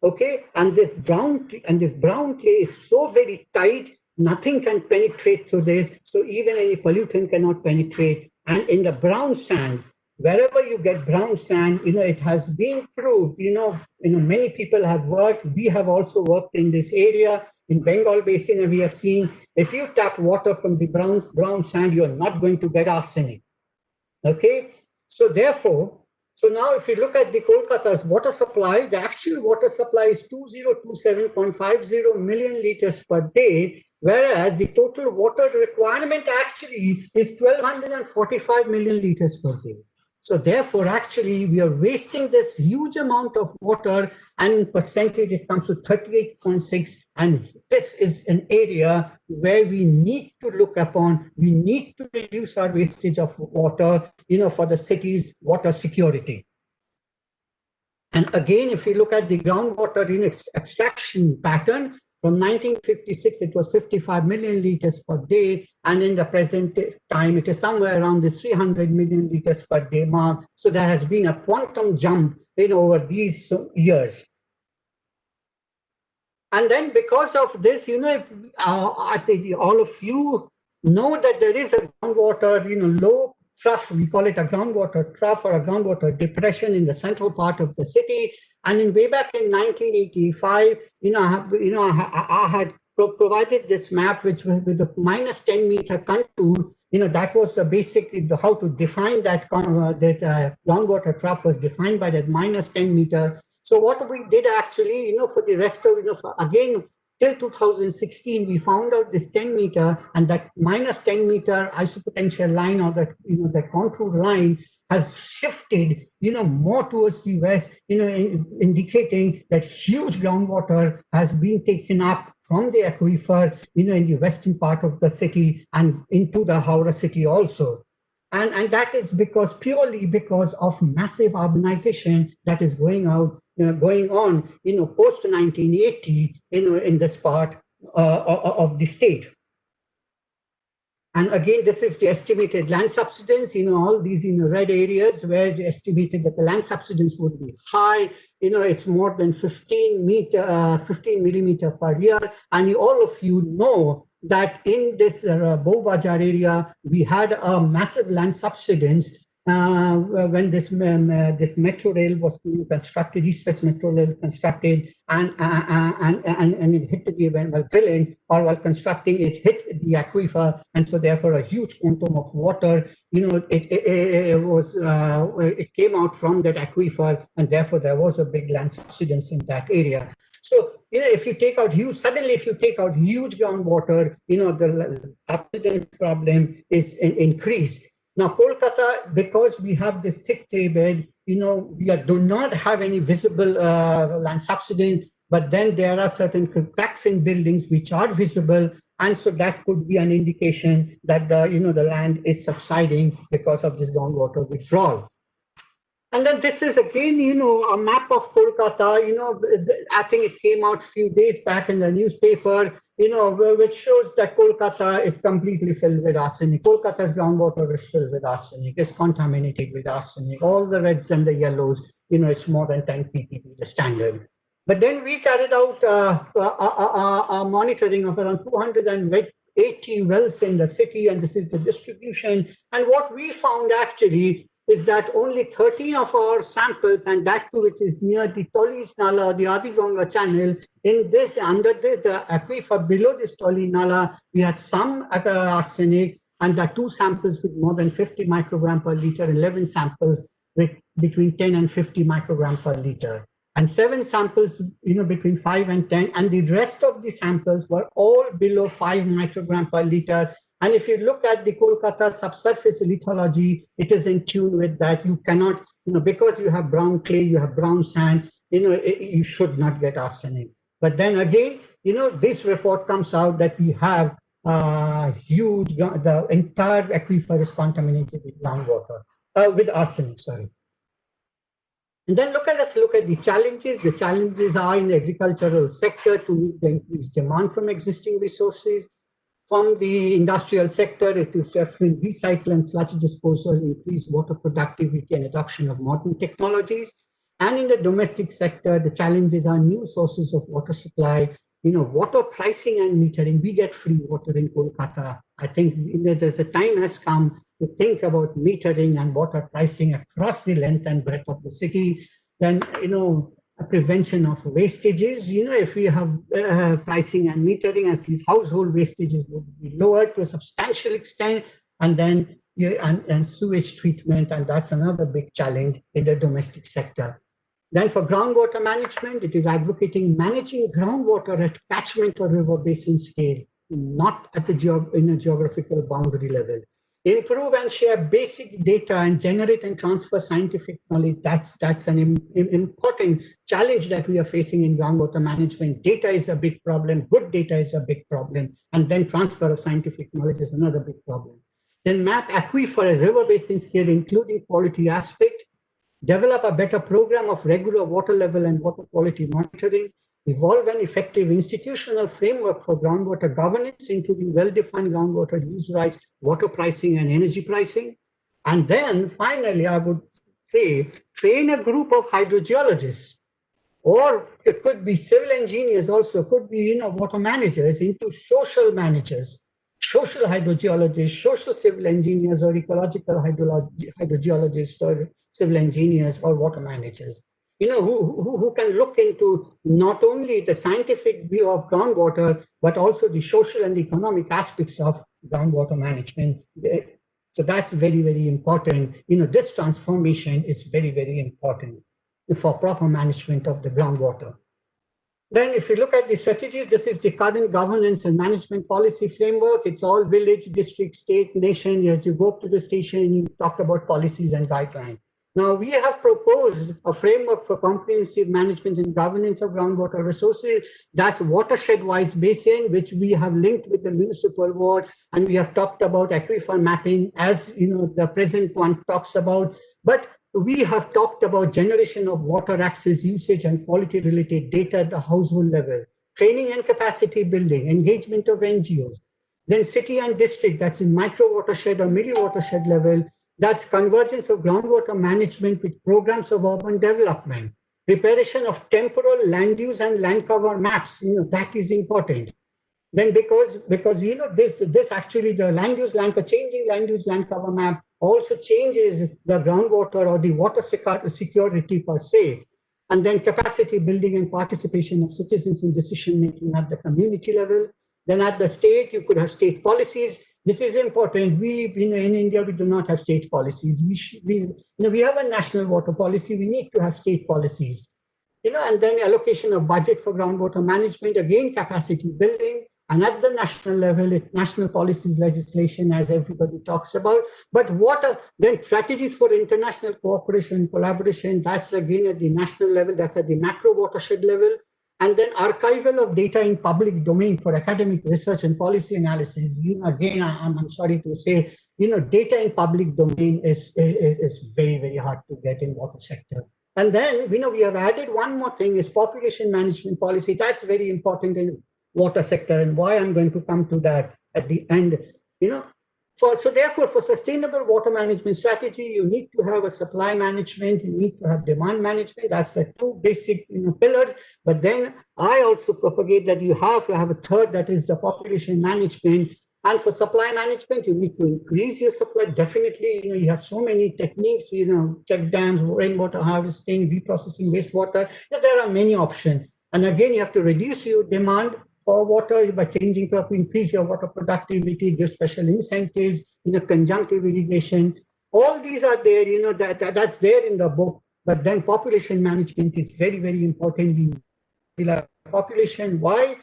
Okay, and this brown clay is so very tight, nothing can penetrate through this. So even any pollutant cannot penetrate. And in the brown sand, wherever you get brown sand, it has been proved. Many people have worked. We have also worked in this area. In Bengal Basin, and we have seen if you tap water from the brown sand, you are not going to get arsenic. Okay, so therefore, now if you look at the Kolkata's water supply, the actual water supply is 2027.50 million liters per day, whereas the total water requirement actually is 1245 million liters per day. So therefore, actually, we are wasting this huge amount of water, and in percentage, it comes to 38.6. And this is an area where we need to look upon. We need to reduce our wastage of water, for the city's water security. And again, if you look at the groundwater extraction pattern, from 1956, it was 55 million liters per day. And in the present time, it is somewhere around the 300 million liters per day mark. So there has been a quantum jump over these years. And then because of this, I think all of you know that there is a groundwater, low trough. We call it a groundwater trough or a groundwater depression in the central part of the city. And in way back in 1985, I had provided this map, which was with the minus 10-meter contour. That was the basic, how to define that groundwater trough was defined by that minus 10-meter. So what we did actually, for the rest of, again, till 2016, we found out this 10-meter and that minus 10-meter isopotential line, or that, the contour line, has shifted, more towards the west, indicating that huge groundwater has been taken up from the aquifer, in the western part of the city and into the Howrah city also. And that is purely because of massive urbanization that is going on, post 1980, in this part of the state. And again, this is the estimated land subsidence, all these red areas where they estimated that the land subsidence would be high. It's more than 15 millimeter per year. And all of you know that in this Bow Bazaar area, we had a massive land subsidence when this metro rail was constructed, East-West Metro Rail constructed, and it hit the while drilling or while constructing, it hit the aquifer, and so therefore a huge quantum of water, it came out from that aquifer, and therefore there was a big land subsidence in that area. So, if you take out huge groundwater, the subsidence problem is increased. Now, Kolkata, because we have this thick clay bed, we do not have any visible land subsidence, but then there are certain cracks in buildings which are visible, and so that could be an indication that the land is subsiding because of this groundwater withdrawal. And then this is again, a map of Kolkata. I think it came out a few days back in the newspaper, which shows that Kolkata is completely filled with arsenic. Kolkata's groundwater is filled with arsenic. It's contaminated with arsenic. All the reds and the yellows, it's more than 10 ppb, the standard. But then we carried out a monitoring of around 280 wells in the city, and this is the distribution. And what we found actually is that only 13 of our samples, and that too which is near the Tolly's Nala, the Adigonga channel, in this, under the aquifer below this Tolly Nala, we had some arsenic, and the 2 samples with more than 50 microgram per liter, 11 samples with between 10 and 50 microgram per liter, and 7 samples, between 5 and 10, and the rest of the samples were all below 5 microgram per liter. And if you look at the Kolkata subsurface lithology, it is in tune with that. You cannot, because you have brown clay, you have brown sand, you should not get arsenic. But then again, this report comes out that we have the entire aquifer is contaminated with groundwater, with arsenic, sorry. And then let's look at the challenges. The challenges are in the agricultural sector to meet the increased demand from existing resources. From the industrial sector, it is effluent recycle and sludge disposal, increased water productivity and adoption of modern technologies. And in the domestic sector, the challenges are new sources of water supply, water pricing and metering. We get free water in Kolkata. I think there's a time has come to think about metering and water pricing across the length and breadth of the city. Then, a prevention of wastages. If we have pricing and metering, as these household wastages would be lowered to a substantial extent, and then and sewage treatment, and that's another big challenge in the domestic sector. Then for groundwater management, it is advocating managing groundwater at catchment or river basin scale, not at the geographical boundary level. Improve and share basic data and generate and transfer scientific knowledge. That's an important challenge that we are facing in groundwater management. Data is a big problem. Good data is a big problem. And then transfer of scientific knowledge is another big problem. Then map aquifer at river basin scale, including quality aspect. Develop a better program of regular water level and water quality monitoring. Evolve an effective institutional framework for groundwater governance, including well-defined groundwater use rights, water pricing, and energy pricing. And then finally, I would say, train a group of hydrogeologists, or it could be civil engineers also, could be, water managers into social managers, social hydrogeologists, social civil engineers, or ecological hydrogeologists, or civil engineers, or water managers. Who can look into not only the scientific view of groundwater, but also the social and economic aspects of groundwater management. So that's very, very important. This transformation is very, very important for proper management of the groundwater. Then if you look at the strategies, this is the current governance and management policy framework. It's all village, district, state, nation. As you go up to the station, you talk about policies and guidelines. Now, we have proposed a framework for comprehensive management and governance of groundwater resources. That's watershed-wise basin, which we have linked with the municipal board, and we have talked about aquifer mapping, as the present one talks about. But we have talked about generation of water access, usage, and quality related data at the household level, training and capacity building, engagement of NGOs. Then city and district, that's in micro watershed or milli watershed level, that's convergence of groundwater management with programs of urban development, preparation of temporal land use and land cover maps, that is important. Then because this actually the changing land use land cover map also changes the groundwater or the water security per se. And then capacity building and participation of citizens in decision making at the community level. Then at the state, you could have state policies. This is important. We, in India, we do not have state policies. We have a national water policy. We need to have state policies. And then allocation of budget for groundwater management, again, capacity building. And at the national level, it's national policies legislation, as everybody talks about. But then strategies for international cooperation, collaboration, that's again at the national level, that's at the macro watershed level. And then archival of data in public domain for academic research and policy analysis. Again, I'm sorry to say, data in public domain is very, very hard to get in water sector. And then, we have added one more thing is population management policy. That's very important in water sector, and why I'm going to come to that at the end. So therefore, for sustainable water management strategy, you need to have a supply management, you need to have demand management. That's the two basic pillars. But then I also propagate that you have to have a third, that is the population management. And for supply management, you need to increase your supply. Definitely, you have so many techniques, check dams, rainwater harvesting, reprocessing wastewater. There are many options. And again, you have to reduce your demand for water by changing crop, increase your water productivity, give special incentives, conjunctive irrigation. All these are there, that's there in the book. But then population management is very, very important. Population, why?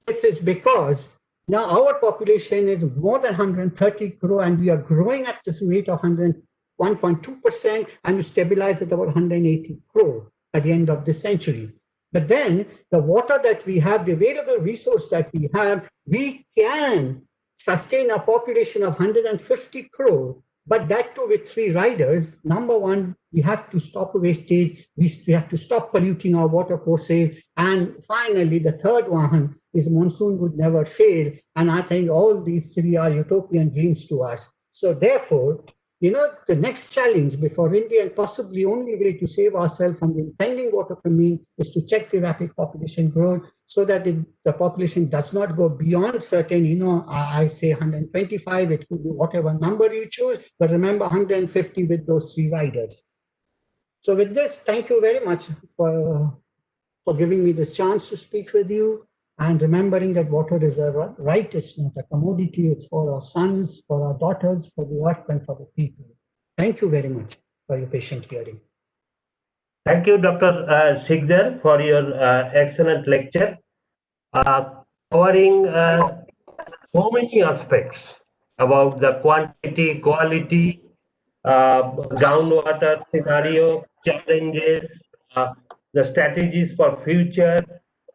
This is because now our population is more than 130 crore, and we are growing at this rate of 1.2%, and we stabilize at about 180 crore at the end of this century. But then the water that we have, the available resource that we have, we can sustain a population of 150 crore, but that too with three riders. Number one, we have to stop wastage, we have to stop polluting our water courses, and finally the third one is monsoon would never fail. And I think all these three are utopian dreams to us. So therefore, the next challenge before India, and possibly only way to save ourselves from the impending water famine, is to check the rapid population growth so that the population does not go beyond certain, I say 125, it could be whatever number you choose, but remember 150 with those three riders. So with this, thank you very much for giving me this chance to speak with you, and remembering that water is a right, it's not a commodity, it's for our sons, for our daughters, for the earth, and for the people. Thank you very much for your patient hearing. Thank you, Dr. Shigdar, for your excellent lecture, covering so many aspects about the quantity, quality, groundwater scenario, challenges, the strategies for future,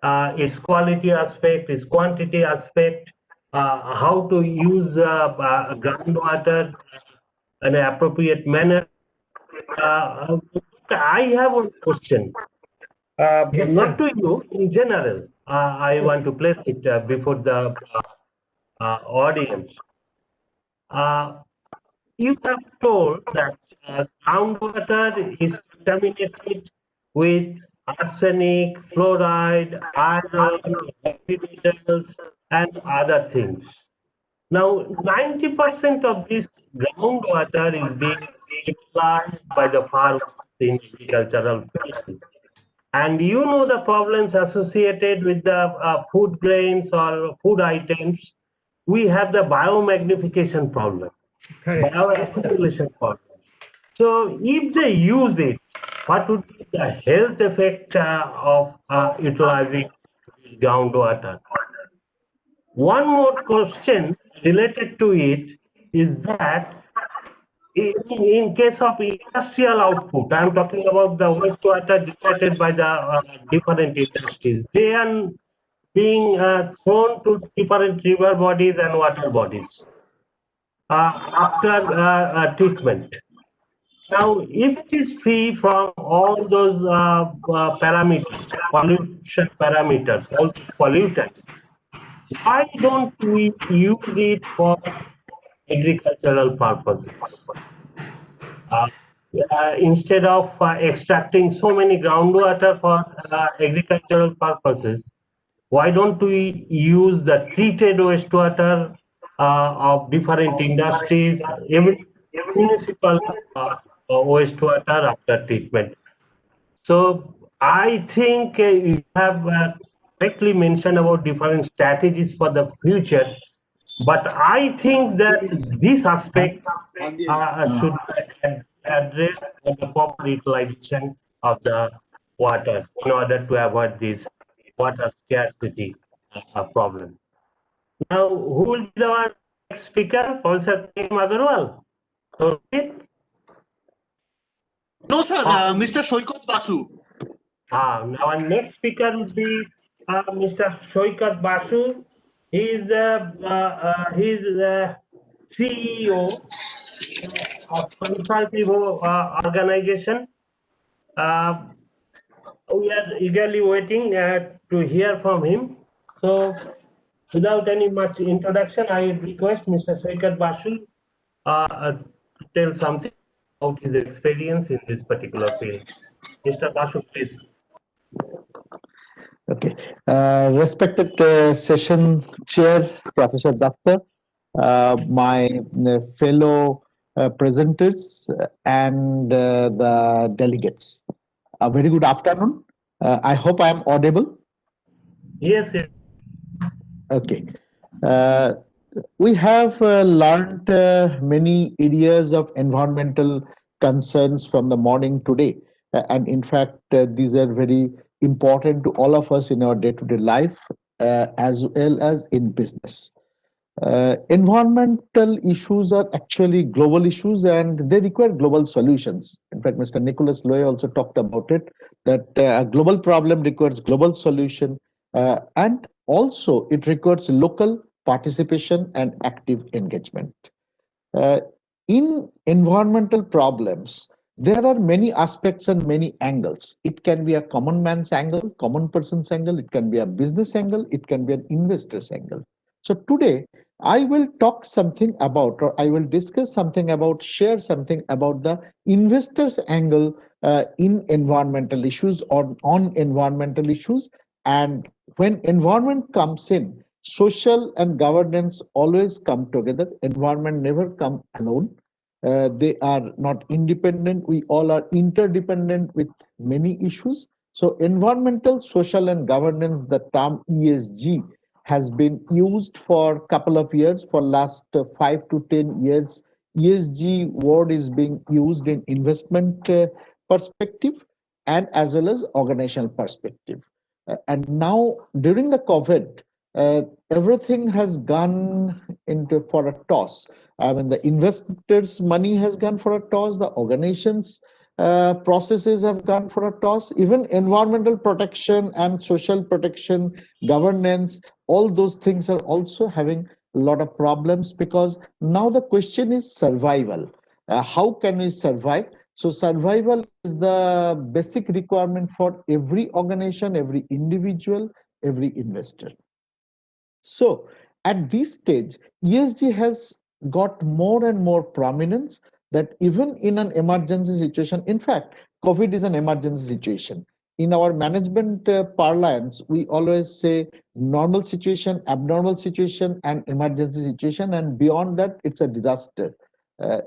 its quality aspect, its quantity aspect, how to use groundwater in an appropriate manner. I have one question, Yes, not sir. to you, in general. I want to place it before the audience. You have told that groundwater is contaminated with arsenic, fluoride, iron, heavy metals, and other things. Now, 90% of this groundwater is being utilized by the farmers in agricultural field. And you know the problems associated with the food grains or food items. We have the biomagnification problem, bioaccumulation problem. So if they use it, what would be the health effect of utilizing groundwater? One more question related to it is that in case of industrial output, I'm talking about the wastewater generated by the different industries. They are being thrown to different river bodies and water bodies after treatment. Now, if it is free from all those parameters, pollution parameters, all those pollutants, why don't we use it for agricultural purposes? Instead of extracting so many groundwater for agricultural purposes, why don't we use the treated wastewater of different industries, even municipal wastewater after treatment? So I think you have correctly mentioned about different strategies for the future, but I think that this aspect should be addressed on the proper utilization of the water in order to avoid this water scarcity problem. Now, who will be our next speaker? Professor Tim Agarwal. No, sir, Mr. Shoikat Basu. Now our next speaker will be Mr. Shoikat Basu. He's CEO of consultative organization. We are eagerly waiting to hear from him. So, without any much introduction, I request Mr. Shoikat Basu to tell something about his experience in this particular field. Mr. Basu, please. Okay. Respected session chair, Professor Datta, my fellow presenters and the delegates. A very good afternoon. I hope I am audible. Yes, yes. Okay. We have learned many areas of environmental concerns from the morning today. And in fact, these are very important to all of us in our day-to-day life, as well as in business. Environmental issues are actually global issues and they require global solutions. In fact, Mr. Nicholas Loy also talked about it, that a global problem requires global solution, and also it requires local participation and active engagement. In environmental problems, there are many aspects and many angles. It can be a common man's angle, common person's angle, it can be a business angle, it can be an investor's angle. So today, I will talk something about, or I will discuss something about, share something about the investor's angle in environmental issues or on environmental issues. And when environment comes in, social and governance always come together. Environment never come alone. They are not independent. We all are interdependent with many issues. So environmental, social, and governance, the term ESG has been used for a couple of years. For last 5 to 10 years, ESG word is being used in investment perspective and as well as organizational perspective. And now during the COVID, everything has gone into for a toss. I mean, the investors' money has gone for a toss. The organizations' processes have gone for a toss. Even environmental protection and social protection, governance, all those things are also having a lot of problems because now the question is survival. How can we survive? So survival is the basic requirement for every organization, every individual, every investor. So at this stage, ESG has got more and more prominence that even in an emergency situation, in fact, COVID is an emergency situation. in our management parlance, we always say normal situation, abnormal situation, and emergency situation, and beyond that, it's a disaster.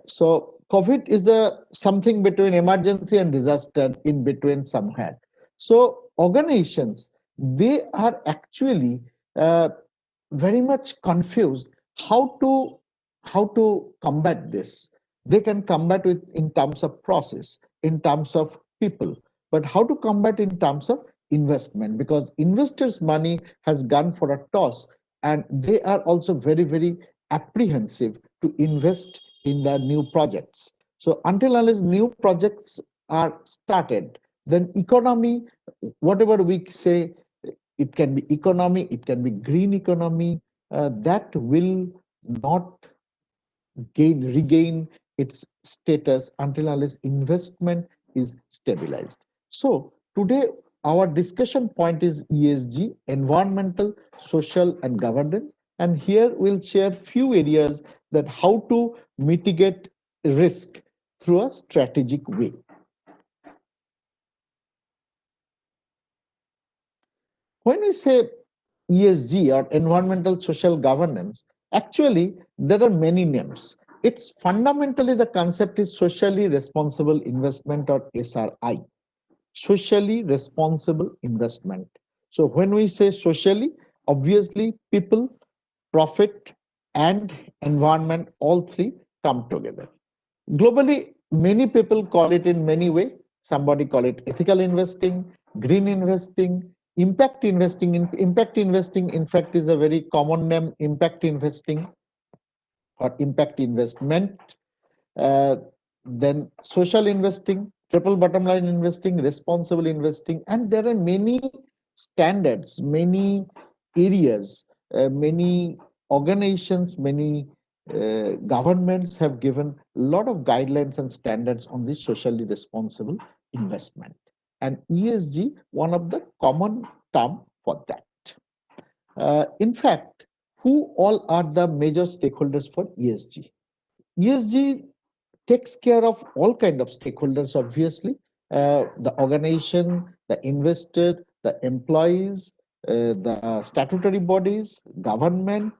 So COVID is a something between emergency and disaster, in between somewhere. So organizations, they are actually very much confused how to combat this. They can combat it in terms of process, in terms of people, but how to combat in terms of investment, because investors' money has gone for a toss, and they are also very apprehensive to invest in the new projects. So until unless new projects are started, then economy, whatever we say, it can be economy, it can be green economy, that will not regain its status until unless investment is stabilized. So today our discussion point is ESG, environmental, social, and governance. And here we'll share few areas that how to mitigate risk through a strategic way. When we say ESG, or environmental social governance, actually there are many names. It's fundamentally, the concept is socially responsible investment, or SRI, socially responsible investment. So when we say socially, obviously people, profit, and environment, all three come together. Globally, many people call it in many ways. Somebody call it ethical investing, green investing, impact investing. Impact investing, in fact, is a very common name, impact investing or impact investment. Uh, then social investing, triple bottom line investing, responsible investing, and there are many standards, many areas, many organizations, many governments have given a lot of guidelines and standards on this socially responsible investment. And ESG, one of the common term for that. In fact, who all are the major stakeholders for ESG? ESG takes care of all kind of stakeholders, obviously, the organization, the investor, the employees, the statutory bodies, government,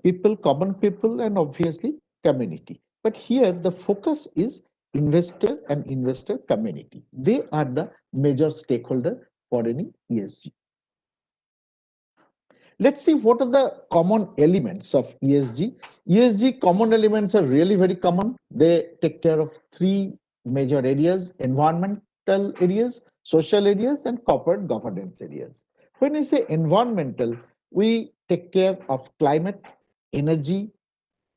people, common people, and obviously community. But here the focus is investor and investor community. They are the major stakeholder for any ESG. Let's see what are the common elements of ESG. ESG common elements are really very common. They take care of three major areas: environmental areas, social areas, and corporate governance areas. When we say environmental, we take care of climate, energy,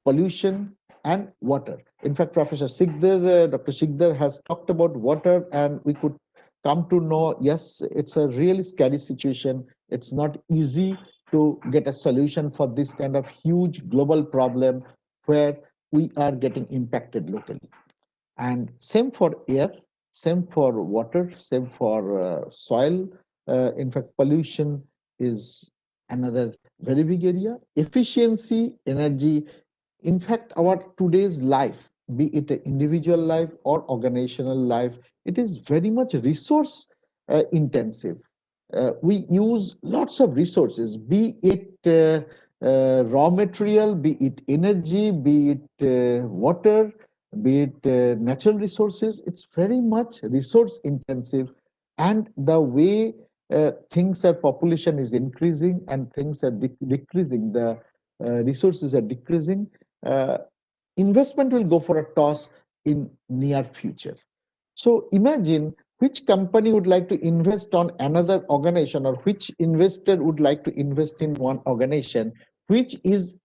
pollution, and water. In fact, Professor Sikdar, Dr. Sikdar has talked about water, and we could come to know, yes, it's a really scary situation. It's not easy to get a solution for this kind of huge global problem where we are getting impacted locally. And same for air, same for water, same for soil. In fact, pollution is another very big area. Efficiency, energy. In fact, our today's life, be it an individual life or organizational life, it is very much resource intensive. We use lots of resources, be it raw material, be it energy, be it water, be it natural resources. It's very much resource intensive, and the way things are, population is increasing and things are decreasing, the resources are decreasing, investment will go for a toss in near future. So imagine which company would like to invest on another organization, or which investor would like to invest in one organization which is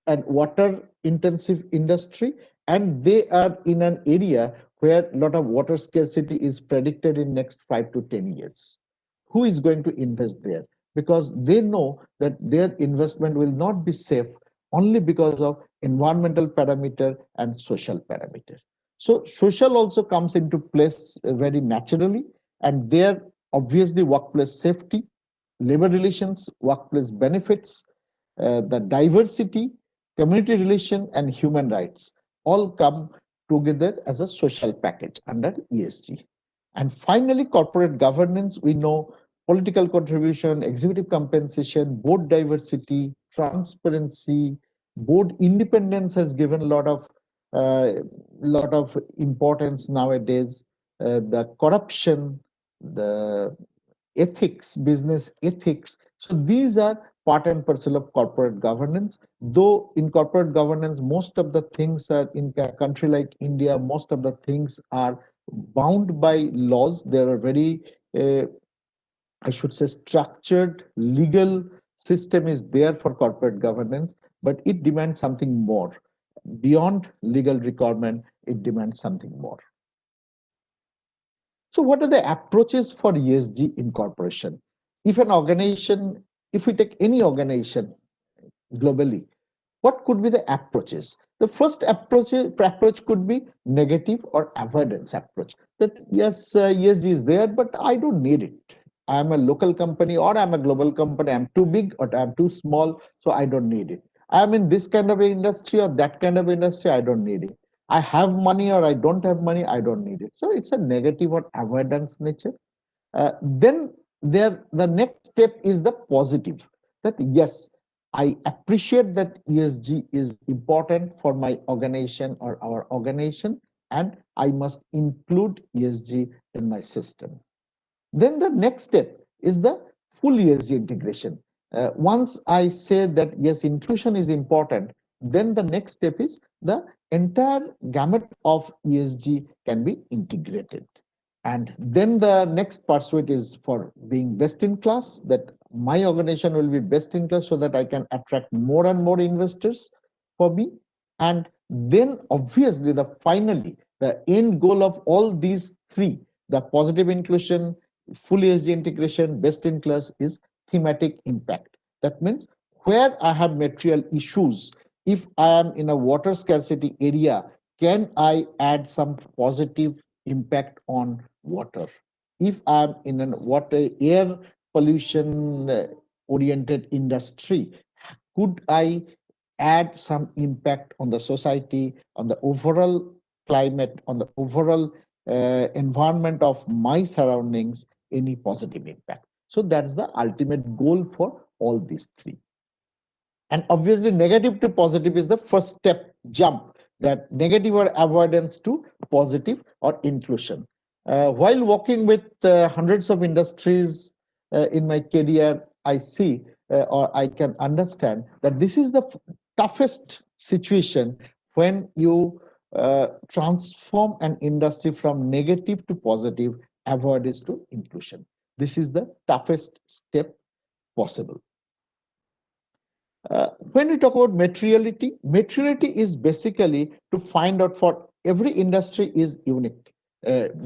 an water intensive industry, and they are in an area where a lot of water scarcity is predicted in next 5 to 10 years. Who is going to invest there? Because they know that their investment will not be safe only because of environmental parameter and social parameter. So social also comes into place very naturally, and there obviously workplace safety, labor relations, workplace benefits, the diversity, community relation, and human rights all come together as a social package under ESG. And finally, corporate governance, we know political contribution, executive compensation, board diversity, transparency, board independence has given a lot of importance nowadays. The corruption, the ethics, business ethics. So these are part and parcel of corporate governance. Though in corporate governance, most of the things are in a country like India, most of the things are bound by laws. There are very, I should say, structured legal system is there for corporate governance, but it demands something more. Beyond legal requirement, it demands something more. So what are the approaches for ESG incorporation? If an organization, if we take any organization globally, what could be the approaches? The first approach could be negative or avoidance approach. That yes, ESG is there, but I don't need it. I'm a local company or I'm a global company. I'm too big or I'm too small, so I don't need it. I'm in this kind of industry or that kind of industry, I don't need it. I have money or I don't have money, I don't need it. So it's a negative or avoidance nature. Then the next step is the positive. That yes, I appreciate that ESG is important for my organization or our organization, and I must include ESG in my system. Then the next step is the full ESG integration. Once I say that yes, inclusion is important, then the next step is the entire gamut of ESG can be integrated. And then the next pursuit is for being best in class, that my organization will be best in class so that I can attract more and more investors for me. And then obviously finally the end goal of all these three, the positive inclusion, full ESG integration, best in class, is thematic impact. That means where I have material issues, if I am in a water scarcity area, can I add some positive impact on water? If I'm in an water air pollution oriented industry, could I add some impact on the society, on the overall climate, on the overall environment of my surroundings, any positive impact? So that's the ultimate goal for all these three. And obviously negative to positive is the first step jump, that negative or avoidance to positive or inclusion. While working with hundreds of industries in my career, I see or I can understand that this is the toughest situation when you transform an industry from negative to positive, avoidance to inclusion. This is the toughest step possible. When we talk about materiality, materiality is basically to find out for every industry is unique,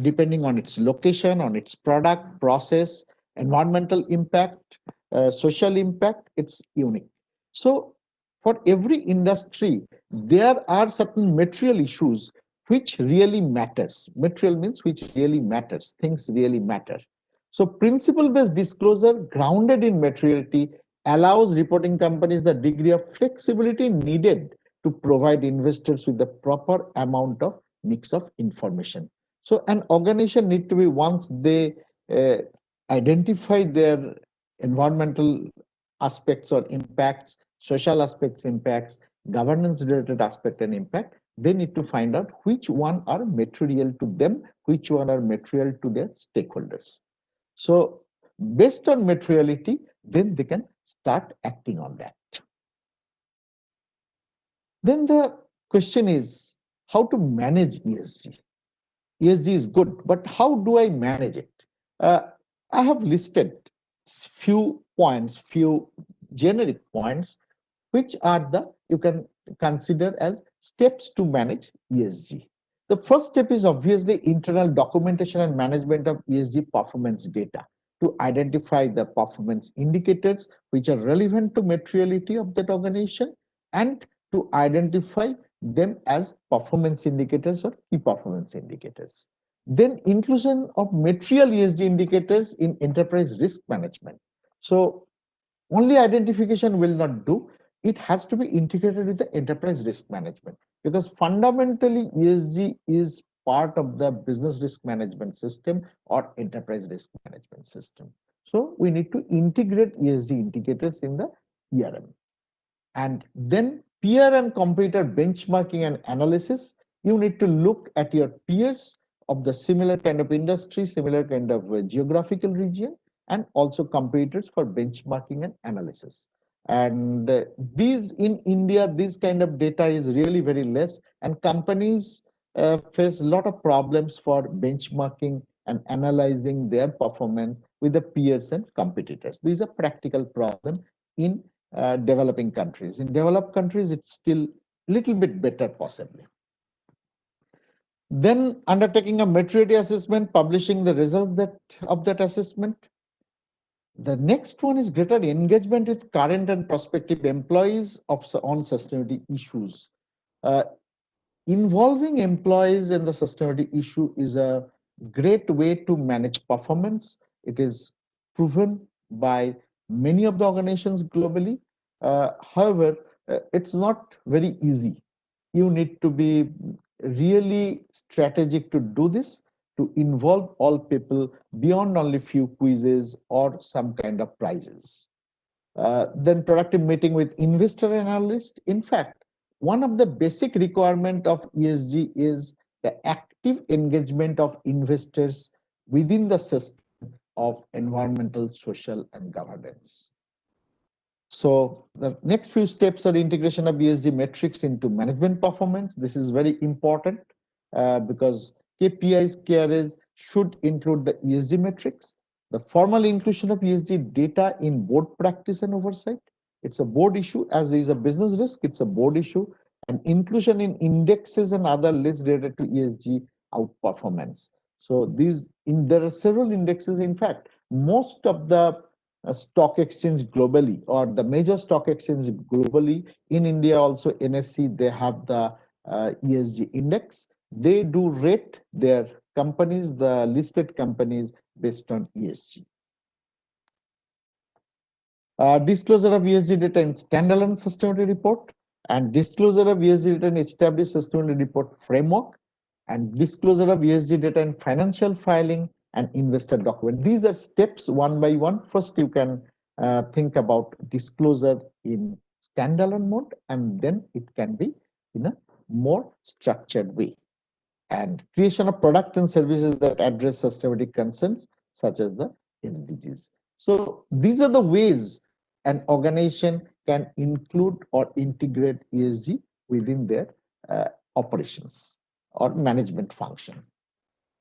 depending on its location, on its product, process, environmental impact, social impact, it's unique. So for every industry, there are certain material issues which really matters. Material means which really matters, things really matter. So principle-based disclosure grounded in materiality allows reporting companies the degree of flexibility needed to provide investors with the proper amount of mix of information. So an organization need to be, once they identify their environmental aspects or impacts, social aspects impacts, governance related aspect and impact, they need to find out which one are material to them, which one are material to their stakeholders. So based on materiality, then they can start acting on that. Then the question is how to manage ESG. ESG is good, but how do I manage it? I have listed few points, few generic points, which are the, you can consider as steps to manage ESG. The first step is obviously internal documentation and management of ESG performance data to identify the performance indicators which are relevant to materiality of that organization and to identify them as performance indicators or key performance indicators. Then inclusion of material ESG indicators in enterprise risk management. So only identification will not do. It has to be integrated with the enterprise risk management, because fundamentally ESG is part of the business risk management system or enterprise risk management system. So we need to integrate ESG indicators in the ERM. And then peer and competitor benchmarking and analysis. You need to look at your peers of the similar kind of industry, similar kind of geographical region, and also competitors for benchmarking and analysis. And these in India, this kind of data is really very less, and companies face a lot of problems for benchmarking and analyzing their performance with the peers and competitors. These are practical problems in developing countries. In developed countries, it's still a little bit better possibly. Then undertaking a maturity assessment, publishing the results of that assessment. The next one is greater engagement with current and prospective employees on sustainability issues. Involving employees in the sustainability issue is a great way to manage performance. It is proven by many of the organizations globally. However, it's not very easy. You need to be really strategic to do this, to involve all people beyond only few quizzes or some kind of prizes. Then productive meeting with investor analyst. In fact, one of the basic requirement of ESG is the active engagement of investors within the system of environmental, social, and governance. So the next few steps are integration of ESG metrics into management performance. This is very important because KPIs, KRAs should include the ESG metrics. The formal inclusion of ESG data in board practice and oversight. It's a board issue, as is a business risk, it's a board issue. And inclusion in indexes and other lists related to ESG outperformance. So there are several indexes. In fact, most of the stock exchange globally, or the major stock exchange globally, in India also NSE, they have the ESG index. They do rate their companies, the listed companies, based on ESG. Disclosure of ESG data in standalone sustainability report, and disclosure of ESG data in established sustainability report framework, and disclosure of ESG data in financial filing and investor document. These are steps one by one. First, you can think about disclosure in standalone mode, and then it can be in a more structured way. And creation of products and services that address sustainability concerns, such as the SDGs. So these are the ways an organization can include or integrate ESG within their operations or management function.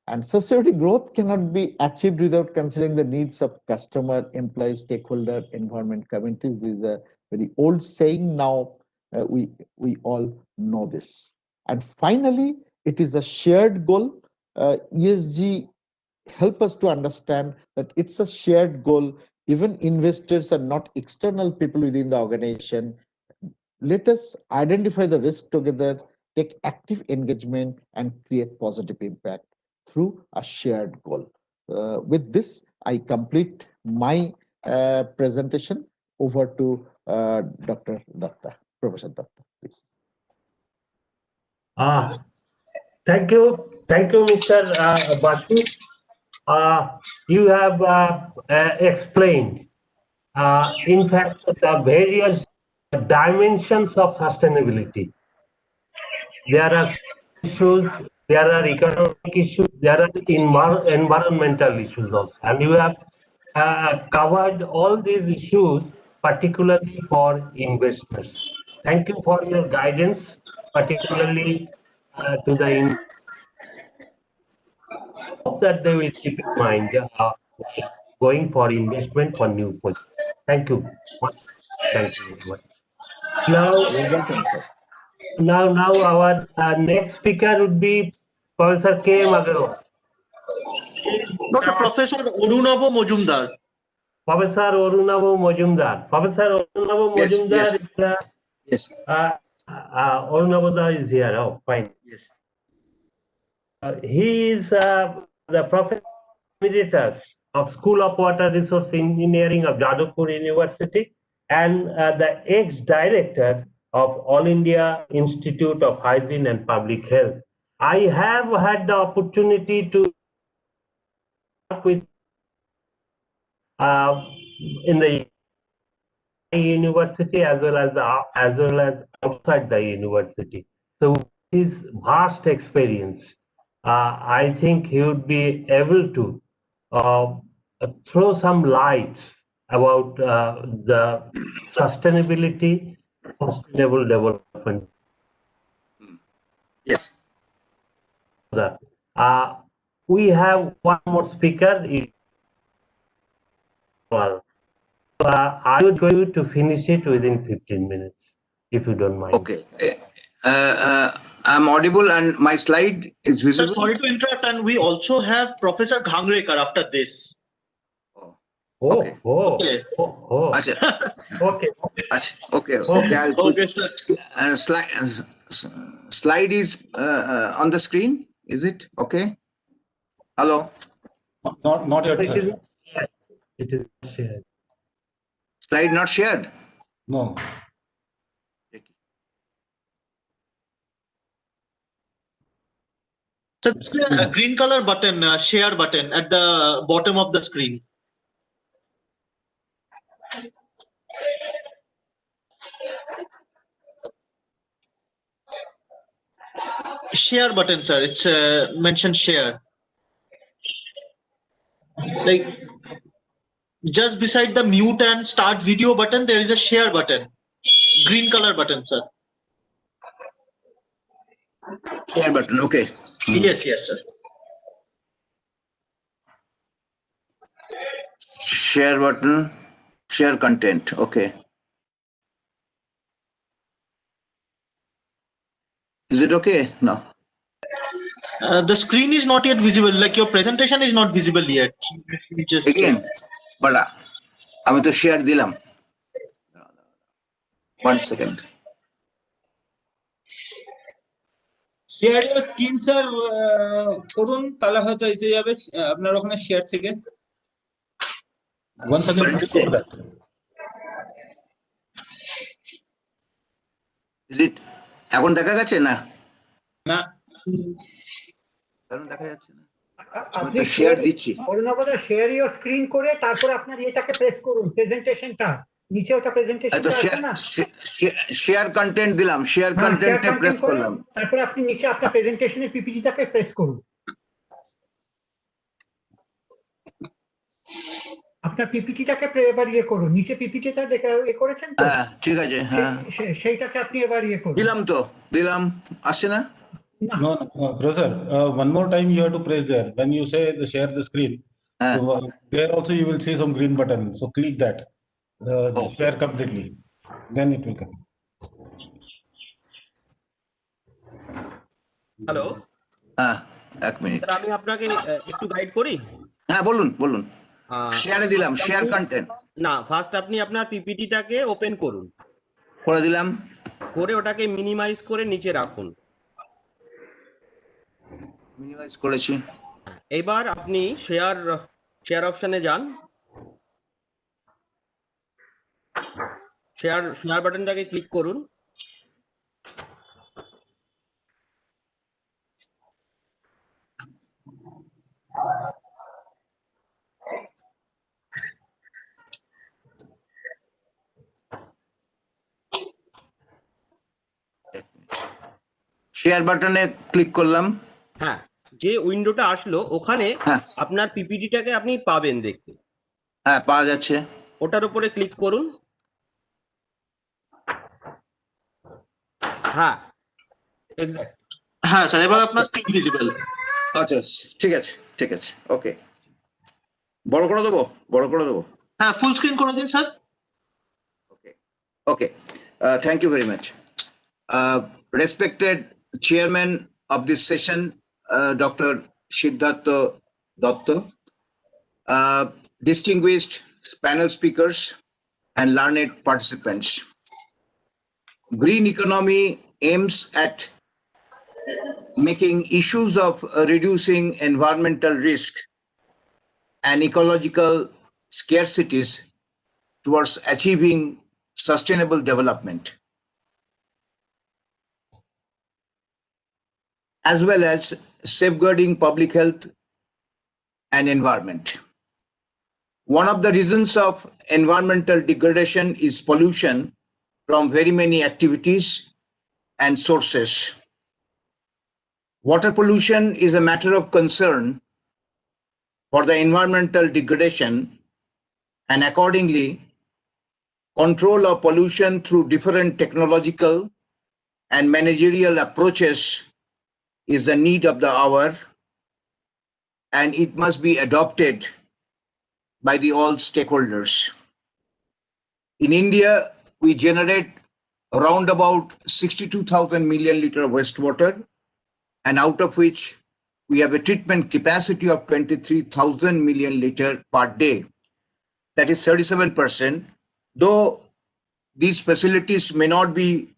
And sustainability growth cannot be achieved without considering the needs of customer, employee, stakeholder, environment, communities. This is a very old saying. Now we all know this. And finally, it is a shared goal. ESG help us to understand that it's a shared goal. Even investors are not external people within the organization. Let us identify the risk together, take active engagement, and create positive impact through a shared goal. With this, I complete my presentation. Over to Dr. Datta, Professor Datta, please. Thank you, Mr. Basu. You have explained, in fact, the various dimensions of sustainability. There are issues, there are economic issues, there are environmental issues also. And you have covered all these issues, particularly for investors. Thank you for your guidance, particularly to the hope that they will keep in mind going for investment for new projects. Thank you. Thank you very much. Now, you're welcome, sir. Now our next speaker would be Professor K. Agarwal. No, sir, Professor Orunabo Mojumdar. Professor Orunabo Mojumdar. Professor Orunabo Mojumdar is Orunabo is here. Oh, fine. Yes. He is the professor emeritus of School of Water Resource Engineering of Jadavpur University and the ex-director of All India Institute of Hygiene and Public Health. I have had the opportunity to work with in the university as well as outside the university. So his vast experience, I think he would be able to throw some lights about the sustainability, sustainable development. Yes. We have one more speaker. Well, I would go to finish it within 15 minutes, if you don't mind. Okay. I'm audible and my slide is Sir, visible. sorry to interrupt, and we also have Professor Ghangrekar after this. Okay. Okay. Achha. Okay. Achha. Okay. I'll Okay, sir. slide is on the screen. Is it okay? Hello. Not yet, sir. It is shared. Slide not shared. No. So there's a green color button, share button at the bottom of the screen. Share button, sir. It's mentioned share. Like just beside the mute and start video button, there is a share button. Green color button, sir. Share button. Okay. Yes, yes, sir. Share button. Share content. Okay. Is it okay now? The screen is not yet visible. Like your presentation is not visible yet. Just Again, but আমি তো share দিলাম. 1 second. Share your screen sir করুন, তাহলে হয়তো এসে যাবে আপনার ওখানে শেয়ার থেকে। Once again, please do that. Is it এখন দেখা যাচ্ছে না? না। কারণ দেখা যাচ্ছে না। আপনি শেয়ার দিচ্ছি। অরুণাবদা শেয়ার ইওর স্ক্রিন করে তারপরে আপনার এটাকে প্রেস করুন, প্রেজেন্টেশনটা নিচে ওটা প্রেজেন্টেশনটা আছে না, শেয়ার কন্টেন্ট দিলাম, শেয়ার কন্টেন্টে প্রেস করলাম, তারপরে আপনি নিচে আপনার প্রেজেন্টেশনের পিপিটিটাকে প্রেস করুন। আপনার পিপিটিটাকে এবার ইয়ে করুন, নিচে পিপিটিটা এ করেছেন তো? হ্যাঁ ঠিক আছে, হ্যাঁ সেইটাকে আপনি এবার ইয়ে করুন। দিলাম তো, দিলাম, আসছে না? No, Professor, one more time you have to press there. When you say share the screen, so, there also you will see some green button. So click that, share completely. Then it will come. Hello, হ্যাঁ এক minute, আমি আপনাকে একটু guide করি। হ্যাঁ বলুন বলুন। শেয়ারে দিলাম, শেয়ার কন্টেন্ট না, ফার্স্ট আপনি আপনার পিপিটিটাকে ওপেন করুন। করে দিলাম, করে ওটাকে মিনিমাইজ করে নিচে রাখুন। মিনিমাইজ করেছি। এবার আপনি শেয়ার অপশনে যান, শেয়ার বাটনটাকে ক্লিক করুন। শেয়ার বাটনে ক্লিক করলাম। হ্যাঁ, যে উইন্ডোটা আসলো ওখানে আপনার পিপিটিটাকে আপনি পাবেন দেখতে। হ্যাঁ পাওয়া যাচ্ছে। ওটার উপরে ক্লিক করুন। হ্যাঁ এক্স্যাক্ট, হ্যাঁ স্যার, এবার আপনার স্ক্রিন ভিজিবল। আচ্ছা ঠিক আছে, ঠিক আছে, ওকে। বড় করে দেবো, বড় করে দেবো? হ্যাঁ ফুল স্ক্রিন করে দিন sir. Okay okay, thank you very much. Respected chairman of this session, Dr. Siddhartha Datta, distinguished panel speakers and learned participants. Green economy aims at making issues of reducing environmental risk and ecological scarcities towards achieving sustainable development. as well as safeguarding public health and environment. One of the reasons of environmental degradation is pollution from very many activities and sources. Water pollution is a matter of concern for the environmental degradation, and accordingly, control of pollution through different technological and managerial approaches is the need of the hour, and it must be adopted by the all stakeholders. In India, we generate around about 62,000 million liter wastewater, and out of which we have a treatment capacity of 23,000 million liter per day. That is 37%, though these facilities may not be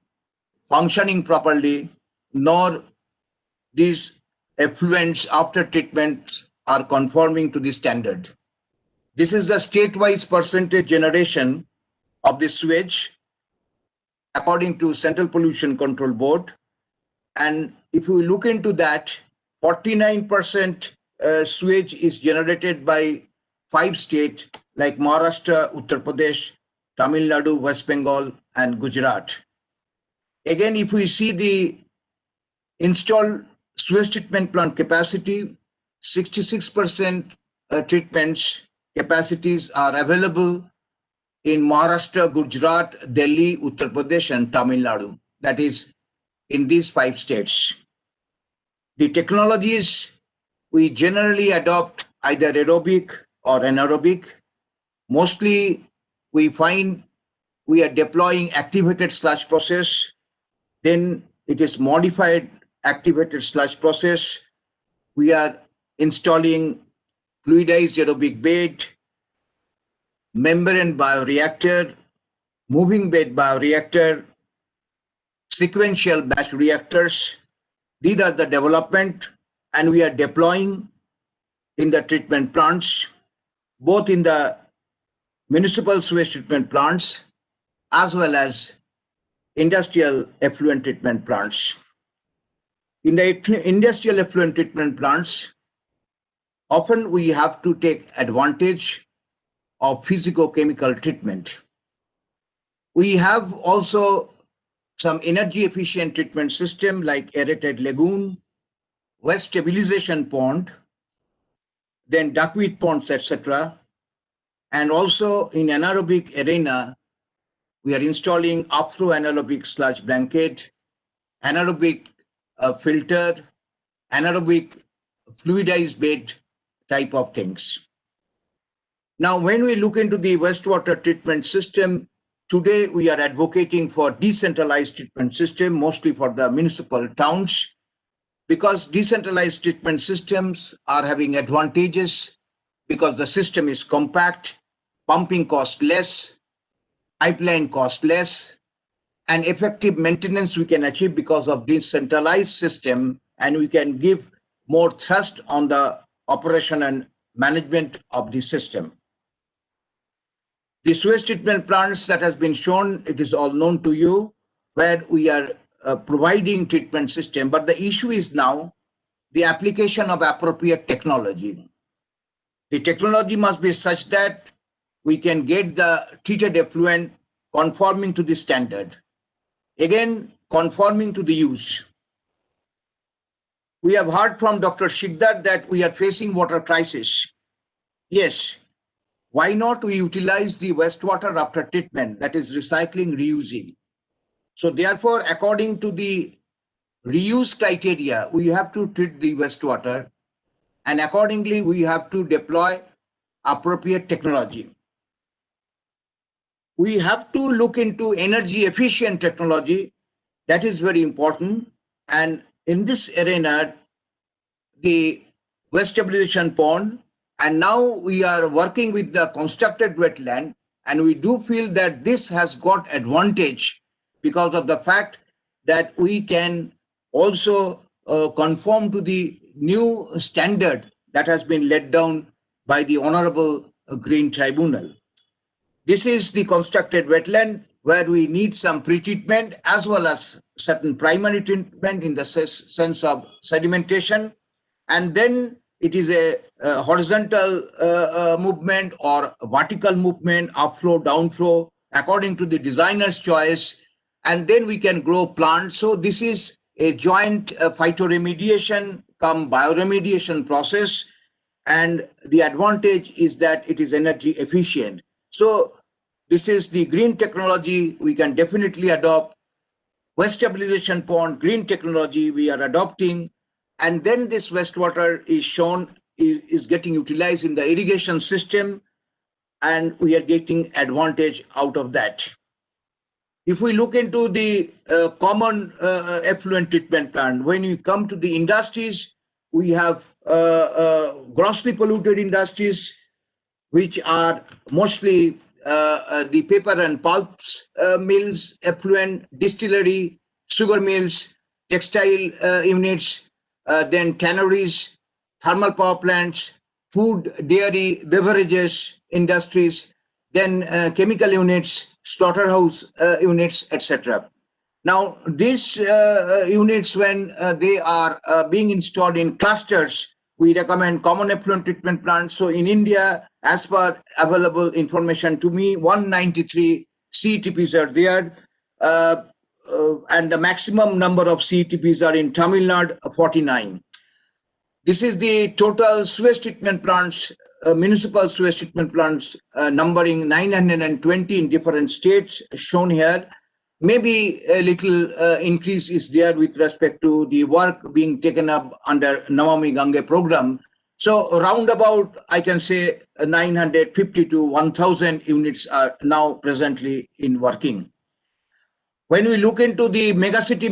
functioning properly, nor these effluents after treatment are conforming to the standard. This is the state-wise percentage generation of the sewage according to Central Pollution Control Board. And if we look into that, 49% sewage is generated by 5 states like Maharashtra, Uttar Pradesh, Tamil Nadu, West Bengal, and Gujarat. Again, if we see the installed sewage treatment plant capacity, 66% treatments capacities are available in Maharashtra, Gujarat, Delhi, Uttar Pradesh, and Tamil Nadu. That is in these 5 states. The technologies we generally adopt either aerobic or anaerobic. Mostly we find we are deploying activated sludge process, then it is modified activated sludge process. We are installing fluidized aerobic bed, membrane bioreactor, moving bed bioreactor, sequential batch reactors. These are the development, and we are deploying in the treatment plants, both in the municipal sewage treatment plants as well as industrial effluent treatment plants. In the industrial effluent treatment plants, often we have to take advantage of physicochemical treatment. We have also some energy efficient treatment system like aerated lagoon, waste stabilization pond, then duckweed ponds, etc. And also in anaerobic arena, we are installing afro anaerobic sludge blanket, anaerobic filter, anaerobic fluidized bed type of things. Now, when we look into the wastewater treatment system, today we are advocating for decentralized treatment system, mostly for the municipal towns, because decentralized treatment systems are having advantages because the system is compact, pumping cost less, pipeline cost less, and effective maintenance we can achieve because of this centralized system, and we can give more thrust on the operation and management of the system. The sewage treatment plants that has been shown, it is all known to you, where we are providing treatment system, but the issue is now the application of appropriate technology. The technology must be such that we can get the treated effluent conforming to the standard. Again, conforming to the use. We have heard from Dr. Shikdar that we are facing water crisis. Yes, why not we utilize the wastewater after treatment, that is recycling, reusing. So therefore, according to the reuse criteria, we have to treat the wastewater, and accordingly, we have to deploy appropriate technology. We have to look into energy efficient technology. That is very important. And in this arena, the waste stabilization pond, and now we are working with the constructed wetland, and we do feel that this has got advantage because of the fact that we can also conform to the new standard that has been laid down by the Honorable Green Tribunal. This is the constructed wetland where we need some pre-treatment as well as certain primary treatment in the sense of sedimentation, and then it is a horizontal movement or vertical movement, upflow, downflow, according to the designer's choice, and then we can grow plants. So this is a joint phytoremediation come bioremediation process, and the advantage is that it is energy efficient. So this is the green technology we can definitely adopt. Waste stabilization pond, green technology we are adopting, and then this wastewater is shown is getting utilized in the irrigation system, and we are getting advantage out of that. If we look into the common effluent treatment plant, when you come to the industries, we have grossly polluted industries, which are mostly the paper and pulps mills, effluent distillery, sugar mills, textile units, then tanneries, thermal power plants, food, dairy, beverages industries, then chemical units, slaughterhouse units, etc. Now, these units, when they are being installed in clusters, we recommend common effluent treatment plants. So in India, as per available information to me, 193 CETPs are there, and the maximum number of CETPs are in Tamil Nadu, 49. This is the total sewage treatment plants, municipal sewage treatment plants, numbering 920 in different states, shown here. Maybe a little increase is there with respect to the work being taken up under Namami Gange program. So roundabout, I can say 950 to 1,000 units are now presently in working. When we look into the megacity,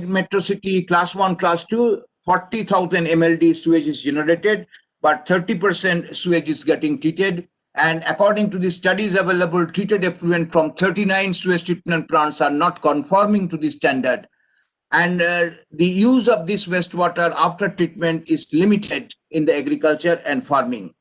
metro city, class 1, class 2, 40,000 MLD sewage is generated, but 30% sewage is getting treated. And according to the studies available, treated effluent from 39 sewage treatment plants are not conforming to the standard. And the use of this wastewater after treatment is limited in the agriculture and farming.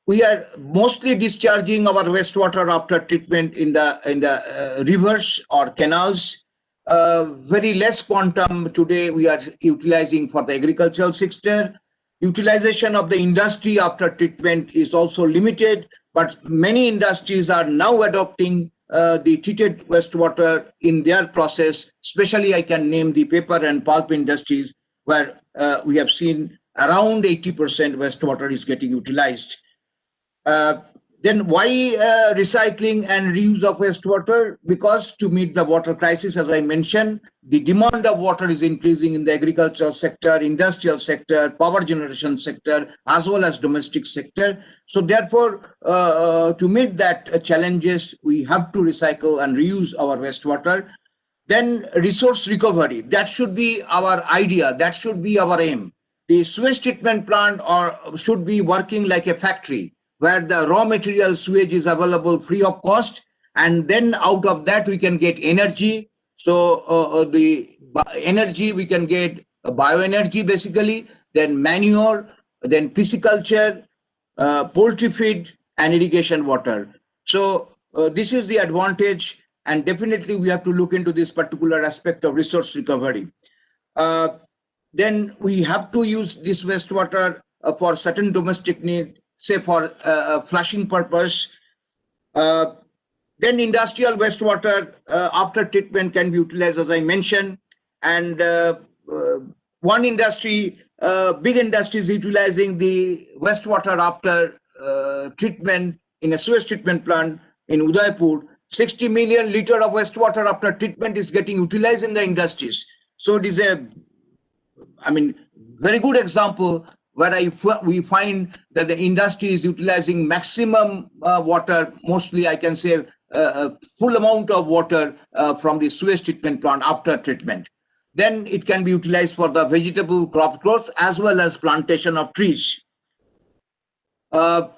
We are mostly discharging our wastewater after treatment in the rivers or canals. Very less quantum today we are utilizing for the agricultural sector. Utilization of the industry after treatment is also limited, but many industries are now adopting the treated wastewater in their process. Especially I can name the paper and pulp industries, where we have seen around 80% wastewater is getting utilized. Then why recycling and reuse of wastewater? Because to meet the water crisis, as I mentioned, the demand of water is increasing in the agricultural sector, industrial sector, power generation sector, as well as domestic sector. So therefore, to meet that challenges, we have to recycle and reuse our wastewater. Then resource recovery, that should be our idea, that should be our aim. The sewage treatment plant should be working like a factory, where the raw material sewage is available free of cost, and then out of that we can get energy. So the energy we can get bioenergy basically, then manure, then pisciculture, poultry feed, and irrigation water. So this is the advantage, and definitely we have to look into this particular aspect of resource recovery. Then we have to use this wastewater for certain domestic need, say for flushing purpose. Then industrial wastewater after treatment can be utilized, as I mentioned. And one industry, big industry, is utilizing the wastewater after treatment in a sewage treatment plant in Udaipur. 60 million liter of wastewater after treatment is getting utilized in the industries. So it is a, very good example where we find that the industry is utilizing maximum water, mostly I can say full amount of water from the sewage treatment plant after treatment. Then it can be utilized for the vegetable crop growth as well as plantation of trees. There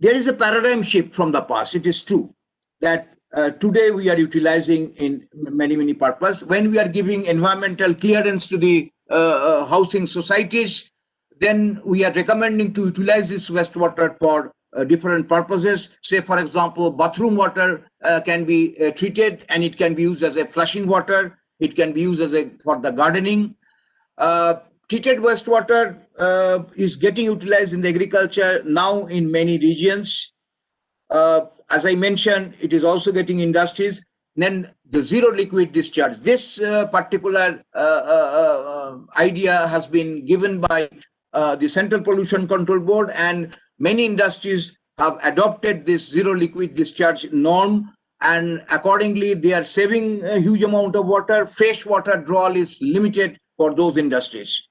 is a paradigm shift from the past. It is true that today we are utilizing in many purposes. When we are giving environmental clearance to the housing societies, then we are recommending to utilize this wastewater for different purposes. Say, for example, bathroom water can be treated and it can be used as a flushing water. It can be used as for the gardening. Treated wastewater is getting utilized in the agriculture now in many regions. As I mentioned, it is also getting industries. Then the zero liquid discharge. This particular idea has been given by the Central Pollution Control Board, and many industries have adopted this zero liquid discharge norm, and accordingly they are saving a huge amount of water. Fresh water draw is limited for those industries.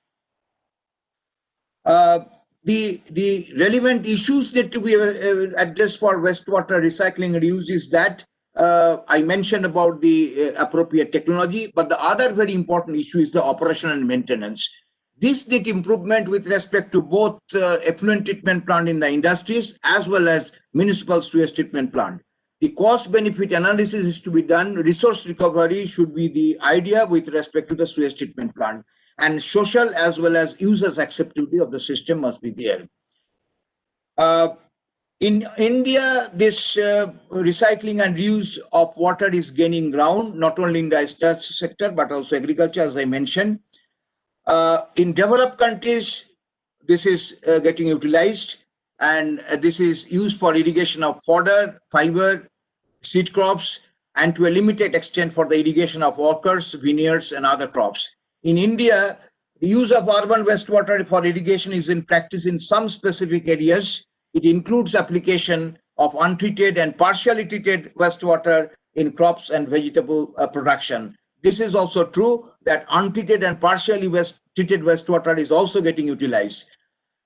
The relevant issues that we address for wastewater recycling and reuse is that I mentioned about the appropriate technology, but the other very important issue is the operation and maintenance. This need improvement with respect to both effluent treatment plant in the industries as well as municipal sewage treatment plant. The cost benefit analysis is to be done. Resource recovery should be the idea with respect to the sewage treatment plant, and social as well as users acceptability of the system must be there. In India, this recycling and reuse of water is gaining ground, not only in the industrial sector, but also agriculture, as I mentioned. In developed countries, this is getting utilized, and this is used for irrigation of fodder, fiber, seed crops, and to a limited extent for the irrigation of orchards, vineyards, and other crops. In India, the use of urban wastewater for irrigation is in practice in some specific areas. It includes application of untreated and partially treated wastewater in crops and vegetable production. This is also true that untreated and partially treated wastewater is also getting utilized.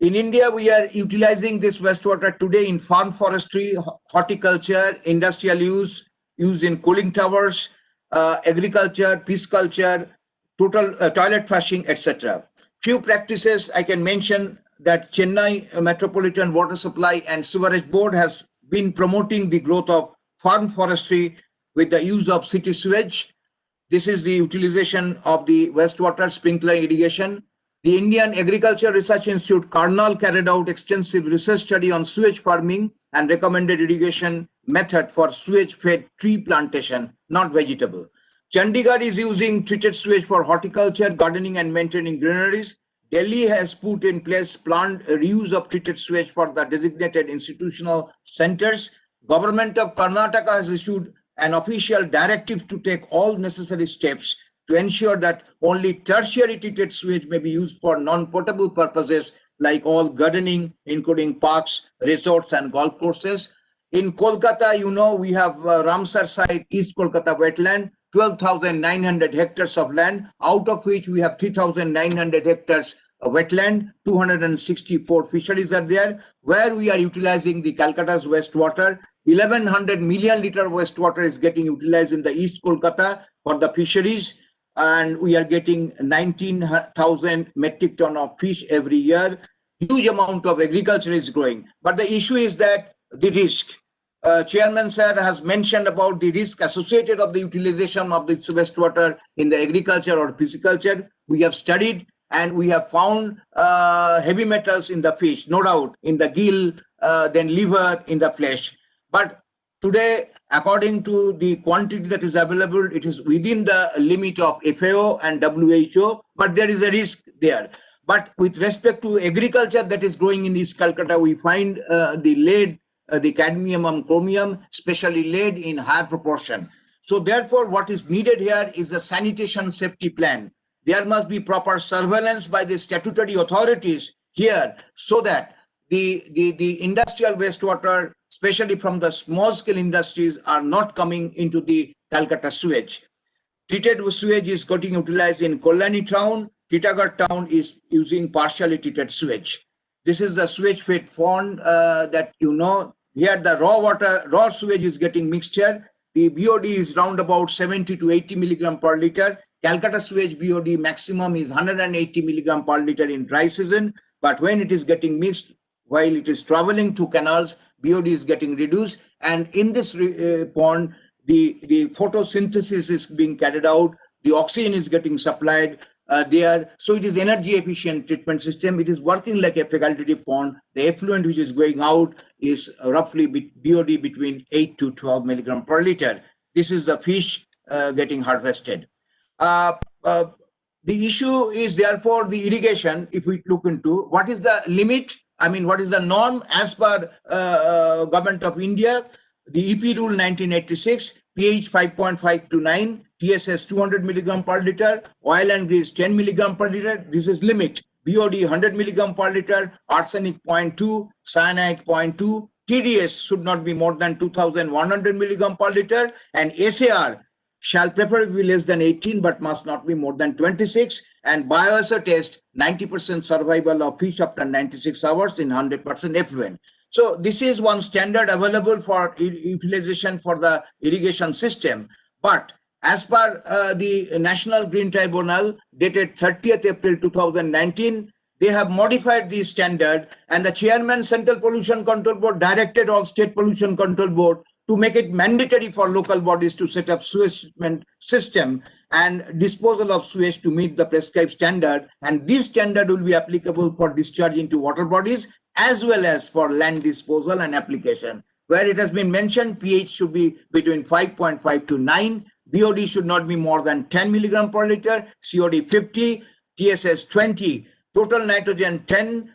In India, we are utilizing this wastewater today in farm forestry, horticulture, industrial use in cooling towers, agriculture, pisciculture, toilet flushing, etc. Few practices I can mention that Chennai Metropolitan Water Supply and Sewerage Board has been promoting the growth of farm forestry with the use of city sewage. This is the utilization of the wastewater sprinkler irrigation. The Indian Agriculture Research Institute, Karnal, carried out extensive research study on sewage farming and recommended irrigation method for sewage-fed tree plantation, not vegetable. Chandigarh is using treated sewage for horticulture, gardening, and maintaining granaries. Delhi has put in place planned reuse of treated sewage for the designated institutional centers. Government of Karnataka has issued an official directive to take all necessary steps to ensure that only tertiary treated sewage may be used for non-potable purposes like all gardening, including parks, resorts, and golf courses. In Kolkata, you know, we have Ramsar site, East Kolkata wetland, 12,900 hectares of land, out of which we have 3,900 hectares of wetland, 264 fisheries are there, where we are utilizing the Calcutta's wastewater. 1,100 million liter wastewater is getting utilized in the East Kolkata for the fisheries, and we are getting 19,000 metric ton of fish every year. Huge amount of agriculture is growing, but the issue is that the risk. Chairman sir has mentioned about the risk associated of the utilization of this wastewater in the agriculture or pisciculture. We have studied and we have found heavy metals in the fish, no doubt, in the gill, then liver, in the flesh. But today, according to the quantity that is available, it is within the limit of FAO and WHO, but there is a risk there. But with respect to agriculture that is growing in East Calcutta, we find the lead, the cadmium and chromium, especially lead, in higher proportion. So therefore, what is needed here is a sanitation safety plan. There must be proper surveillance by the statutory authorities here so that the industrial wastewater, especially from the small scale industries, are not coming into the Calcutta sewage. Treated sewage is getting utilized in Kollani town. Titagarh town is using partially treated sewage. This is the sewage fed pond that you know. Here the raw sewage is getting mixed here. The BOD is round about 70 to 80 milligram per liter. Calcutta sewage BOD maximum is 180 milligram per liter in dry season. But when it is getting mixed, while it is traveling to canals, BOD is getting reduced. And in this pond, the photosynthesis is being carried out. The oxygen is getting supplied. there. So it is energy efficient treatment system. It is working like a facultative pond. The effluent which is going out is roughly BOD between 8 to 12 milligram per liter. This is the fish getting harvested. The issue is therefore the irrigation. If we look into what is the limit, I mean, what is the norm as per Government of India, the EP rule 1986, pH 5.5 to 9, TSS 200 milligram per liter, oil and grease 10 milligram per liter. This is limit. BOD 100 milligram per liter, arsenic 0.2, cyanide 0.2, TDS should not be more than 2,100 milligram per liter, and SAR shall preferably be less than 18 but must not be more than 26, and bioassay test 90% survival of fish after 96 hours in 100% effluent. So this is one standard available for utilization for the irrigation system. But as per the National Green Tribunal dated 30th April 2019, they have modified the standard, and the chairman Central Pollution Control Board directed all state pollution control board to make it mandatory for local bodies to set up sewage treatment system and disposal of sewage to meet the prescribed standard. And this standard will be applicable for discharge into water bodies as well as for land disposal and application. Where it has been mentioned, pH should be between 5.5 to 9, BOD should not be more than 10 milligram per liter, COD 50, TSS 20, total nitrogen 10,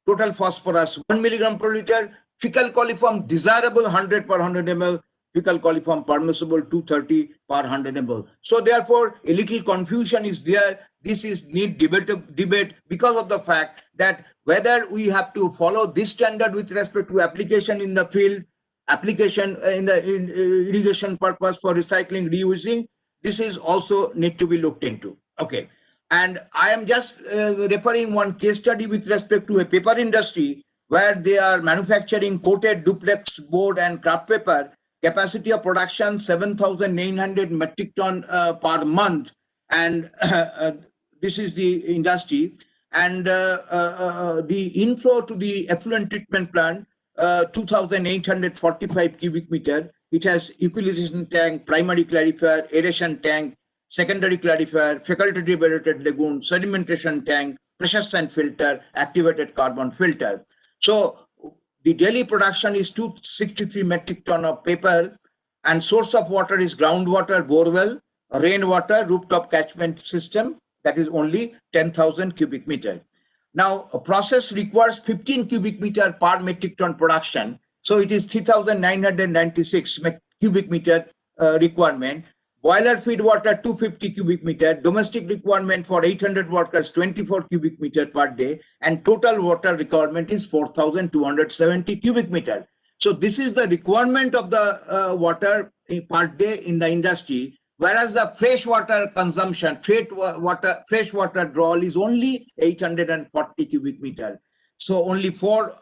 total phosphorus 1 milligram per liter, fecal coliform desirable 100 per 100 ml, fecal coliform permissible 230 per 100 ml. So therefore, a little confusion is there. This is need debate because of the fact that whether we have to follow this standard with respect to application in the field, application in the irrigation purpose for recycling, reusing, this is also need to be looked into. Okay. And I am just referring one case study with respect to a paper industry where they are manufacturing coated duplex board and kraft paper, capacity of production 7,900 metric ton per month. And this is the industry. And the inflow to the effluent treatment plant, 2,845 cubic meter. It has equalization tank, primary clarifier, aeration tank, secondary clarifier, facultative aerated lagoon, sedimentation tank, pressure sand filter, activated carbon filter. So the daily production is 263 metric ton of paper, and source of water is groundwater, borewell, rainwater, rooftop catchment system, that is only 10,000 cubic meter. Now, a process requires 15 cubic meter per metric ton production. So it is 3,996 cubic meter requirement. Boiler feed water 250 cubic meter, domestic requirement for 800 workers 24 cubic meter per day, and total water requirement is 4,270 cubic meter. So this is the requirement of the water per day in the industry, whereas the freshwater consumption, freshwater draw is only 840 cubic meter. So only four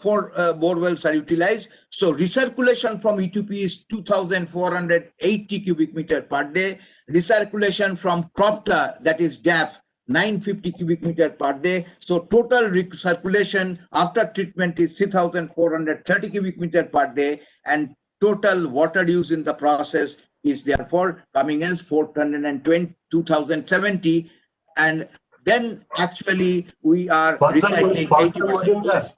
bore wells are utilized. So recirculation from E2P is 2,480 cubic meter per day. Recirculation from Cropta, that is DAF, 950 cubic meter per day. So total recirculation after treatment is 3,430 cubic meter per day, and total water use in the process is therefore coming as 420,070, and then actually we are recycling 80%. Yes,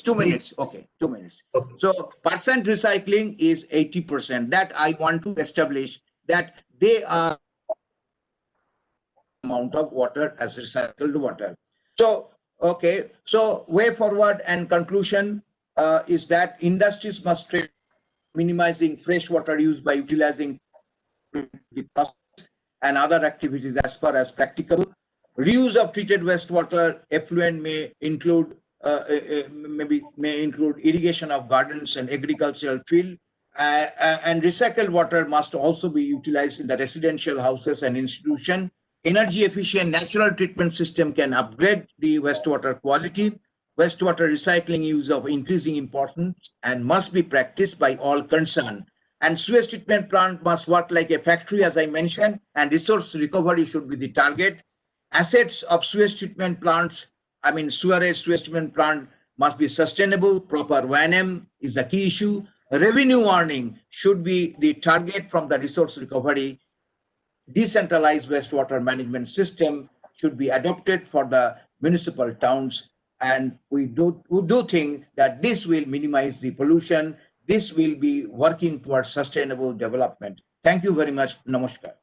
2 minutes. Okay, 2 minutes. Okay. So percent recycling is 80%. That I want to establish that they are amount of water as recycled water. So okay, so way forward and conclusion is that industries must trade minimizing freshwater use by utilizing the process and other activities as far as practicable. Reuse of treated wastewater effluent may include irrigation of gardens and agricultural field, and recycled water must also be utilized in the residential houses and institution. Energy efficient natural treatment system can upgrade the wastewater quality. Wastewater recycling is of increasing importance and must be practiced by all concerned. And sewage treatment plant must work like a factory, as I mentioned, and resource recovery should be the target. Assets of sewage treatment plants, sewage treatment plant must be sustainable. Proper O&M is a key issue. Revenue earning should be the target from the resource recovery. decentralized wastewater management system should be adopted for the municipal towns. And we do think that this will minimize the pollution. This will be working towards sustainable development. Thank you very much. Namaskar.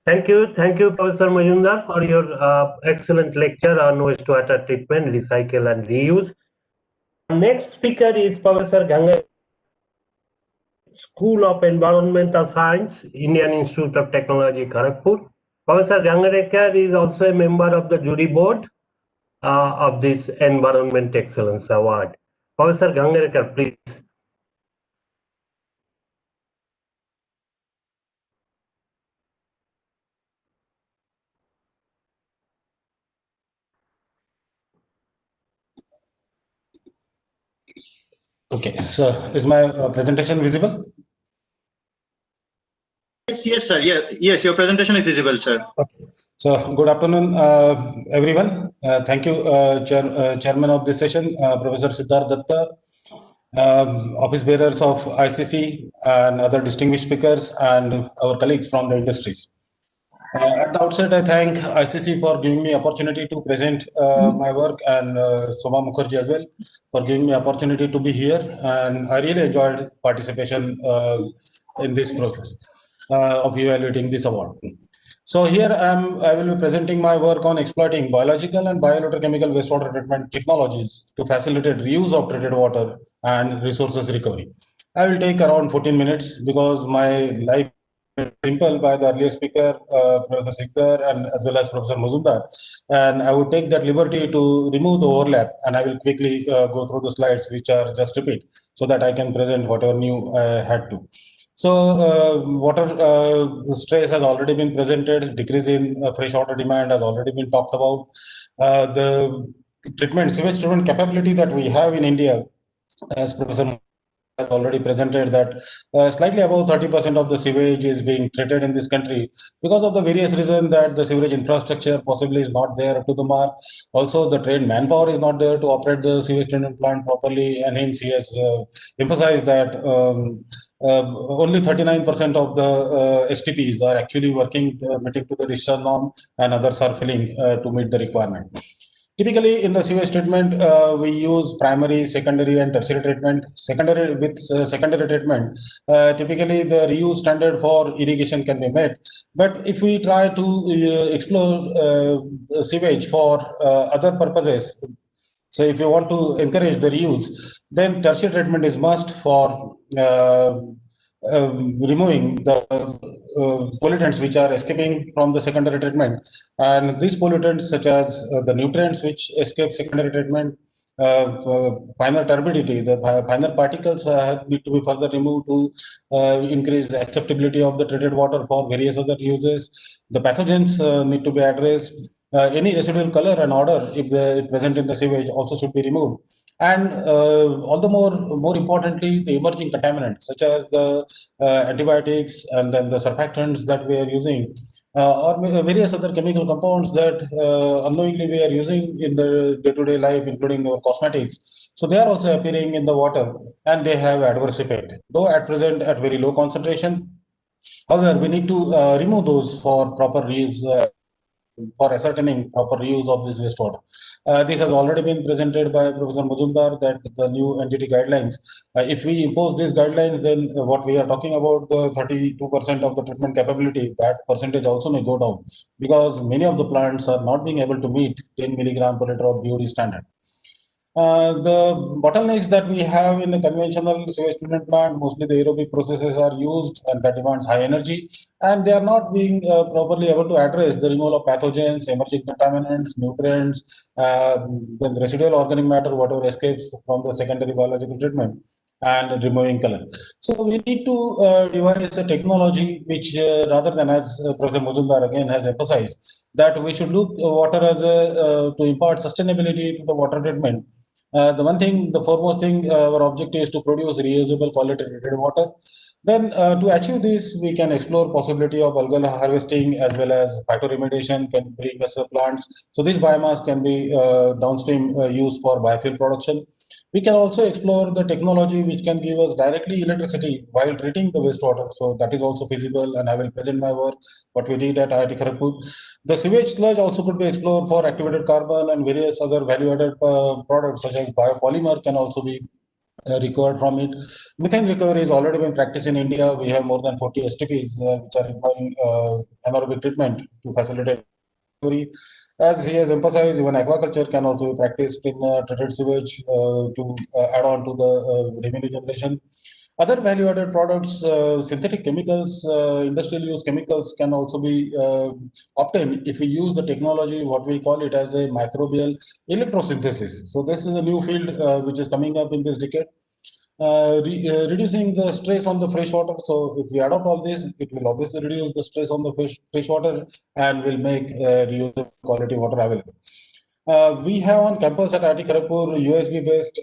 Thank you, Professor Majumdar, for your excellent lecture on wastewater treatment, recycle and reuse. Next speaker is Professor Ganga, School of Environmental Science, Indian Institute of Technology, Kharagpur. Professor Gangarekar is also a member of the jury board of this Environment Excellence Award. Professor Gangarekar, please. Okay, so is my presentation visible? Yes, sir. Yes, your presentation is visible, sir. Okay. So good afternoon, everyone. Thank you, Chairman of this session, Professor Siddharth Datta, office bearers of ICC and other distinguished speakers and our colleagues from the industries. At the outset, I thank ICC for giving me opportunity to present my work, and Soma Mukherjee as well for giving me opportunity to be here. And I really enjoyed participation in this process of evaluating this award. So here I will be presenting my work on exploiting biological and bioelectrochemical wastewater treatment technologies to facilitate reuse of treated water and resources recovery. I will take around 14 minutes because my life simple by the earlier speaker, Professor Sikdar, and as well as Professor Majumdar. And I would take that liberty to remove the overlap, and I will quickly go through the slides, which are just repeat, so that I can present whatever new I had to. So water stress has already been presented. Decrease in fresh water demand has already been talked about. The sewage treatment capability that we have in India, as Professor has already presented, that slightly above 30% of the sewage is being treated in this country because of the various reasons that the sewage infrastructure possibly is not there up to the mark. Also, the trained manpower is not there to operate the sewage treatment plant properly, and hence he has emphasized that only 39% of the STPs are actually working meeting to the discharge norm, and others are failing to meet the requirement. Typically, in the sewage treatment, we use primary, secondary, and tertiary treatment. Secondary treatment, typically the reuse standard for irrigation can be met. But if we try to explore sewage for other purposes, so if you want to encourage the reuse, then tertiary treatment is must for removing the pollutants which are escaping from the secondary treatment. And these pollutants, such as the nutrients which escape secondary treatment, finer turbidity, the finer particles need to be further removed to increase the acceptability of the treated water for various other uses. The pathogens need to be addressed. Any residual color and odor, if they present in the sewage, also should be removed. And all the more importantly, the emerging contaminants such as the antibiotics and then the surfactants that we are using, or various other chemical compounds that unknowingly we are using in the day-to-day life, including our cosmetics. So they are also appearing in the water, and they have adverse effect, though at present at very low concentration. However, we need to remove those for proper reuse, for ascertaining proper reuse of this wastewater. This has already been presented by Professor Majumdar, that the new NGT guidelines, if we impose these guidelines, then what we are talking about, the 32% of the treatment capability, that percentage also may go down, because many of the plants are not being able to meet 10 milligram per liter of BOD standard. The bottlenecks that we have in the conventional sewage treatment plant, mostly the aerobic processes are used, and that demands high energy, and they are not being properly able to address the removal of pathogens, emerging contaminants, nutrients, the residual organic matter, whatever escapes from the secondary biological treatment, and removing color. So we need to devise a technology which, rather than, as Professor Majumdar again has emphasized, that we should look water as a to impart sustainability to the water treatment. The foremost thing, our objective is to produce reusable quality treated water. Then to achieve this, we can explore possibility of algal harvesting as well as phytoremediation can bring us plants. So this biomass can be downstream used for biofuel production. We can also explore the technology which can give us directly electricity while treating the wastewater. So that is also feasible, and I will present my work, what we did at IIT Kharagpur. The sewage sludge also could be explored for activated carbon, and various other value-added products such as biopolymer can also be recovered from it. Methane recovery is already been practiced in India. We have more than 40 STPs which are requiring anaerobic treatment to facilitate recovery. As he has emphasized, even aquaculture can also be practiced in treated sewage to add on to the revenue generation. Other value-added products, synthetic chemicals, industrial use chemicals can also be obtained if we use the technology, what we call it as a microbial electrosynthesis. So this is a new field which is coming up in this decade. Reducing the stress on the freshwater. So if we adopt all this, it will obviously reduce the stress on the freshwater and will make reusable quality water available. We have on campus at IIT Kharagpur USB-based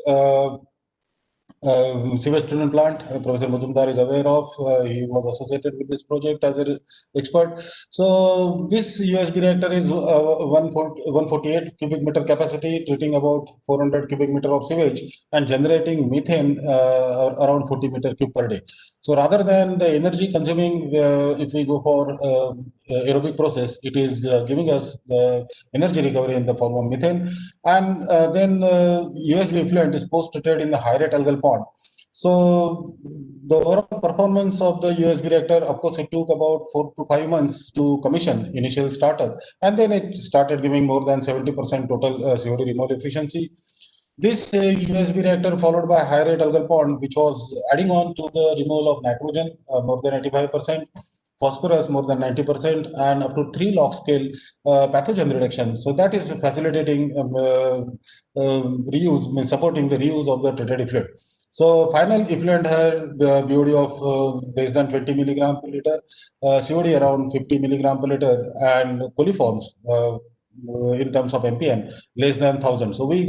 sewage treatment plant. Professor Majumdar is aware of. He was associated with this project as an expert. So this USB reactor is 148 cubic meter capacity, treating about 400 cubic meter of sewage and generating methane around 40 meter cube per day. So rather than the energy consuming, if we go for aerobic process, it is giving us the energy recovery in the form of methane. And then USB effluent is post-treated in the high rate algal pond. So the overall performance of the USB reactor, of course, it took about 4 to 5 months to commission initial startup, and then it started giving more than 70% total COD removal efficiency. This USB reactor followed by high rate algal pond, which was adding on to the removal of nitrogen more than 85%, phosphorus more than 90%, and up to 3 log scale pathogen reduction. So that is facilitating reuse, means supporting the reuse of the treated effluent. So final effluent had the BOD of less than 20 milligram per liter, COD around 50 milligram per liter, and coliforms in terms of MPM less than 1000. So we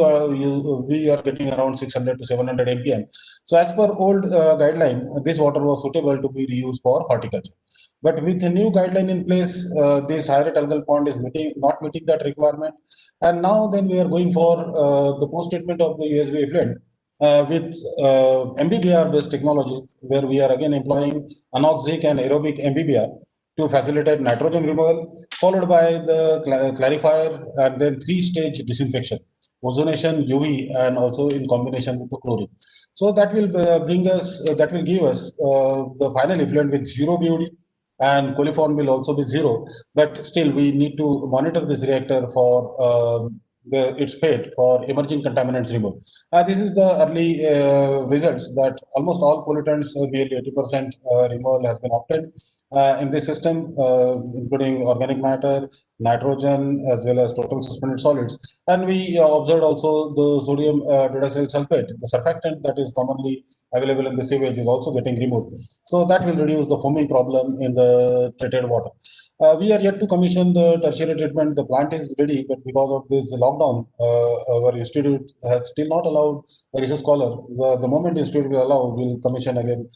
are getting around 600 to 700 MPM. So as per old guideline, this water was suitable to be reused for horticulture. But with the new guideline in place, this high rate algal pond is not meeting that requirement. And now then we are going for the post-treatment of the USB effluent with MBBR based technologies, where we are again employing anoxic and aerobic MBBR to facilitate nitrogen removal, followed by the clarifier and then 3-stage disinfection, ozonation, UV, and also in combination with the chlorine. So that will that will give us the final effluent with 0 BOD, and coliform will also be 0. But still, we need to monitor this reactor for its fate for emerging contaminants removal. This is the early results that almost all pollutants, nearly 80% removal has been obtained in this system, including organic matter, nitrogen, as well as total suspended solids. And we observed also the sodium dodecyl sulfate, the surfactant that is commonly available in the sewage, is also getting removed. So that will reduce the foaming problem in the treated water. We are yet to commission the tertiary treatment. The plant is ready, but because of this lockdown, our institute has still not allowed a research scholar. The moment the institute will allow, we'll commission again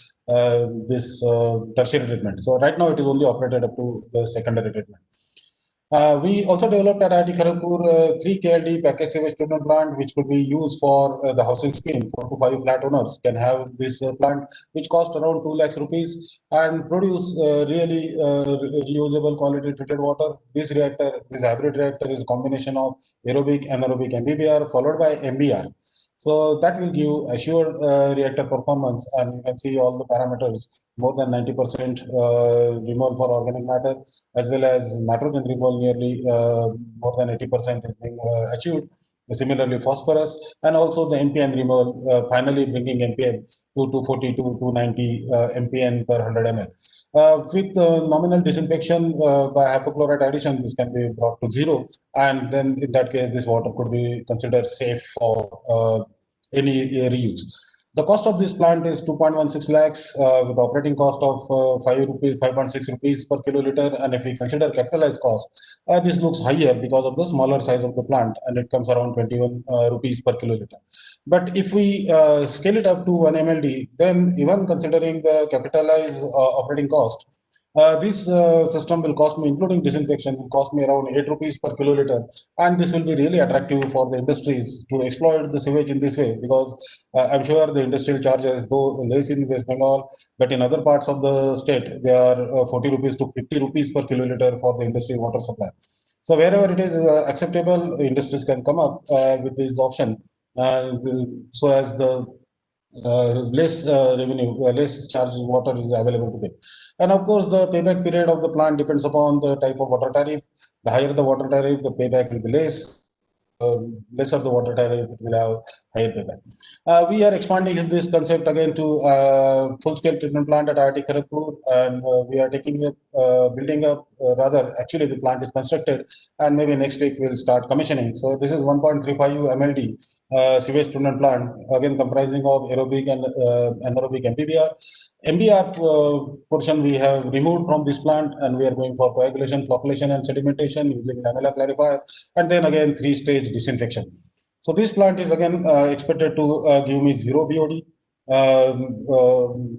this tertiary treatment. So right now it is only operated up to the secondary treatment. We also developed at IIT Kharagpur 3 KLD package sewage treatment plant, which could be used for the housing scheme. 4 to 5 flat owners can have this plant, which cost around 2 lakhs rupees and produce really reusable quality treated water. This hybrid reactor is a combination of aerobic, anaerobic MBBR followed by MBR. So that will give assured reactor performance, and you can see all the parameters, more than 90% removal for organic matter, as well as nitrogen removal nearly more than 80% is being achieved. Similarly, phosphorus, and also the MPN removal, finally bringing MPN to 240 to 290 MPN per 100 ml. With nominal disinfection by hypochlorite addition, this can be brought to 0, and then in that case, this water could be considered safe for any reuse. The cost of this plant is 2.16 lakhs with operating cost of 5.6 rupees per kiloliter. And if we consider capitalized cost, this looks higher because of the smaller size of the plant, and it comes around 21 rupees per kiloliter. But if we scale it up to 1 MLD, then even considering the capitalized operating cost, This system will cost me, including disinfection, will cost me around 8 rupees per kiloliter, and this will be really attractive for the industries to exploit the sewage in this way, because I'm sure the industrial charges, though less in West Bengal, but in other parts of the state, they are 40 rupees to 50 rupees per kiloliter for the industrial water supply. So wherever it is acceptable, industries can come up with this option, so as the less revenue, less charges water is available to pay. And of course, the payback period of the plant depends upon the type of water tariff. The higher the water tariff, the payback will be less. Lesser the water tariff, it will have higher payback. We are expanding this concept again to full-scale treatment plant at IIT Kharagpur, and we are taking up, building up. Rather, actually, the plant is constructed, and maybe next week we'll start commissioning. So this is 1.35 MLD sewage treatment plant, again comprising of aerobic and anaerobic MBBR. MBR portion we have removed from this plant, and we are going for coagulation, flocculation, and sedimentation using lamellar clarifier, and then again 3-stage disinfection. So this plant is again expected to give me 0 BOD,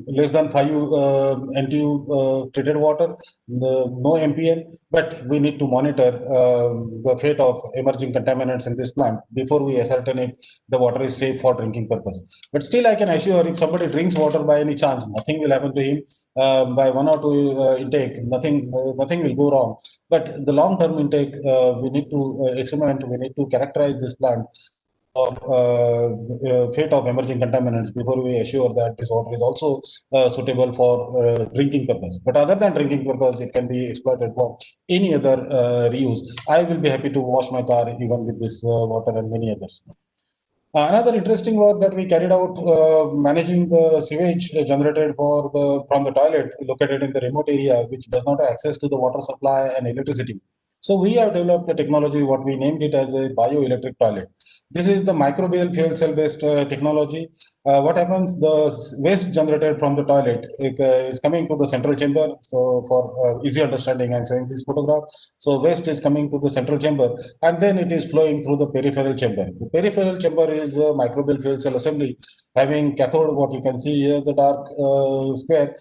less than 5 NTU treated water, no MPN, but we need to monitor the fate of emerging contaminants in this plant before we ascertain if the water is safe for drinking purpose. But still, I can assure, if somebody drinks water by any chance, nothing will happen to him. By 1 or 2 intake, nothing will go wrong. But the long-term intake, we need to examine, we need to characterize this plant of fate of emerging contaminants before we assure that this water is also suitable for drinking purpose. But other than drinking purpose, it can be exploited for any other reuse. I will be happy to wash my car even with this water and many others. Another interesting work that we carried out, managing the sewage generated from the toilet located in the remote area, which does not have access to the water supply and electricity. So we have developed a technology, what we named it as a bioelectric toilet. This is the microbial fuel cell based technology. What happens, the waste generated from the toilet is coming to the central chamber. So for easy understanding, I'm showing this photograph. So waste is coming to the central chamber, and then it is flowing through the peripheral chamber. The peripheral chamber is a microbial fuel cell assembly having cathode. What you can see here, the dark square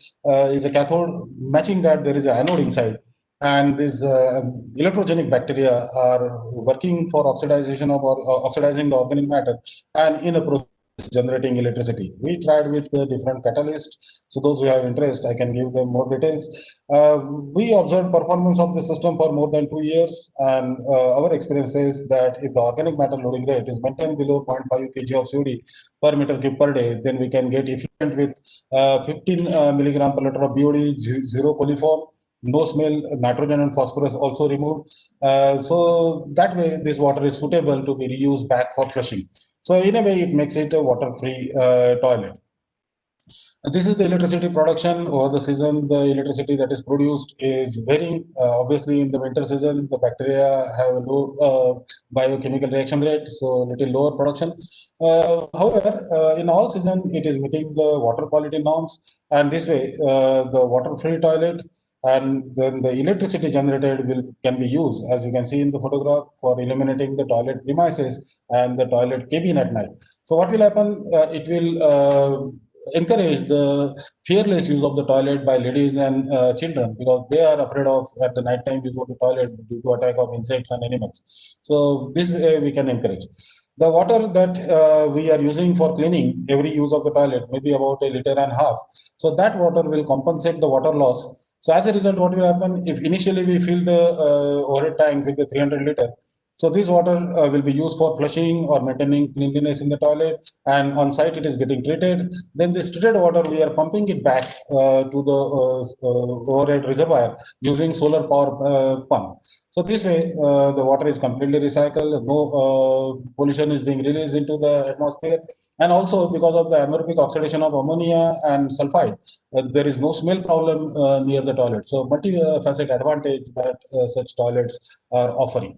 is a cathode. Matching that, there is an anode inside, and these electrogenic bacteria are working for oxidization of or oxidizing the organic matter, and in a process generating electricity. We tried with different catalysts. So those who have interest, I can give them more details. We observed performance of the system for more than 2 years, and our experience says that if the organic matter loading rate is maintained below 0.5 kg of COD per meter cube per day, then we can get efficient with 15 milligram per liter of BOD, zero coliform, no smell, nitrogen and phosphorus also removed. So that way, this water is suitable to be reused back for flushing. So in a way, it makes it a water-free toilet. This is the electricity production over the season. The electricity that is produced is varying. Obviously, in the winter season, the bacteria have a low biochemical reaction rate, so little lower production. However, in all season, it is meeting the water quality norms, and this way, the water-free toilet and then the electricity generated can be used, as you can see in the photograph, for illuminating the toilet premises and the toilet cabin at night. So what will happen? It will encourage the fearless use of the toilet by ladies and children, because they are afraid of at the night time to go to toilet due to attack of insects and animals. So this way we can encourage. The water that we are using for cleaning every use of the toilet, maybe about 1.5 liters. So that water will compensate the water loss. So as a result, what will happen if initially we fill the overhead tank with the 300 liter? So this water will be used for flushing or maintaining cleanliness in the toilet, and on site it is getting treated. Then this treated water, we are pumping it back to the overhead reservoir using solar power pump. So this way, the water is completely recycled, no pollution is being released into the atmosphere. And also because of the anaerobic oxidation of ammonia and sulfide, there is no smell problem near the toilet. So multi-facet advantage that such toilets are offering.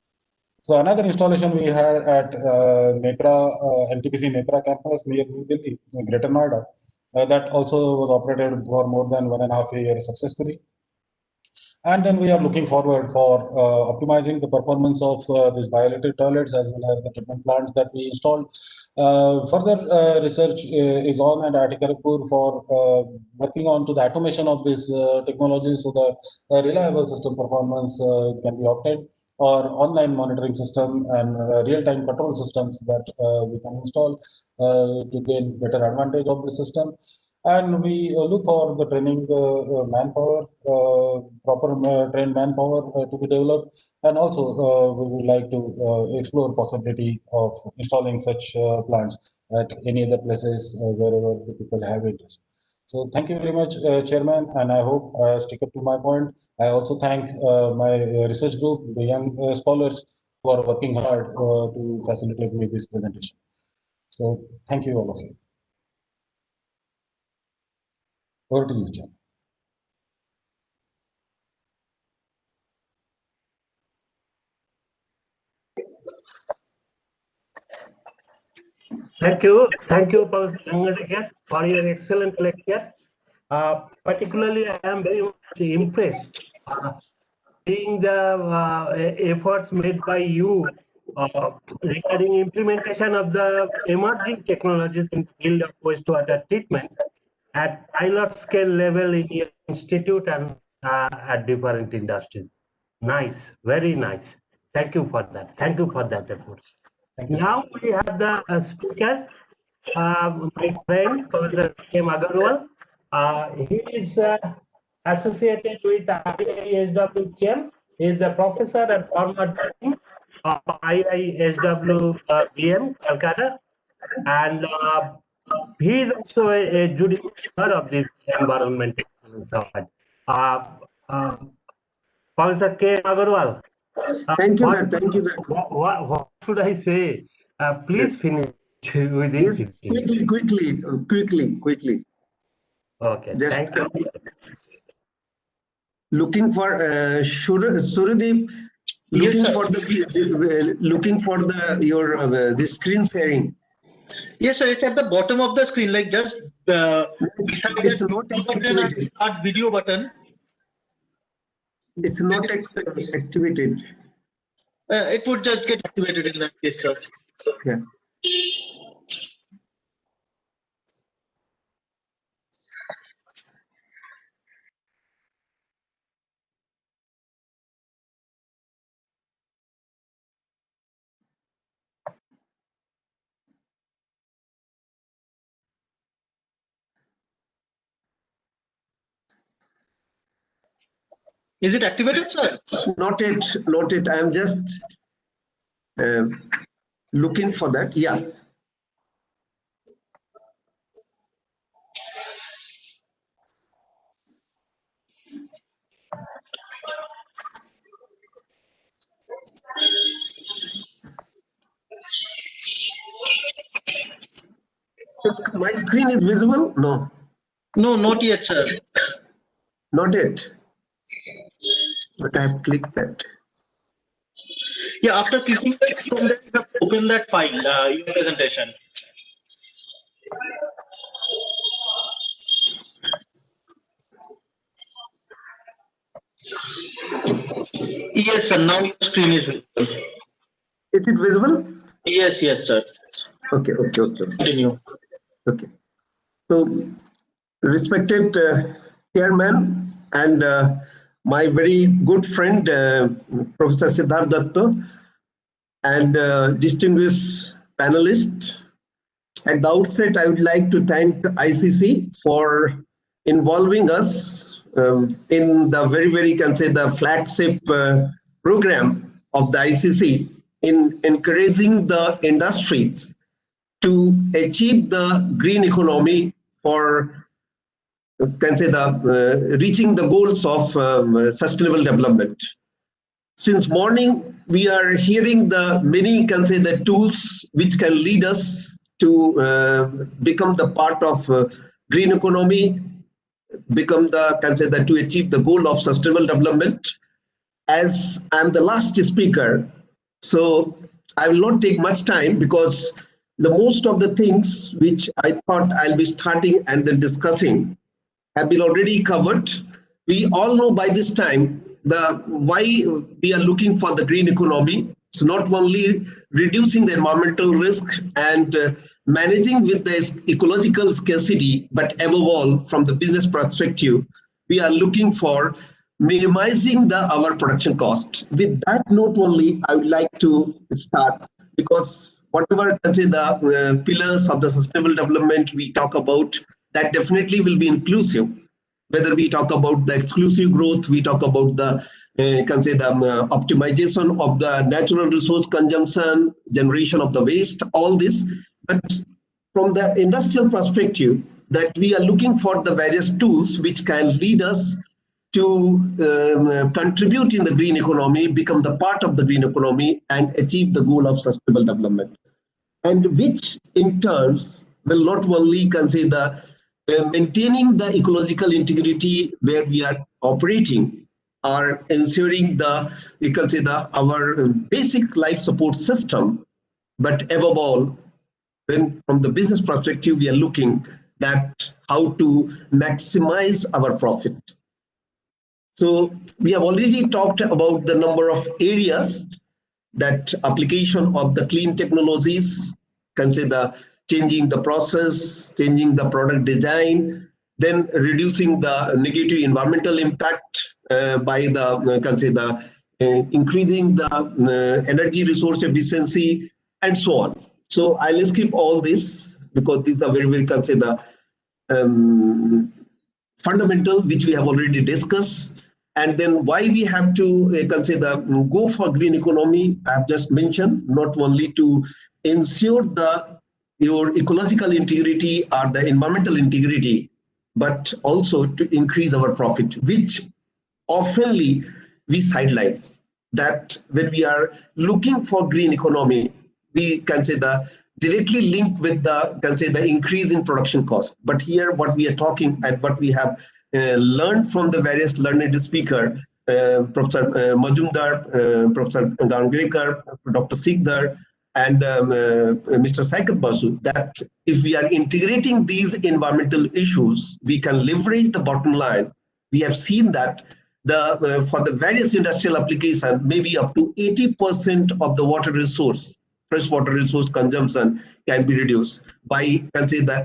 So another installation we had at NTPC Nepra campus near New Delhi, Greater Noida, that also was operated for more than 1.5 years successfully. And then we are looking forward for optimizing the performance of these bioelectric toilets as well as the treatment plants that we installed. Further research is on at IIT Kharagpur for working on to the automation of this technology so that a reliable system performance can be obtained, or online monitoring system and real-time control systems that we can install to gain better advantage of the system. And we look for the training manpower, proper trained manpower to be developed. And also we would like to explore possibility of installing such plants at any other places wherever the people have interest. So thank you very much, Chairman, and I hope I stick up to my point. I also thank my research group, the young scholars who are working hard to facilitate me this presentation. So thank you all of you. Over to you, Chairman. Thank you, Professor Gangadekar, for your excellent lecture. Particularly, I am very much impressed seeing the efforts made by you regarding implementation of the emerging technologies in the field of wastewater treatment at pilot scale level in your institute and at different industries. Nice, very nice. Thank you for that. Thank you for that efforts. Now we have the speaker, my friend, Professor M. Agarwal. He is associated with IISWPM. He is a professor and former dean of IISWPM, Calcutta. And he is also a jury member of this Environment Excellence Award. Professor K. Agarwal. Thank you, sir. Thank you, sir. What should I say? Please finish within Yes, 15 minutes. quickly. Okay, Just thank you. Looking for Surudeep. Looking for the screen sharing. Yes, sir. It's at the bottom of the screen, like just it's not activated. Start video button. It's not activated. It would just get activated in that case, sir. Yeah. Is it activated, sir? Not yet. I am just looking for that. Yeah. My screen is visible? No. No, not yet, sir. Not yet. But I have clicked that. Yeah, after clicking that, from there you have to open that file, your presentation. Yes, sir. Now your screen is visible. Is it visible? Yes, sir. Okay. Continue. Okay. So, respected chairman and my very good friend, Professor Siddharth Datta, and distinguished panelists. At the outset, I would like to thank ICC for involving us in the very can say the flagship program of the ICC in encouraging the industries to achieve the green economy for can say the reaching the goals of sustainable development. Since morning, we are hearing the many can say the tools which can lead us to become the part of green economy, become the can say that to achieve the goal of sustainable development. As I'm the last speaker, so I will not take much time because the most of the things which I thought I'll be starting and then discussing have been already covered. We all know by this time why we are looking for the green economy. It's not only reducing the environmental risk and managing with the ecological scarcity, but above all, from the business perspective, we are looking for minimizing our production cost. With that note only, I would like to start, because whatever the pillars of the sustainable development we talk about, that definitely will be inclusive. Whether we talk about the exclusive growth, we talk about the optimization of the natural resource consumption, generation of the waste, all this. But from the industrial perspective, that we are looking for the various tools which can lead us to contribute in the green economy, become the part of the green economy, and achieve the goal of sustainable development. And which in turns will not only consider maintaining the ecological integrity where we are operating, or ensuring our basic life support system, but above all, when from the business perspective, we are looking at how to maximize our profit. So we have already talked about the number of areas that application of the clean technologies, consider changing the process, changing the product design, then reducing the negative environmental impact by the increasing the energy resource efficiency, and so on. So I'll skip all this because these are very, very fundamental, which we have already discussed. And then why we have to go for green economy, I have just mentioned, not only to ensure your ecological integrity or the environmental integrity, but also to increase our profit, which oftenly we sideline. That when we are looking for green economy, we consider directly linked with the increase in production cost. But here what we are talking and what we have learned from the various learned speaker, Professor Majumdar, Professor Gangrekar, Dr. Sikdar, and Mr. Saikat Basu, that if we are integrating these environmental issues, we can leverage the bottom line. We have seen that for the various industrial applications, maybe up to 80% of the water resource, freshwater resource consumption can be reduced by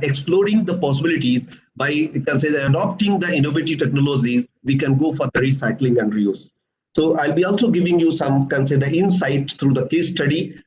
exploring the possibilities, by adopting the innovative technologies. We can go for the recycling and reuse. So I'll be also giving you some insight through the case study.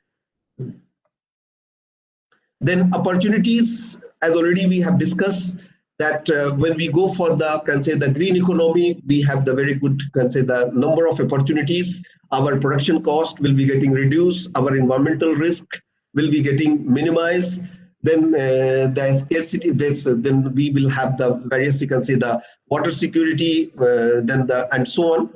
Then opportunities, as already we have discussed, that when we go for the green economy, we have the very good the number of opportunities. Our production cost will be getting reduced. Our environmental risk will be getting minimized. Then the scarcity, then we will have the various the water security, and so on.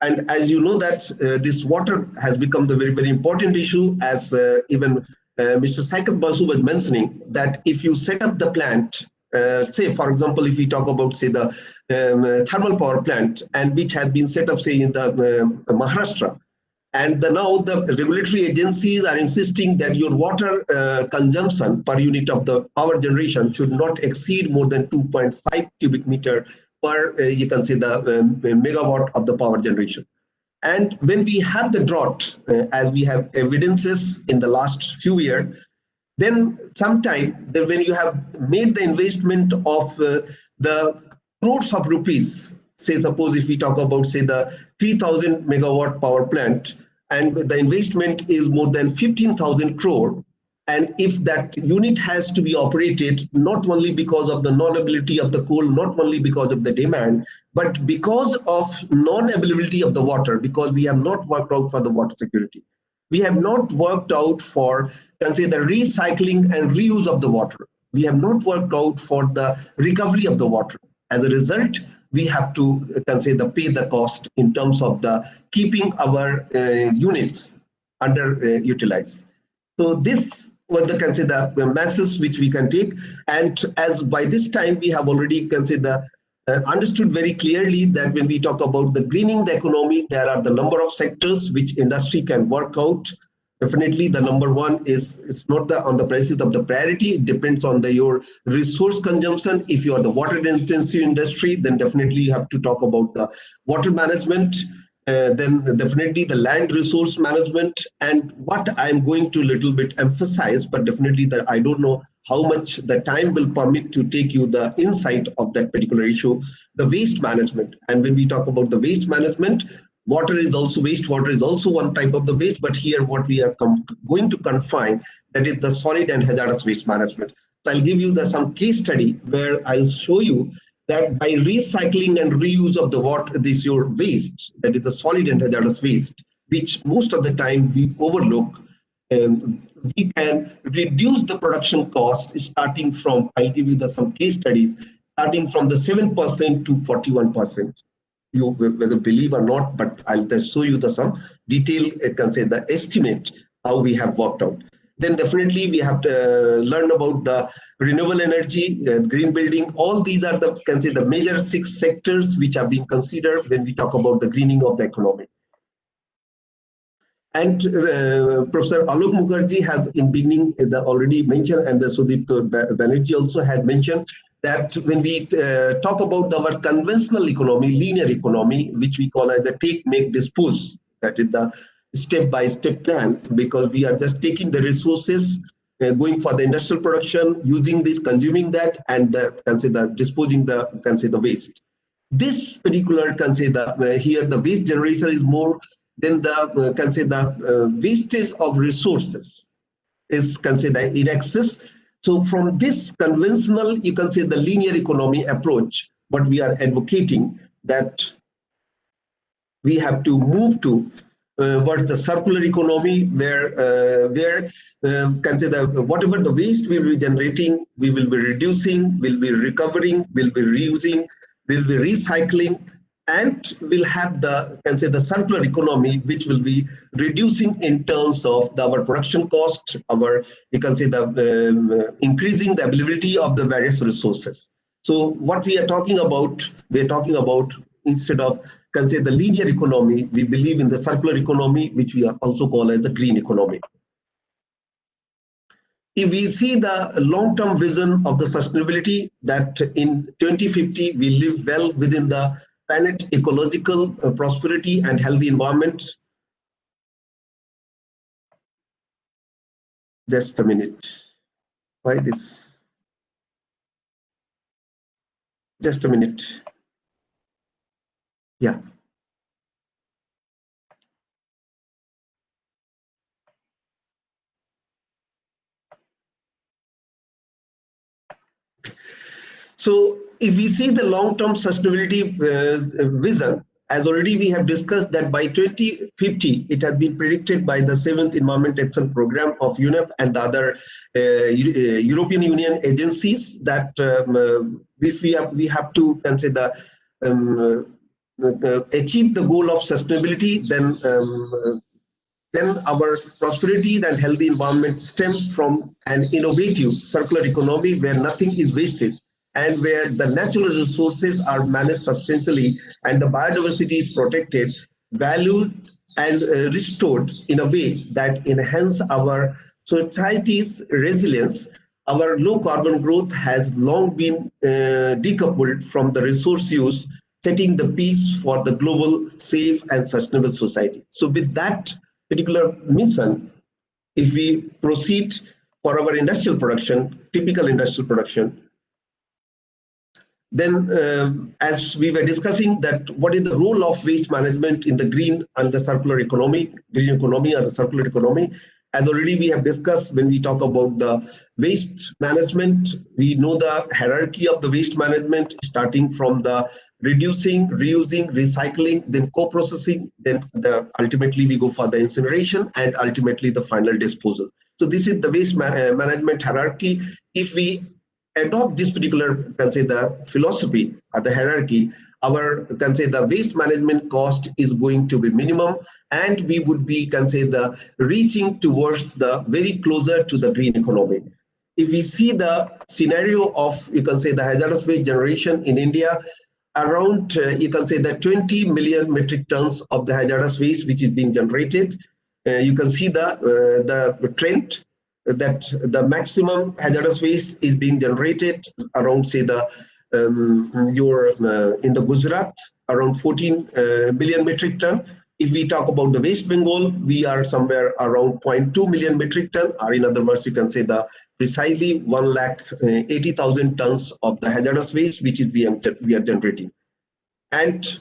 And as you know that this water has become the very, very important issue, as even Mr. Saikat Basu was mentioning, that if you set up the plant, say, for example, if we talk about, say, the thermal power plant, and which has been set up, say, in the Maharashtra, and now the regulatory agencies are insisting that your water consumption per unit of the power generation should not exceed more than 2.5 cubic meter per, you can say, the megawatt of the power generation. And when we have the drought, as we have evidences in the last few years, then sometime when you have made the investment of the crores of rupees, say suppose if we talk about, say, the 3,000 megawatt power plant, and the investment is more than 15,000 crore, and if that unit has to be operated not only because of the non-availability of the coal, not only because of the demand, but because of non-availability of the water, because we have not worked out for the water security. We have not worked out for, can say, the recycling and reuse of the water. We have not worked out for the recovery of the water. As a result, we have to, can say, pay the cost in terms of the keeping our units underutilized. So this was the, can say, the masses which we can take. And as by this time, we have already, can say, understood very clearly that when we talk about the greening the economy, there are the number of sectors which industry can work out. Definitely the number one is, it's not on the basis of the priority, it depends on your resource consumption. If you are the water intensive industry, then definitely you have to talk about the water management. then definitely the land resource management, and what I'm going to little bit emphasize, but definitely that I don't know how much the time will permit to take you the insight of that particular issue, the waste management. And when we talk about the waste management, wastewater is also one type of the waste, but here what we are going to confine, that is the solid and hazardous waste management. So I'll give you some case study where I'll show you that by recycling and reuse of the water, your waste, that is the solid and hazardous waste, which most of the time we overlook, we can reduce the production cost starting from, I'll give you some case studies, starting from the 7% to 41%. You whether believe or not, but I'll just show you some detail, can say the estimate, how we have worked out. Then definitely we have to learn about the renewable energy, green building. All these are the major 6 sectors which have been considered when we talk about the greening of the economy. And Professor Alok Mukherjee has in beginning already mentioned, and the Sudip Banerjee also had mentioned, that when we talk about our conventional economy, linear economy, which we call as the take, make, dispose, that is the step-by-step plan, because we are just taking the resources, going for the industrial production, using this, consuming that, and disposing the waste. This particular here the waste generation is more than the wastage of resources is considered in excess. So from this conventional, you can say the linear economy approach, what we are advocating, that we have to move to what the circular economy, where whatever the waste we will be generating, we will be reducing, will be recovering, will be reusing, will be recycling, and we'll have the circular economy, which will be reducing in terms of our production cost, our increasing the availability of the various resources. So what we are talking about, instead of the linear economy, we believe in the circular economy, which we are also call as the green economy. If we see the long-term vision of the sustainability, that in 2050 we live well within the planet ecological prosperity and healthy environment. Just a minute. Why this? Just a minute. Yeah. So if we see the long-term sustainability vision, as already we have discussed, that by 2050, it has been predicted by the 7th Environment Action Program of UNEP and the other European Union agencies, that if we have to consider achieve the goal of sustainability, then our prosperity and healthy environment stem from an innovative circular economy where nothing is wasted, and where the natural resources are managed substantially and the biodiversity is protected, valued, and restored in a way that enhance our society's resilience. Our low carbon growth has long been decoupled from the resource use, setting the pace for the global, safe, and sustainable society. So with that particular mission, if we proceed for our industrial production, typical industrial production, then as we were discussing, that what is the role of waste management in the green and the circular economy, green economy or the circular economy. As already we have discussed, when we talk about the waste management, we know the hierarchy of the waste management, starting from the reducing, reusing, recycling, then co-processing, then ultimately we go for the incineration, and ultimately the final disposal. So this is the waste management hierarchy. If we adopt this particular, the philosophy or the hierarchy, our the waste management cost is going to be minimum, and we would be the reaching towards the very closer to the green economy. If we see the scenario of the hazardous waste generation in India, around the 20 million metric tons of the hazardous waste which is being generated. You can see the trend, that the maximum hazardous waste is being generated around in the Gujarat, around 14 million metric ton. If we talk about the West Bengal, we are somewhere around 0.2 million metric ton, or in other words, you can say the precisely 1,80,000 tons of the hazardous waste, which is we are generating. And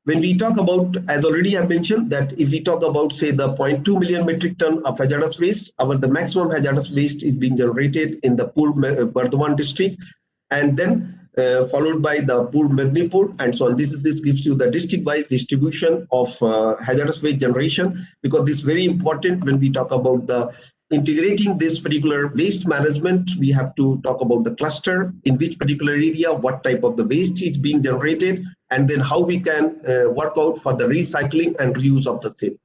when we talk about, as already I mentioned, that if we talk about, say, the 0.2 million metric ton of hazardous waste, the maximum hazardous waste is being generated in the Burdwan district, and then followed by the Pur Mednipur, and so on. This gives you the district-wise distribution of hazardous waste generation, because this is very important when we talk about the integrating this particular waste management. We have to talk about the cluster, in which particular area, what type of the waste is being generated, and then how we can work out for the recycling and reuse of the same.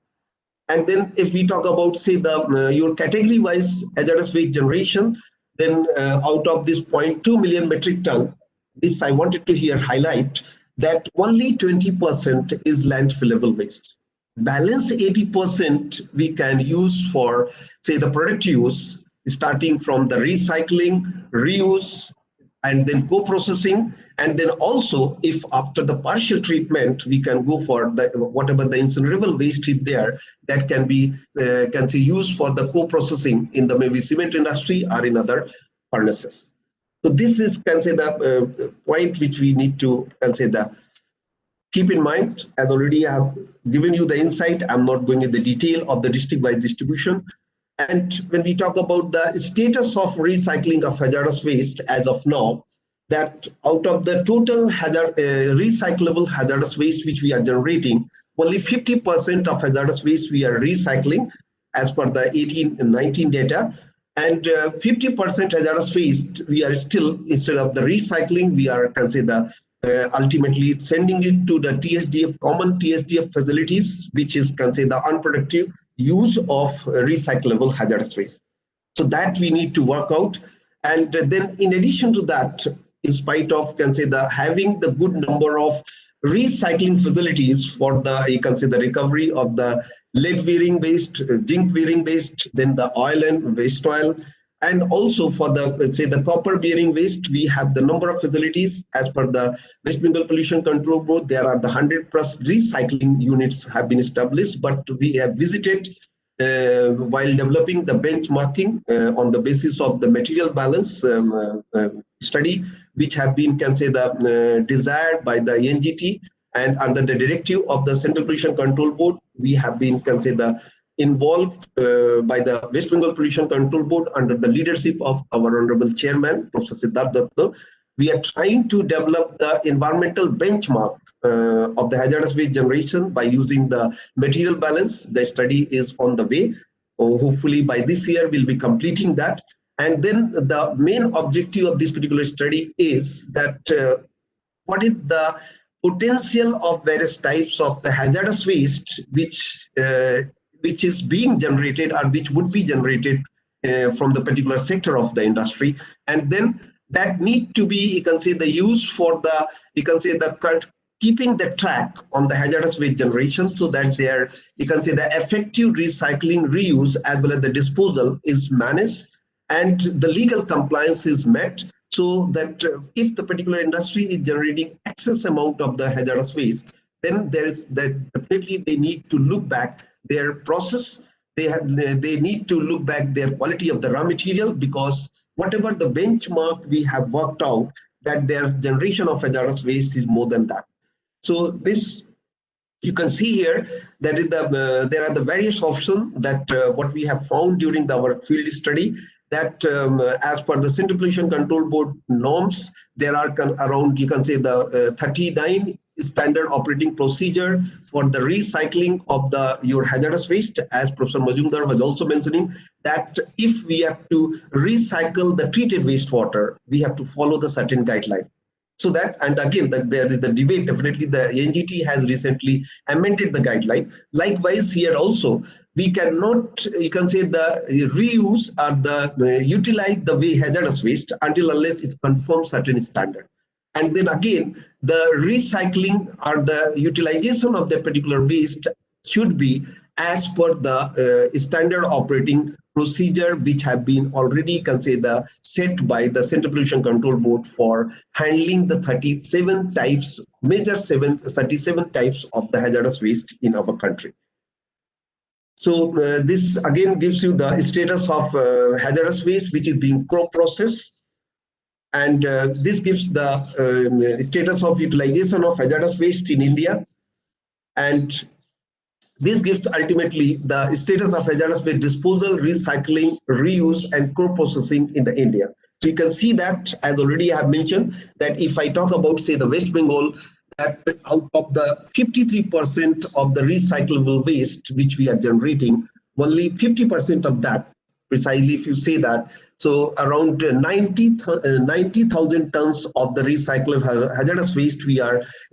And then if we talk about, say, the your category-wise hazardous waste generation, then out of this 0.2 million metric ton, this I wanted to here highlight that only 20% is landfillable waste. Balance 80% we can use for, say, the product use, starting from the recycling, reuse, and then co-processing. And then also, if after the partial treatment, we can go for the whatever the incinerable waste is there, that can be used for the co-processing in the maybe cement industry or in other furnaces. So this is, can say, the point which we need to, can say, the keep in mind. As already I have given you the insight, I'm not going into the detail of the district-wide distribution. And when we talk about the status of recycling of hazardous waste as of now, that out of the total recyclable hazardous waste which we are generating, only 50% of hazardous waste we are recycling as per the 18 and 19 data, and 50% hazardous waste we are still, instead of the recycling, we are ultimately sending it to the TSDF, common TSDF facilities, which is the unproductive use of recyclable hazardous waste. So that we need to work out. And then in addition to that, in spite of having the good number of recycling facilities for the, you can say, the recovery of the lead bearing waste, zinc bearing waste, then the oil and waste oil, and also for the, let's say, the copper bearing waste, we have the number of facilities as per the West Bengal Pollution Control Board. There are the 100+ recycling units have been established, but we have visited while developing the benchmarking on the basis of the material balance study, which have been, desired by the NGT, and under the directive of the Central Pollution Control Board, we have been involved by the West Bengal Pollution Control Board under the leadership of our Honorable Chairman, Professor Siddharth Datta. We are trying to develop the environmental benchmark of the hazardous waste generation by using the material balance. The study is on the way. Hopefully by this year we'll be completing that. And then the main objective of this particular study is that what is the potential of various types of the hazardous waste which is being generated or which would be generated from the particular sector of the industry, and then that need to be, you can say, the use for the, you can say, the keeping the track on the hazardous waste generation, so that there, you can say, the effective recycling, reuse, as well as the disposal is managed and the legal compliance is met, so that if the particular industry is generating excess amount of the hazardous waste, then there is that definitely they need to look back their process. They need to look back their quality of the raw material, because whatever the benchmark we have worked out, that their generation of hazardous waste is more than that. So this, you can see here that there are the various options that what we have found during our field study, that as per the Central Pollution Control Board norms, there are around, you can say, the 39 standard operating procedure for the recycling of your hazardous waste. As Professor Majumdar was also mentioning, that if we have to recycle the treated wastewater, we have to follow the certain guideline. So that, and again, there is the debate, definitely the NGT has recently amended the guideline. Likewise, here also, we cannot, you can say, the reuse or the utilize the hazardous waste until unless it's conformed certain standard. And then again, the recycling or the utilization of that particular waste should be as per the standard operating procedure which have been already considered set by the Central Pollution Control Board for handling the 37 types, 37 types of the hazardous waste in our country. So this again gives you the status of hazardous waste which is being processed, and this gives the status of utilization of hazardous waste in India, and this gives ultimately the status of hazardous waste disposal, recycling, reuse, and co-processing in the India. So you can see that, as already I have mentioned, that if I talk about, say, the West Bengal, that out of the 53% of the recyclable waste which we are generating, only 50% of that, precisely if you say that, so around 90,000 tons of the recyclable hazardous waste we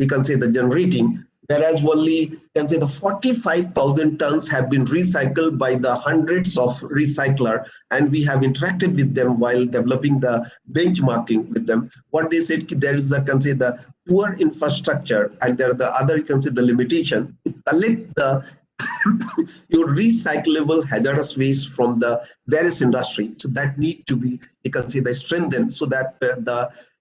can say the generating, whereas only can say the 45,000 tons have been recycled by the hundreds of recyclers, and we have interacted with them while developing the benchmarking with them. What they said, there is a, can say, the poor infrastructure, and there are the other, you can say, the limitation to collect the your recyclable hazardous waste from the various industry. So that need to be, you can say, the strengthened, so that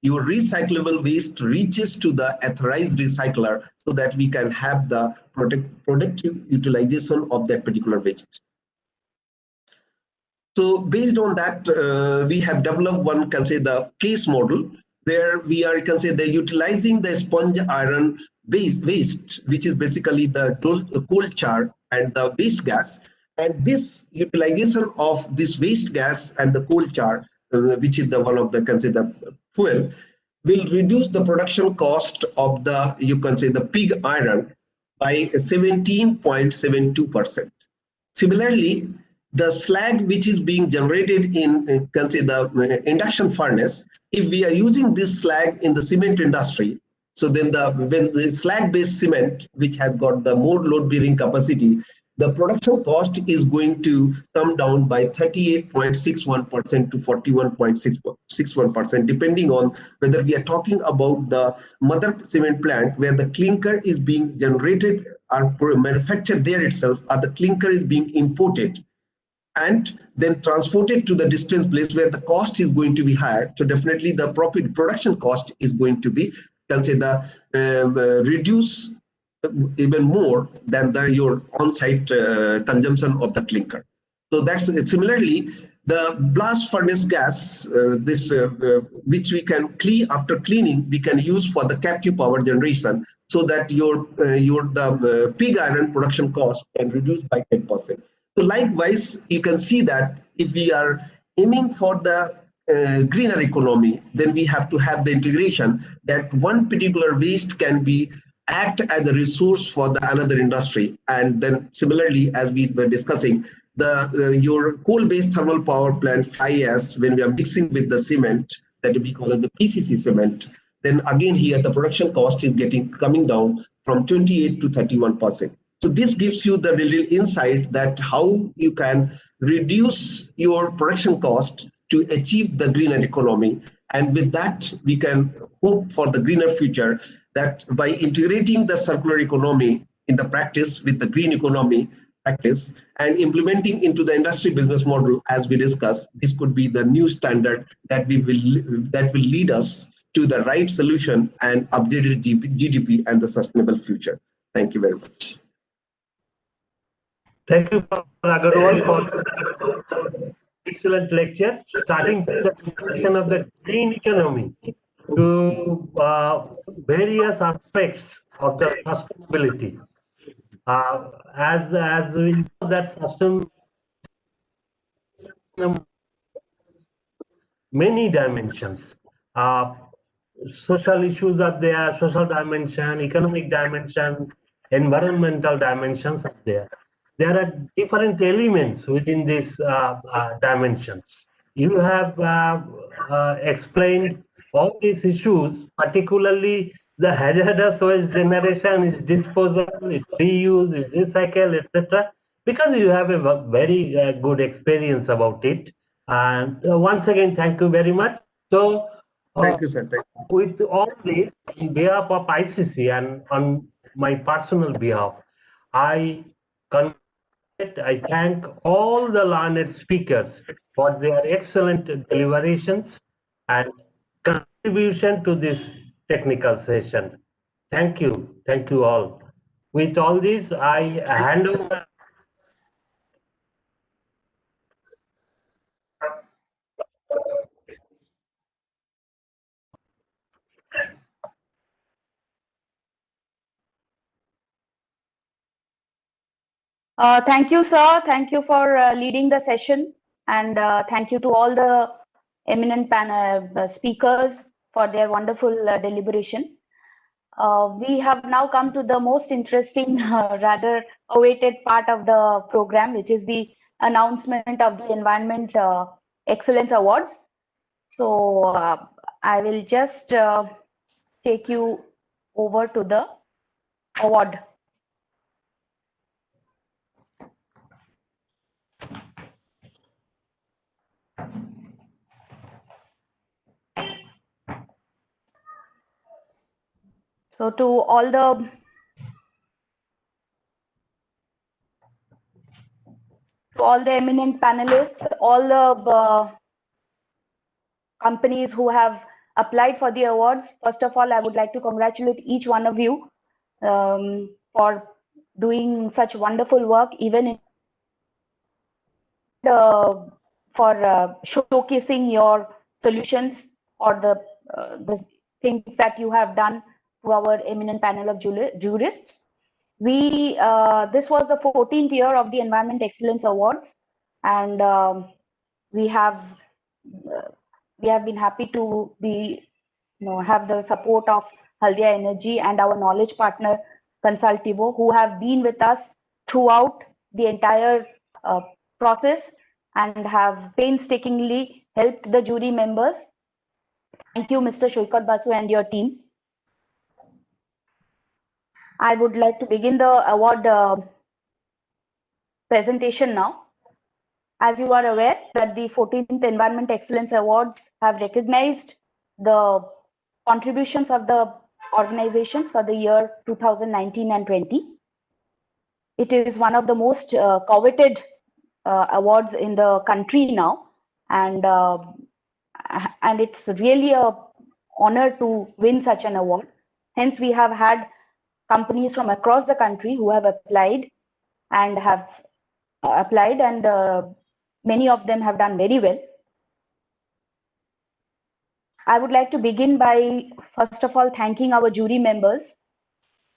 your recyclable waste reaches to the authorized recycler, so that we can have the productive utilization of that particular waste. So based on that, we have developed one, can say, the case model, where we are, can say, the utilizing the sponge iron waste, which is basically the coal char and the waste gas. And this utilization of this waste gas and the coal char, which is the one of the, can say, the fuel, will reduce the production cost of the, you can say, the pig iron by 17.72%. Similarly, the slag which is being generated in, can say, the induction furnace, if we are using this slag in the cement industry, so then when the slag-based cement, which has got the more load-bearing capacity, the production cost is going to come down by 38.61% to 41.61%, depending on whether we are talking about the mother cement plant, where the clinker is being generated or manufactured there itself, or the clinker is being imported and then transported to the distant place where the cost is going to be higher. So definitely the production cost is going to be, can say, the reduce even more than your on-site consumption of the clinker. So that's similarly the blast furnace gas, which we can clean after cleaning, we can use for the captive power generation, so that the pig iron production cost can reduce by 10%. So likewise, you can see that if we are aiming for the greener economy, then we have to have the integration that one particular waste can be act as a resource for the another industry. And then similarly, as we were discussing, your coal-based thermal power plant 5S, when we are mixing with the cement that we call it the PCC cement, then again here the production cost is coming down from 28 to 31%. So this gives you the real insight that how you can reduce your production cost to achieve the greener economy. And with that, we can hope for the greener future, that by integrating the circular economy in the practice with the green economy practice and implementing into the industry business model, as we discussed, this could be the new standard that will lead us to the right solution and updated GDP and the sustainable future. Thank you very much. Thank you, Agarwal, for excellent lecture, starting with the definition of the green economy to various aspects of the sustainability. As we know that many dimensions. Social issues are there, social dimension, economic dimension, environmental dimensions are there. There are different elements within these dimensions. You have explained all these issues, particularly the hazardous waste generation, is disposal, it's reuse, it's recycle, etc. Because you have a very good experience about it. And once again, thank you very much. So, thank you, sir. Thank you. With all this, on behalf of ICC and on my personal behalf, I I thank all the learned speakers for their excellent deliberations and contribution to this technical session. Thank you all. With all this, I hand over. Thank you, sir. Thank you for leading the session, and thank you to all the eminent panel speakers for their wonderful deliberation. We have now come to the most interesting, rather awaited part of the program, which is the announcement of the Environment Excellence Awards. So I will just take you over to the award. So to all the eminent panelists, all the companies who have applied for the awards, first of all, I would like to congratulate each one of you for doing such wonderful work, even in for showcasing your solutions or the things that you have done to our eminent panel of jurists. This was the 14th year of the Environment Excellence Awards, and we have been happy to have the support of Haldia Energy and our knowledge partner Consultivo, who have been with us throughout the entire process and have painstakingly helped the jury members. Thank you, Mr. Shoikat Basu and your team. I would like to begin the award presentation now. As you are aware that the 14th Environment Excellence Awards have recognized the contributions of the organizations for the year 2019 and 20. It is one of the most coveted awards in the country now, and it's really a honor to win such an award. Hence, we have had companies from across the country who have applied, and many of them have done very well. I would like to begin by, first of all, thanking our jury members,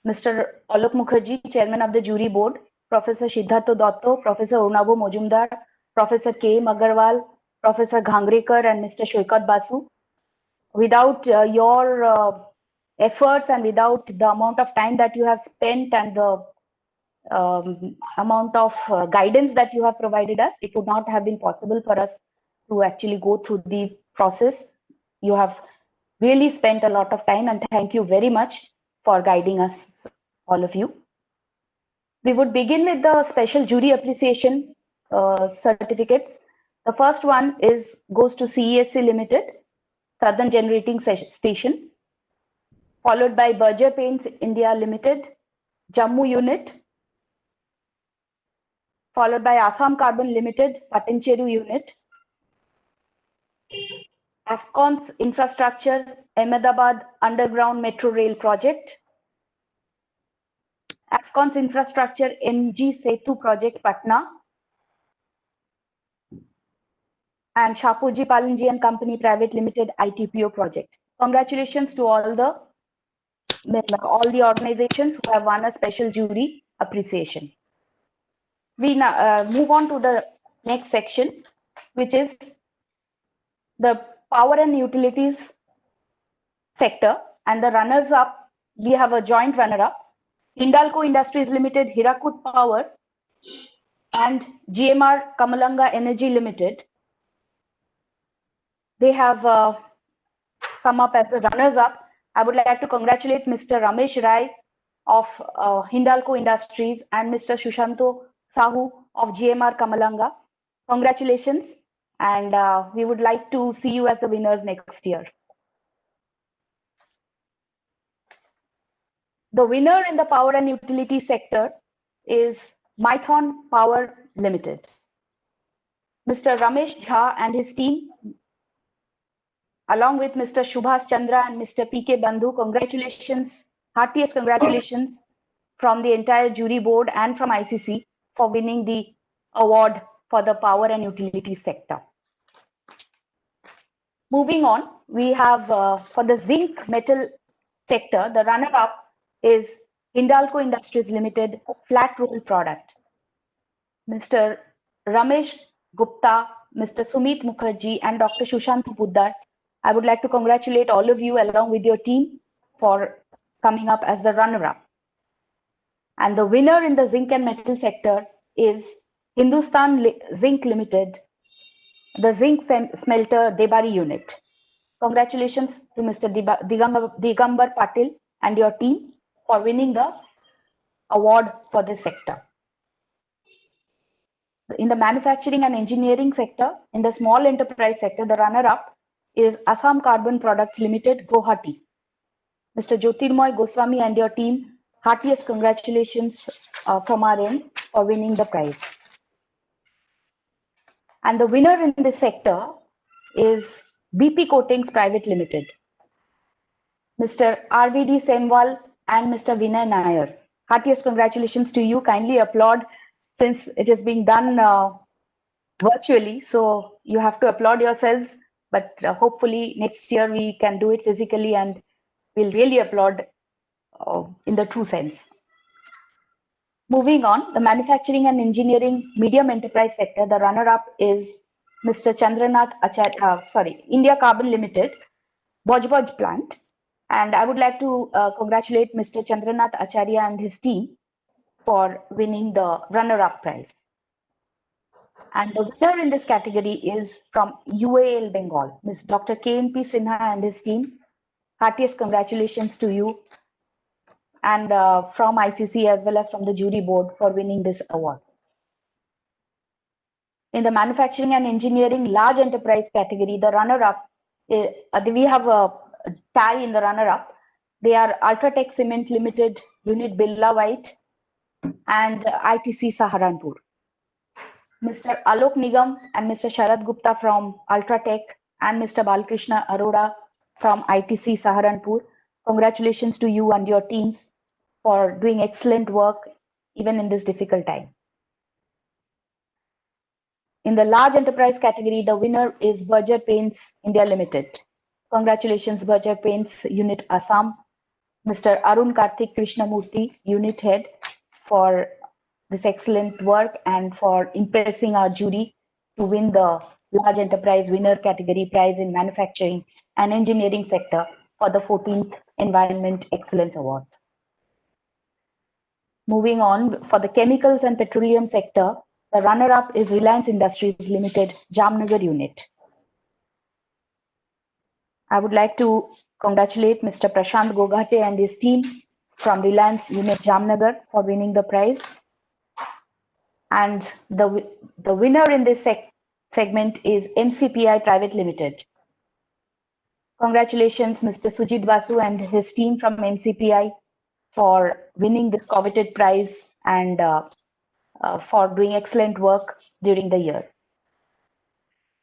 Mr. Alok Mukherjee, Chairman of the Jury Board, Professor Siddhartha Dotto, Professor Ornabo Mojumdar, Professor K. M. Agarwal, Professor Ghangrekar, and Mr. Shoikat Basu. Without your efforts and without the amount of time that you have spent and the amount of guidance that you have provided us, it would not have been possible for us to actually go through the process. You have really spent a lot of time, and thank you very much for guiding us, all of you. We would begin with the special jury appreciation certificates. The first one goes to CESC Limited, Southern Generating Station, followed by Berger Paints India Limited, Jammu Unit, followed by Assam Carbon Limited, Patincheru Unit, Afcon's Infrastructure, Ahmedabad Underground Metro Rail Project, Afcon's Infrastructure MG Setu Project Patna, and Shapoorji Pallonji and Company Private Limited ITPO project. Congratulations to all the organizations who have won a special jury appreciation. We now move on to the next section, which is the power and utilities sector, and the runners up, we have a joint runner up, Hindalco Industries Limited, Hirakud Power, and GMR Kamalanga Energy Limited. They have come up as the runners up. I would like to congratulate Mr. Ramesh Rai of Hindalco Industries and Mr. Shushanto Sahu of GMR Kamalanga. Congratulations, and we would like to see you as the winners next year. The winner in the power and utility sector is Mython Power Limited. Mr. Ramesh Jha and his team, along with Mr. Subhas Chandra and Mr. P.K. Bandhu, congratulations, heartiest congratulations from the entire jury board and from ICC for winning the award for the power and utility sector. Moving on, we have for the zinc metal sector, the runner-up is Hindalco Industries Limited flat roll product. Mr. Ramesh Gupta, Mr. Sumit Mukherjee, and Dr. Sushant Puddar, I would like to congratulate all of you along with your team for coming up as the runner-up. And the winner in the zinc and metal sector is Hindustan Zinc Limited, the zinc smelter Debari unit. Congratulations to Mr. Digambar Patil and your team for winning the award for this sector. In the manufacturing and engineering sector, in the small enterprise sector, the runner-up is Assam Carbon Products Limited, Guwahati. Mr. Jyotirmoy Goswami and your team, heartiest congratulations from our end for winning the prize. And the winner in this sector is BP Coatings Private Limited. Mr. RVD Semwal and Mr. Vinay Nair. Heartiest congratulations to you. Kindly applaud since it is being done virtually. So you have to applaud yourselves, but hopefully next year we can do it physically and we'll really applaud in the true sense. Moving on, the manufacturing and engineering medium enterprise sector, the runner-up is Mr. Chandranath Acharya, India Carbon Limited, Bojboj plant. And I would like to congratulate Mr. Chandranath Acharya and his team for winning the runner-up prize. And the winner in this category is from UAL Bengal, Ms. Dr. KNP Sinha and his team. Heartiest congratulations to you and from ICC as well as from the jury board for winning this award. In the manufacturing and engineering large enterprise category, the runner-up, we have a tie in the runner-up. They are Ultratech Cement Limited, Unit Birla White, and ITC Saharanpur. Mr. Alok Nigam and Mr. Sharad Gupta from Ultratech and Mr. Balkrishna Arora from ITC Saharanpur. Congratulations to you and your teams for doing excellent work even in this difficult time. In the large enterprise category, the winner is Berger Paints India Limited. Congratulations, Berger Paints Unit Assam. Mr. Arun Karthik Krishnamurthy, Unit Head, for this excellent work and for impressing our jury to win the large enterprise winner category prize in manufacturing and engineering sector for the 14th Environment Excellence Awards. Moving on, for the chemicals and petroleum sector, the runner-up is Reliance Industries Limited, Jamnagar unit. I would like to congratulate Mr. Prashant Gogate and his team from Reliance Unit Jamnagar for winning the prize. And the winner in this segment is MCPI Private Limited. Congratulations, Mr. Sujit Basu and his team from MCPI for winning this coveted prize and for doing excellent work during the year.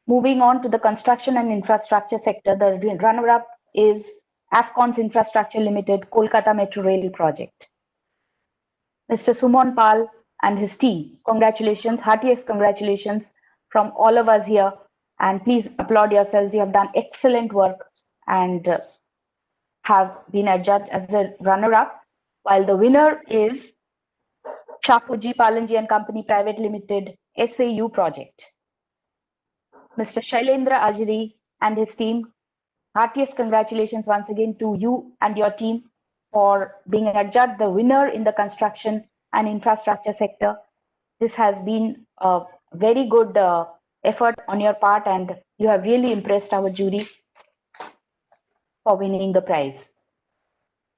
Moving on to the construction and infrastructure sector, the runner-up is Afcons Infrastructure Limited, Kolkata Metro Rail Project. Mr. Sumon Pal and his team, congratulations, heartiest congratulations from all of us here. And please applaud yourselves. You have done excellent work and have been adjudged as the runner-up, while the winner is Shapoorji Palanji and Company Private Limited, SAU project. Mr. Shailendra Ajri and his team, heartiest congratulations once again to you and your team for being adjudged the winner in the construction and infrastructure sector. This has been a very good effort on your part and you have really impressed our jury for winning the prize.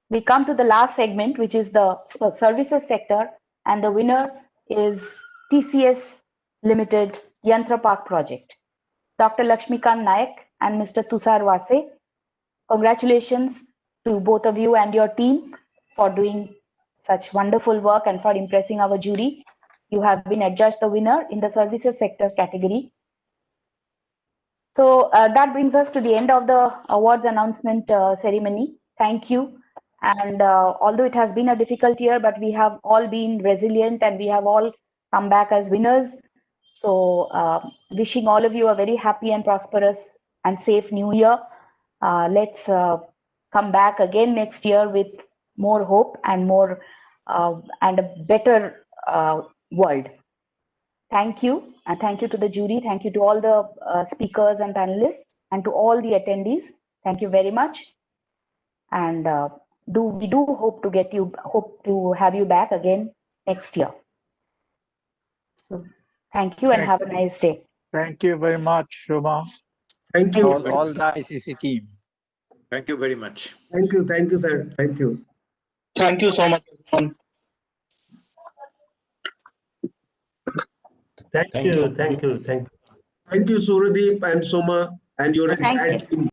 We come to the last segment, which is the services sector, and the winner is TCS Limited Yantra Park project. Dr. Lakshmikant Naik and Mr. Tushar Vase, congratulations to both of you and your team for doing such wonderful work and for impressing our jury. You have been adjudged the winner in the services sector category. So that brings us to the end of the awards announcement ceremony. Thank you. And although it has been a difficult year, but we have all been resilient and we have all come back as winners. So wishing all of you a very happy and prosperous and safe new year. Let's come back again next year with more hope and more and a better world. Thank you, and thank you to the jury. Thank you to all the speakers and panelists, and to all the attendees. Thank you very much. And we do hope to have you back again next year. So thank you and have a nice day. Thank you very much, Shoma. Thank you. All the ICC team. Thank you very much. Thank you, sir. Thank you. Thank you so much. Thank you. Thank you, Suradeep and Soma and your entire team.